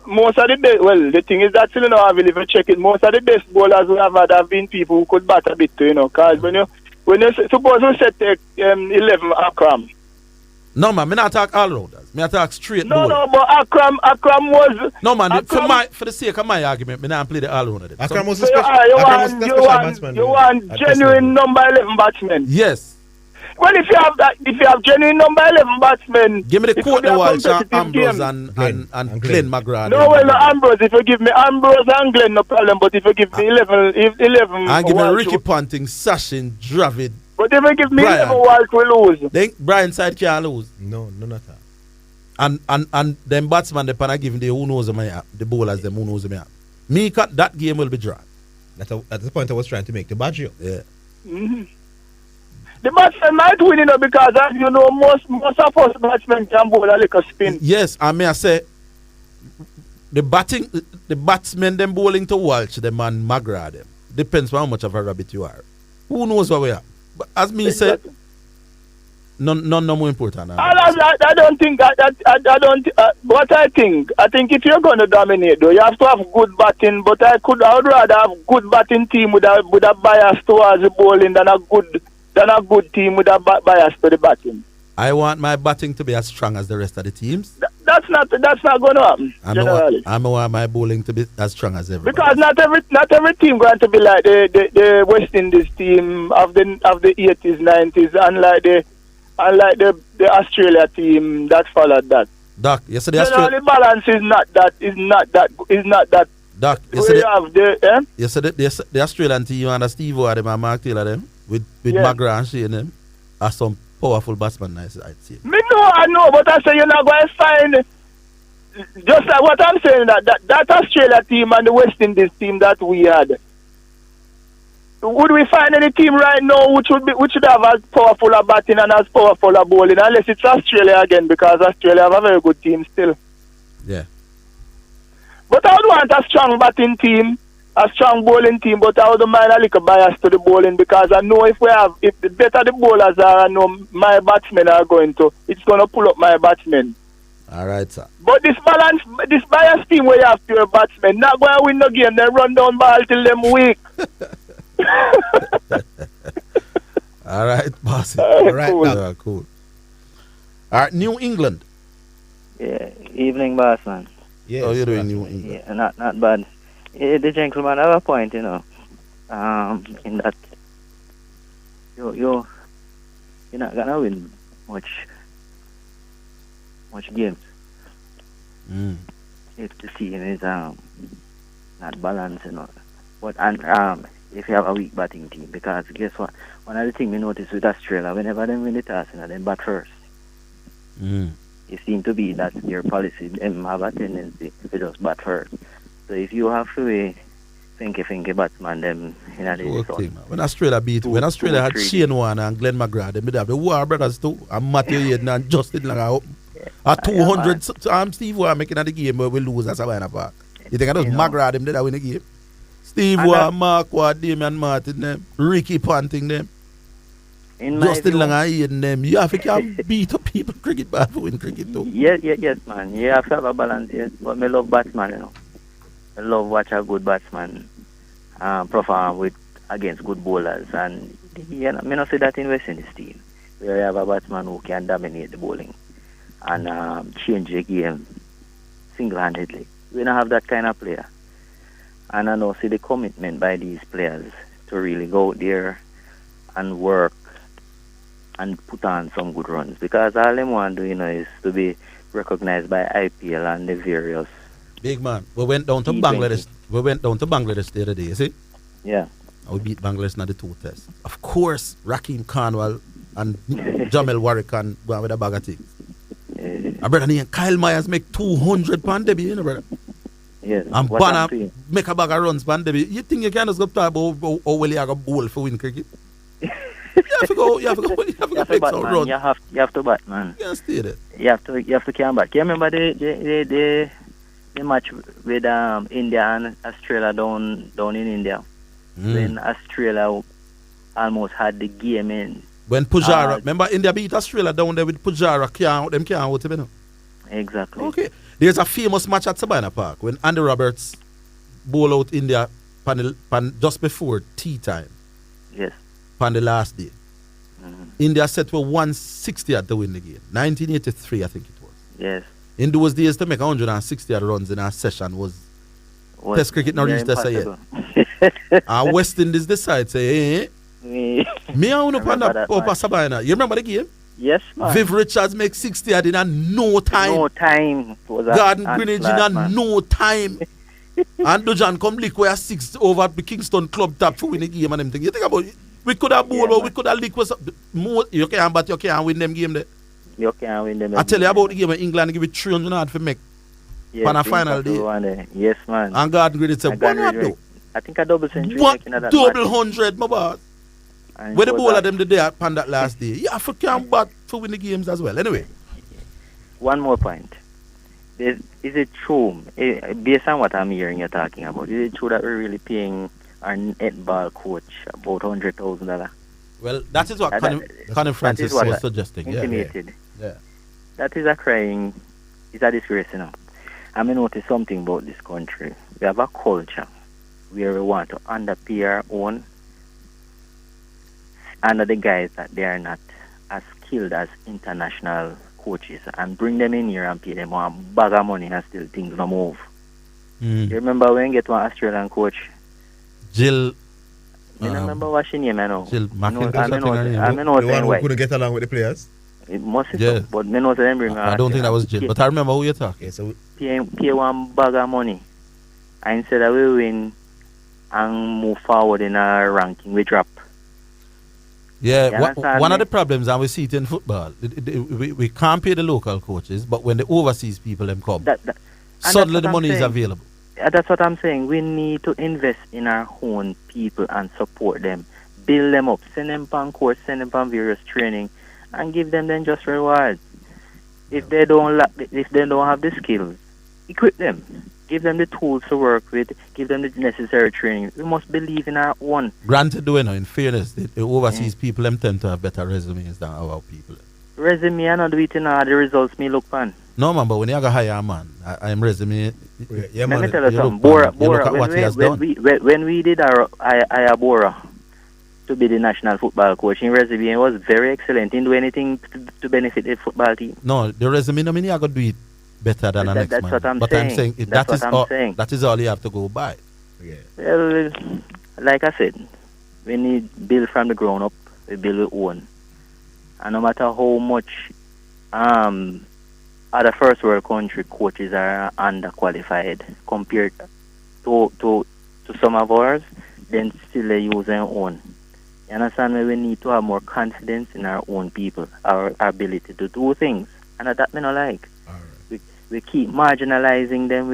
most of the the thing is that still if you check it, most of the best bowlers we have had have been people who could bat a bit too, because when you suppose we set 11 Akram. No man, me not talk all rounders. Me talk straight No, bowler. no, but Akram was. No man, Akram, for the sake of my argument, me not play the all rounder. Akram was so a special you want genuine number 11 batsmen. Yes. Well, if you have genuine number 11 batsmen, give me the Courtney Walsh, Ambrose game. and Glenn McGrath. No, well, no, Ambrose. If you give me Ambrose and Glenn, no problem. But if you give me 11, and give me Ricky Ponting, Sachin, Dravid. But if you give me 11 Walsh, we lose. Then Brian side can't lose. No, not at all. And them batsmen, they pan give the who knows them, the bowlers, them who knows them. Me, that game will be drawn. That's the point I was trying to make. The Baggio. Yeah. Mm-hmm. The batsmen might win, because as you know, most of us batsmen can bowl a little spin. Yes, and may I say, the batsmen them bowling to Walsh, them and McGrath them. Depends on how much of a rabbit you are. Who knows what we are? But as me said, none more important. I don't think I don't. What I think if you're going to dominate, though, you have to have good batting. But I would rather have good batting team with a bias towards the bowling than a good team with a bias to the batting. I want my batting to be as strong as the rest of the teams. That's not going to happen. I want my bowling to be as strong as everybody. Because not every team going to be like the West Indies team of the 80s, 90s, unlike the Australia team that followed that. Doc, yesterday the balance is not that. Doc, yesterday the Australian team and Steve O and Mark Taylor them with McGrath and Shane them are some powerful batsmen. I'd say. I know, but I say you're not going to find. Just like what I'm saying, that Australia team and the West Indies team that we had. Would we find any team right now which should have as powerful a batting and as powerful a bowling, unless it's Australia again, because Australia have a very good team still. Yeah. But I would want a strong batting team, a strong bowling team, but I wouldn't mind a little bias to the bowling, because I know if the better the bowlers are, I know my batsmen are it's going to pull up my batsmen. All right, sir. But this bias team where you have pure batsmen, not going to win the game, they run down ball till them weak. All right, boss. All right, cool. Cool. All right, New England. Yeah, evening, boss, man. Yeah, how you doing, New England? Yeah, not bad. Yeah, the gentleman have a point, in that you're not gonna win much games. If the team is not balanced, But if you have a weak batting team, because guess what? One of the things we notice with Australia, whenever they win the toss, they bat first. It seems to be that their policy, them have a tendency to just bat first. So if you have to thinky batsman, them when Australia had Shane Warne and Glenn McGrath, they have the War brothers too, and Matthew Hayden and Justin Langer at 200. Steve Warne making the game where we lose at Savannah Park. You think I just McGrath them did that win the game? Steve Warne, Mark Ward, Damian Martin, them, Ricky Ponting, them, Justin Langer, Hayden, them. You have to beat up people cricket bad for win cricket too. Yes, man. You have to have a balance, yes. But I love batsman, I love watch a good batsman perform against good bowlers, and I not say that in West Indies team where you have a batsman who can dominate the bowling and change the game single-handedly. We don't have that kind of player, and I know see the commitment by these players to really go out there and work and put on some good runs, because all them want to do is to be recognized by IPL and the various. Big man, we went down to Bangladesh. We went down to Bangladesh the other day, you see? Yeah. And we beat Bangladesh in the 2 tests. Of course, Rakeem Carnwell and Jamel Warwick and go with a bag of things. My brother named Kyle Myers make 200 pound debut, brother. Yes. And Banner make a bag of runs pound debut. You think you can just go talk about how well you have a bowl for win cricket? You have to go make some runs. You have to bat, man. You can't stay there. You have to come back. You remember the the match with India and Australia down in India. When Australia almost had the game in. When Pujara, remember India beat Australia down there with Pujara, them can't out, you know. Exactly. Okay. There's a famous match at Sabina Park when Andy Roberts bowl out India just before tea time. Yes. On the last day. India set for 160 to win the game. 1983, I think it was. Yes. In those days, to make 160 runs in a session was Test cricket not reached that yet. And West Indies decide, say, me I want to pan up Sabina. You remember the game? Yes, man. Viv Richards make 60 in no time. No time. Garden Greenwich in no time. And Dujan come lick where 6 over the Kingston club top for win the game and them thing. You think about it? We could have bowled, we could have lick more. You can't, but you can't win them game there. You can't win them. I tell you about the game in England, give it 300 hard for make. Yes, on a final day. Yes, man. And Garden Greenwich said, what do? I think a double century. What double 100, my boss? When the bowler them the day upon that last day, yeah, for can bat for win the games as well. Anyway. One more point. Is it true, based on what I'm hearing you're talking about, is it true that we're really paying our netball coach about $100,000? Well, that is what Connie Francis was suggesting. Intimated. Yeah. That is a disgrace, you know. I may notice something about this country. We have a culture where we want to underpay our own under the guys that they are not as skilled as international coaches and bring them in here and pay them a bag of money and still things don't move. You remember when you get one Australian coach? Jill. I remember what she name, I know. Jill McIntosh. I know the one who couldn't get along with the players? It must be so, but I know them bring I don't think that was Jill, but I remember who you're talking. So pay one bag of money. And instead of we win and move forward in our ranking, we drop. Yeah, one of the problems, and we see it in football, we can't pay the local coaches, but when the overseas people them come, suddenly the money is available. That's what I'm saying. We need to invest in our own people and support them, build them up, send them on course, send them on various training, and give them then just rewards. If they don't have the skills, equip them. Give them the tools to work with. Give them the necessary training. We must believe in our own. Granted, in fairness, the overseas people them tend to have better resumes than our people. Resume, I not do it in all the results me look on. No, man, but when you hire a man, I'm resume. Yeah, man, let me tell you something. Bora, when we did our Bora to be the national football coach, in resume was very excellent. Didn't do anything to benefit the football team. No, the resume, I mean, you got to do it better than the next man. What I'm but saying. I'm saying that is all you have to go by. Yeah. Well, like I said, we need build from the ground up. We build our own, and no matter how much other first world country coaches are underqualified compared to some of ours, then still they use their own. You understand me? We need to have more confidence in our own people, our ability to do things, and that me not like. We keep marginalizing them.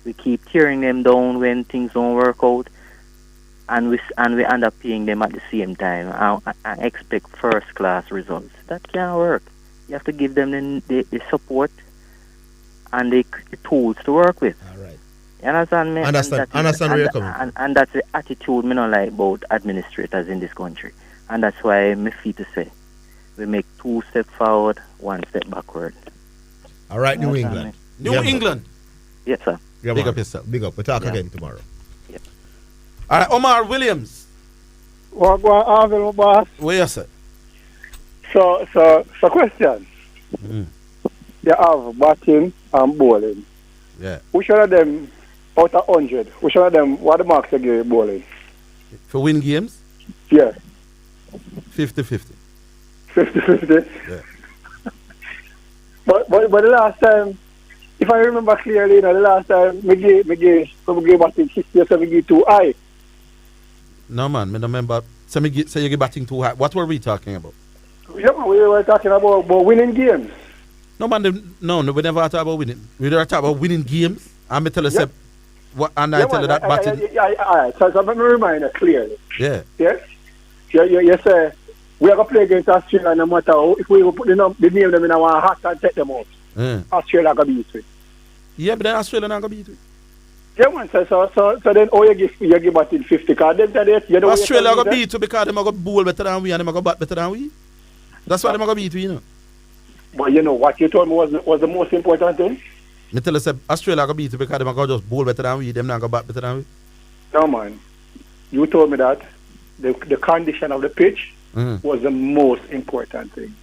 We keep tearing them down when things don't work out, and we end up paying them at the same time. I expect first class results. That can't work. You have to give them the support and the tools to work with. All right. You understand me? Understand where you're coming. And that's the attitude me not like about administrators in this country, and that's why me feel to say we make 2 steps forward, 1 step backward. All right, New England. New England. Yes, sir. Yeah, big up yourself. Big up. We'll talk again tomorrow. Yep. All right, Omar Williams. What go on, Orville, boss? Where you say? So question. You have batting and bowling. Yeah. Which one of them out of 100? Which one of them? What the marks you give bowling? For win games? Yeah. 50-50. 50-50. Yeah. But the last time, if I remember clearly, the last time we gave batting 60 or 70 too high. No man, I don't remember. Say you give batting too high. What were we talking about? Yeah, we were talking about winning games. No man, no, we never talk about winning. We never talk about winning games. I'm tell you, I tell you that batting. Yeah. So let me remind you clearly. Yeah. Yes. You say we are going to play against Australia no matter how. If we put the name them in our hat and take them out, Australia going to beat it. Yeah, but then Australia not going to beat we. Yeah, man. So then, you give batting 50? Because them today, you know, Australia going to beat we because they going to bowl better than we and they going to bat better than we. That's why they going to beat we, you know. But you know what you told me was the most important thing? Me tell you, say, Australia going to beat we because they going to just bowl better than we. Them not going to bat better than we. No, man. You told me that the condition of the pitch was the most important thing.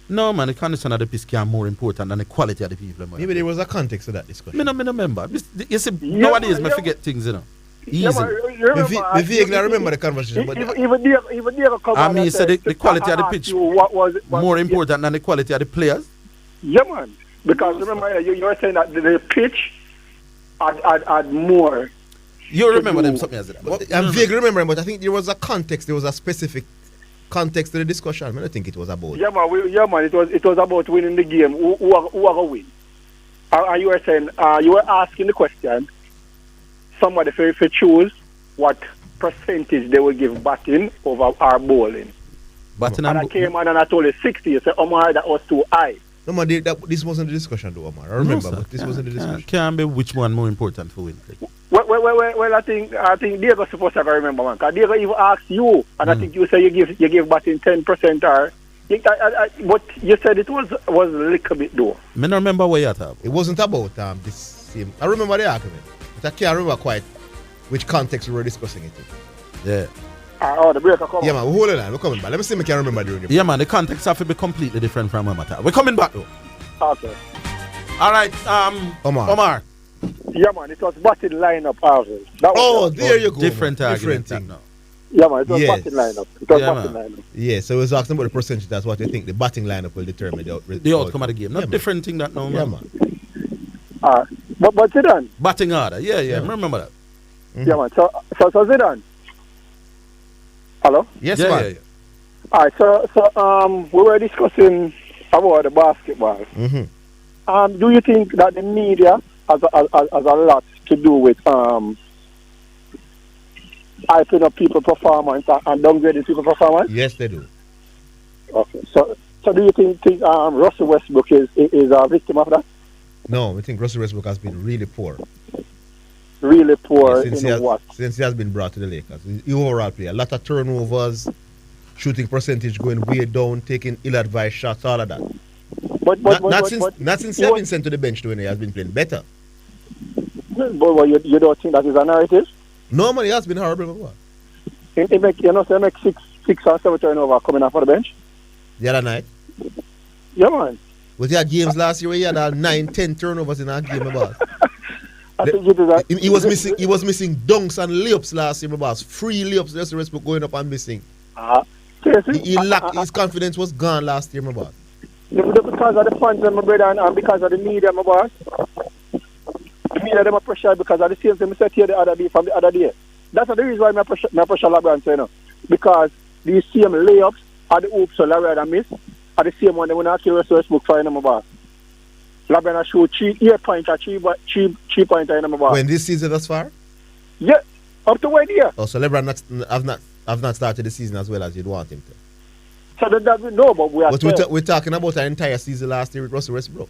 No, man, the condition of the pitch is more important than the quality of the people. Man. Maybe there was a context to that discussion. Me no remember. You see, nowadays, I forget things, you know. Easy. Me vaguely remember the conversation. But even Diego I mean, you said the quality of the pitch was more important than the quality of the players? Yeah, man. Because remember, you were saying that the pitch had more. You remember them something as that? I'm vaguely remembering, but I think there was a context. There was a specific context to the discussion. I don't think it was about. Yeah, man. It was about winning the game. Who are going to win? And you were saying, you were asking the question. Somebody if you choose what percentage they will give batting over our bowling. Batting and I came on and I told you 60. You said, Omar, that was too high. No, man, this wasn't the discussion, though, Omar. I remember, but this wasn't the discussion. Can't be which one more important for win. Well, I think Diego supposed to remember, man. Because Diego even asked you, and I think you say you give batting 10% or. But you said it was a little bit though. I don't remember what you thought. It wasn't about this same. I remember the argument, but I can't remember quite which context we were discussing it in. Yeah. The breaker coming. Yeah, man, hold on. We're coming back. Let me see if I can remember the Yeah, man, the context have to be completely different from Amata. We're coming back though. Okay. All right, Omar. Yeah, man, it was batting lineup Orville. There you go. Different argument. Thing. No. Yeah, man, it was batting lineup. Lineup. Yeah, so it was asking about the percentage. That's what you think the batting lineup will determine the outcome of the game. Not different thing that no, man. Yeah, man. But Zidane. Batting order. Yeah. Remember that. Yeah, man. So Zidane. Hello? Yes, man. Yeah. All right, so we were discussing about the basketball. Do you think that the media has a lot to do with hyping up people's performance and downgrading people's performance? Yes, they do. Okay, so do you think Russell Westbrook is a victim of that? No, I think Russell Westbrook has been really poor. Really poor since he has been brought to the Lakers. He overall play a lot of turnovers, shooting percentage going way down, taking ill-advised shots, all of that. Not since he has been sent to the bench when he has been playing better. But you don't think that is a narrative? No, man, he has been horrible before. He make 6 or 7 turnovers coming off of the bench? The other night? Yeah, man. Was there games last year where he had 9-10 turnovers in that game, about? He was missing dunks and layups last year, my boss. 3 layups, just the rest were going up and missing. He lacked, his confidence was gone last year, my boss. Because of the fans, my brother, and because of the media, my boss. The media, them are pressure because of the same thing I said here the other day from the other day. That's the reason why I pressure LeBron, you know. Because these same layups are the hoops so LeBron miss are the same one they want to kill Westbrook for, my boss. LeBron shoot 8 points or 3 points in my boss. When this season thus far? Yeah, up to 1 year. Oh, so LeBron have not started the season as well as you'd want him to. So that we know, but we are. But we're talking about an entire season last year with Russell Westbrook.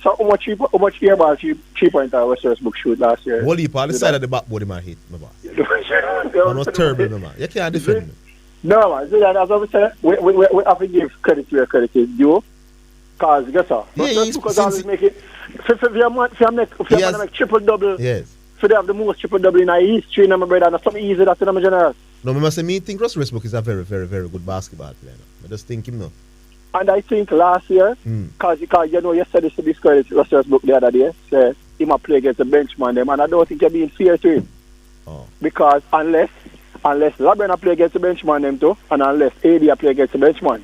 So how much airball 3 points Russell Westbrook shoot last year? Whole heap on the side of the backboard him hit, my boss. Man was terrible, man. You can't defend me. No, man. As I was saying, we have to give credit where credit is due. Because guess what? Because always make it. If you want to make triple-double, yes. If they have the most triple-double in our history, my brother, that's something easy that's in my general. No, I think Russell Westbrook is a very, very, very good basketball player. I just think him now. And I think last year, because you know, you said this to discredit Russell Westbrook the other day, say he might play against the benchman them, and I don't think you're being fair to him. Because unless LeBron play against the benchman them too, and unless AD play against the benchman.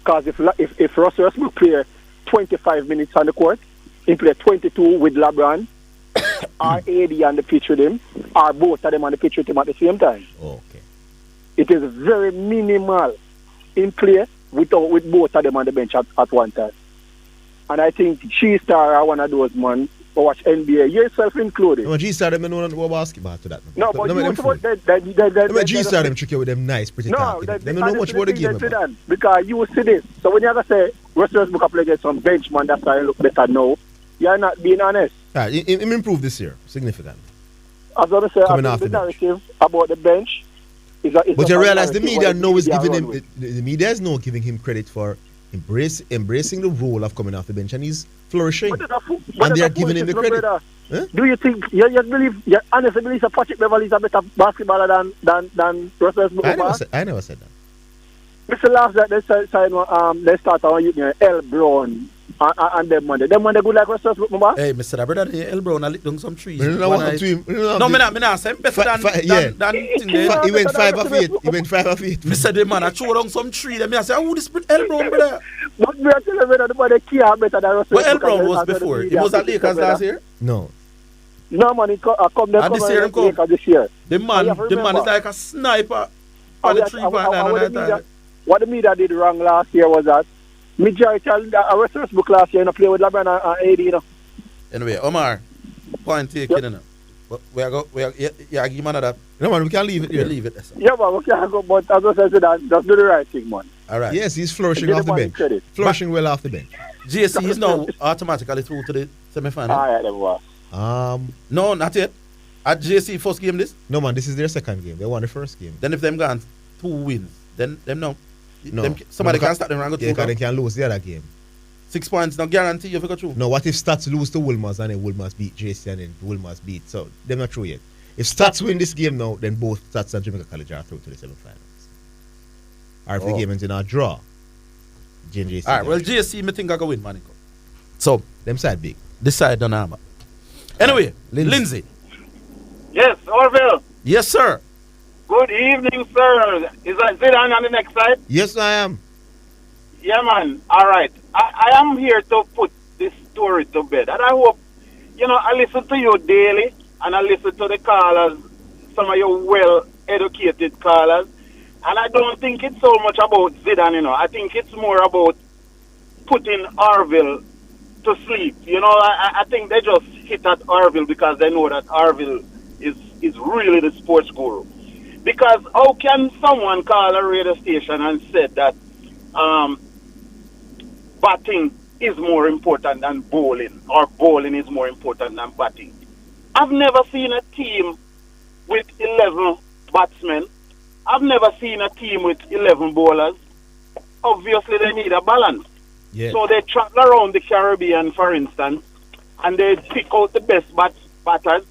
Because if Russell Westbrook play 25 minutes on the court, he play 22 with LeBron, or AD on the pitch with him, or both of them on the pitch with him at the same time. Okay. It is very minimal in play with both of them on the bench at one time. And I think G-Star are one of those men who watch NBA, yourself included. No, G-Star them know no basketball to that. No, but you G-Star them tricky with them nice, pretty talking. They don't know much about the game. Because you see this. So when you have to say Russell Westbrook play against some benchman, that's why you look better now. you're not being honest. He improved this year significantly. As I say, Coming I off think the the narrative about the bench is a But you realize the media now is giving him. him the media is now giving him credit for embracing the role of coming off the bench, and he's flourishing. And they are giving him the credit. Huh? Do you think you honestly believe that Patrick Beverly is a better basketballer than Russell Westbrook? I never said that. It's the last that they start on L Brown and them Monday. Them Monday good like Russell Westbrook. Hey, Mr. Brother, L Brown I licked down some trees. No, me not say better than he went 5 of 8. He went 5 of 8. Mr. The man I threw down some tree. Then I say, oh, this L Brown, brother. But me tell you the body care better than Russell. But L Brown was before. He was at Lakers last year. No. No man, he come there. And this year, this year. The man is like a sniper on the 3-point. What the media did wrong last year was that majority of Russell Westbrook last year play with LeBron and AD, you know. Anyway, Omar, point taken, you know. We are give man that. No man, we can leave it here. Leave it. Yeah, man, we can go, but as I said, just do the right thing, man. All right. Yes, he's flourishing off the bench. Credit. Flourishing well off the bench. JC is now automatically through to the semi-final. All right, then, boy. No, not yet. At JC first game this? No man, this is their second game. They won the first game. Then if them gone 2 wins, then them no. Somebody can start them and go through. Yeah, they can lose the other game. 6 points, no guarantee you go through. No, what if Stats lose to Wilmers and then Wilmers beat JC and then Wilmers beat? So they're not through yet. If Stats win this game now, then both Stats and Jamaica College are through to the semi-finals. Or if the game ends in a draw, JC. Alright, well JC me think I go win, man. So them side big. This side don't have. Anyway, Linsey. Yes, Orville. Yes, sir. Good evening, sir. Is that Zidane on the next side? Yes, I am. Yeah, man. All right. I am here to put this story to bed. And I hope, I listen to you daily, and I listen to the callers, some of your well-educated callers. And I don't think it's so much about Zidane, I think it's more about putting Orville to sleep. I think they just hit at Orville because they know that Orville is really the sports guru. Because how can someone call a radio station and say that batting is more important than bowling, or bowling is more important than batting? I've never seen a team with 11 batsmen. I've never seen a team with 11 bowlers. Obviously, they need a balance. Yeah. So they travel around the Caribbean, for instance, and they pick out the best batters,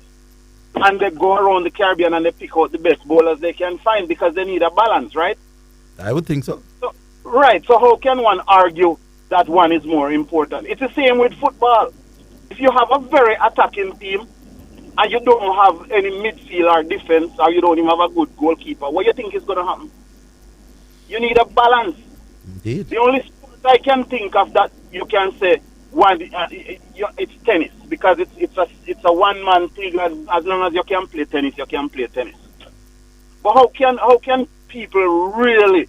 and they go around the Caribbean and they pick out the best bowlers they can find because they need a balance, right? I would think so. Right. So how can one argue that one is more important? It's the same with football. If you have a very attacking team and you don't have any midfield or defense, or you don't even have a good goalkeeper, what do you think is going to happen? You need a balance. Indeed. The only sport I can think of that you can say it's tennis, because it's a one-man thing. As long as you can play tennis, you can play tennis. But how can people really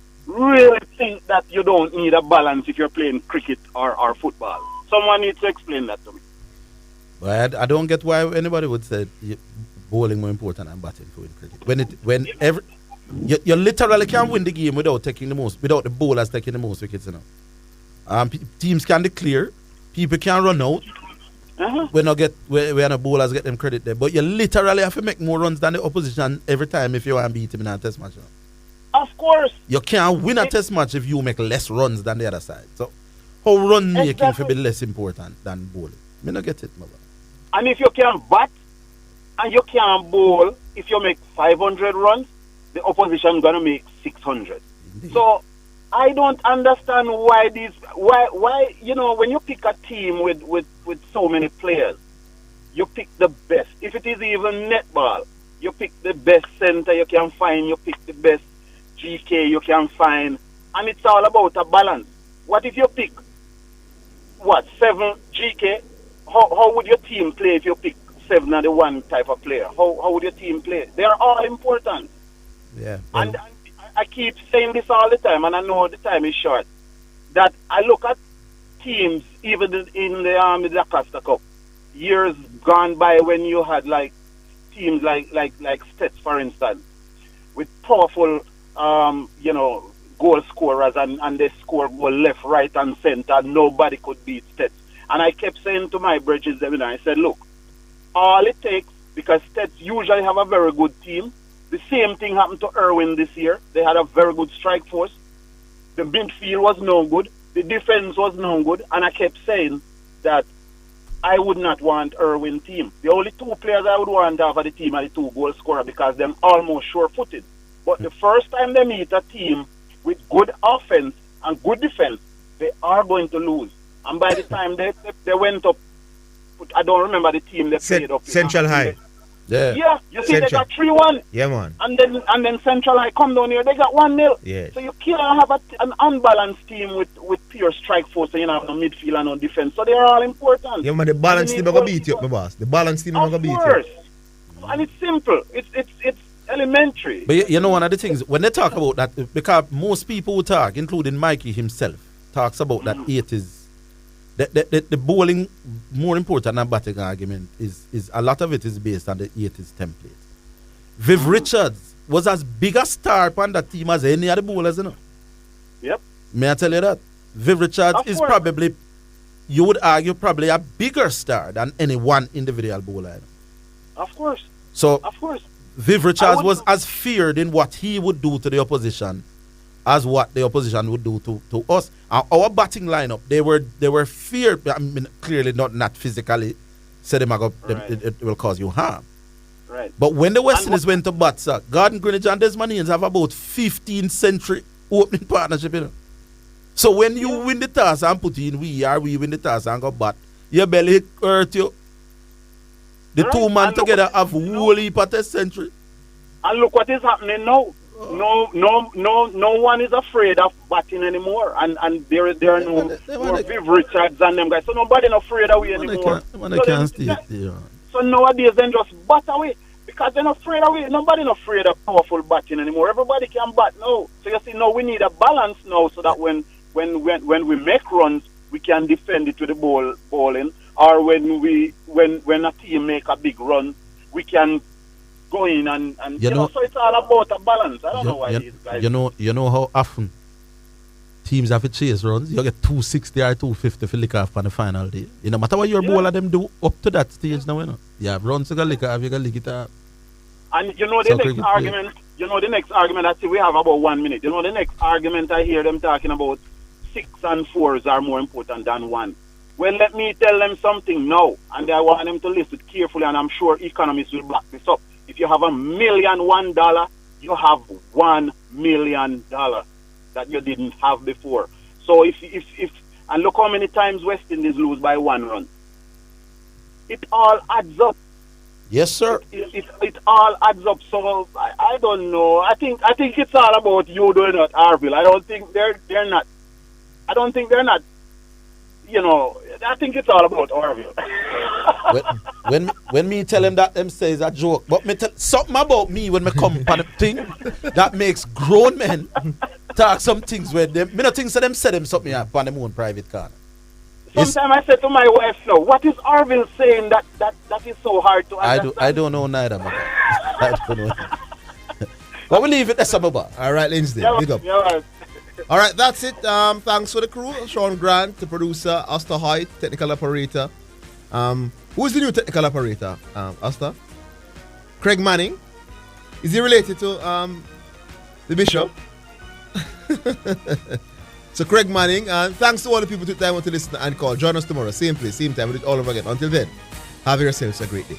think that you don't need a balance if you're playing cricket or football? Someone needs to explain that to me. Well, I don't get why anybody would say bowling more important than batting for cricket. You literally can't win the game without the bowlers taking the most wickets. Teams can declare, people can run out. When the bowlers get them credit there, but you literally have to make more runs than the opposition every time if you want to beat him in a test match. Of course. You can't win a test match if you make less runs than the other side. So how run making should be less important than bowling? Me not get it, mother. And if you can bat and you can bowl, if you make 500 runs, the opposition gonna make 600. Indeed. So I don't understand why when you pick a team with so many players, you pick the best. If it is even netball, you pick the best center you can find, you pick the best GK you can find, and it's all about a balance. What if you pick 7 GK? How would your team play if you pick 7 of the one type of player? How would your team play? They are all important. Yeah. And I keep saying this all the time, and I know the time is short, that I look at teams, even in the Costa Cup, years gone by when you had teams like Stets, for instance, with powerful, goal scorers, and they score goal left, right, and center. Nobody could beat Stets. And I kept saying to my bridges, I said, look, all it takes, because Stets usually have a very good team. The same thing happened to Irwin this year. They had a very good strike force. The midfield was no good. The defense was no good. And I kept saying that I would not want Irwin team. The only two players I would want to have for the team are the two goal scorers because they're almost sure-footed. But the first time they meet a team with good offense and good defense, they are going to lose. And by the time they went up, I don't remember the team they played up. Central High. Yeah, you see Central. They got 3-1. Yeah, man. And then Central High come down here, they got 1-0. Yeah. So you can't have an unbalanced team with pure strike force and you have no midfield and no defense. So they are all important. Yeah, man, the balanced team are going to beat you up, my boss. The balanced team are going to beat you up. And it's simple. It's elementary. But you know, one of the things, when they talk about that, because most people who talk, including Mikey himself, talks about that 80s. The bowling, more important than batting argument, is a lot of it is based on the 80s template. Viv Richards was as big a star on that team as any other bowlers, you know. Yep. May I tell you that? Viv Richards is probably, you would argue, probably a bigger star than any one individual bowler. You know? Of course. So, of course. Viv Richards was as feared in what he would do to the opposition as what the opposition would do to us. And our batting lineup, they were feared. I mean, clearly not physically. Said it will cause you harm. Right. But when the West Indies went to bat, sir, Gordon Greenwich and Desmond Haynes have about 15th century opening partnership, you know. So when you win the toss and put in we win the toss and go bat, your belly hurt you. The two men together have whole heap of test century. And look what is happening now. No one is afraid of batting anymore, and there are no more Viv Richards and them guys. So nobody not afraid of we anymore. So nowadays then just bat away because they're not afraid of we. Nobody not afraid of powerful batting anymore. Everybody can bat now. So you see, now we need a balance now so that when we make runs, we can defend it with the bowling, or when a team make a big run, we can go in and you know, so it's all about a balance. I don't know why these guys. You know how often teams have to chase runs. You get 260 or 250 for lick off on the final day. You know, no matter what your bowler them do up to that stage now, you know. You have runs you can lick off, you can lick it off. And you know the next argument. You know the next argument. I see we have about 1 minute. You know the next argument I hear them talking about 6 and 4s are more important than 1. Well, let me tell them something now, and I want them to listen carefully, and I'm sure economists will back this up. If you have $1 million, you have $1 million that you didn't have before. So if and look how many times West Indies lose by 1 run. It all adds up. Yes, sir. It all adds up. So I don't know. I think it's all about you doing it, Orville. I don't think they're not. I don't think they're not. You know, I think it's all about Orville. when me tell him that, them say it's a joke. But me tell something about me when me come on the thing that makes grown men talk some things where them. Me not think so them say them something on them own private car. Sometimes I say to my wife, "No, what is Orville saying that is so hard to understand?" I don't know neither, man. I don't know. But we leave it there, Sababa. All right, Linsey, big up. Yeah, all right, that's it. Thanks for the crew. Sean Grant, the producer. Asta Hoyt, technical operator. Who's the new technical operator, Asta? Craig Manning. Is he related to the Bishop? So Craig Manning. Thanks to all the people who took time to listen and call. Join us tomorrow. Same place, same time. We'll do it all over again. Until then, have yourselves a great day.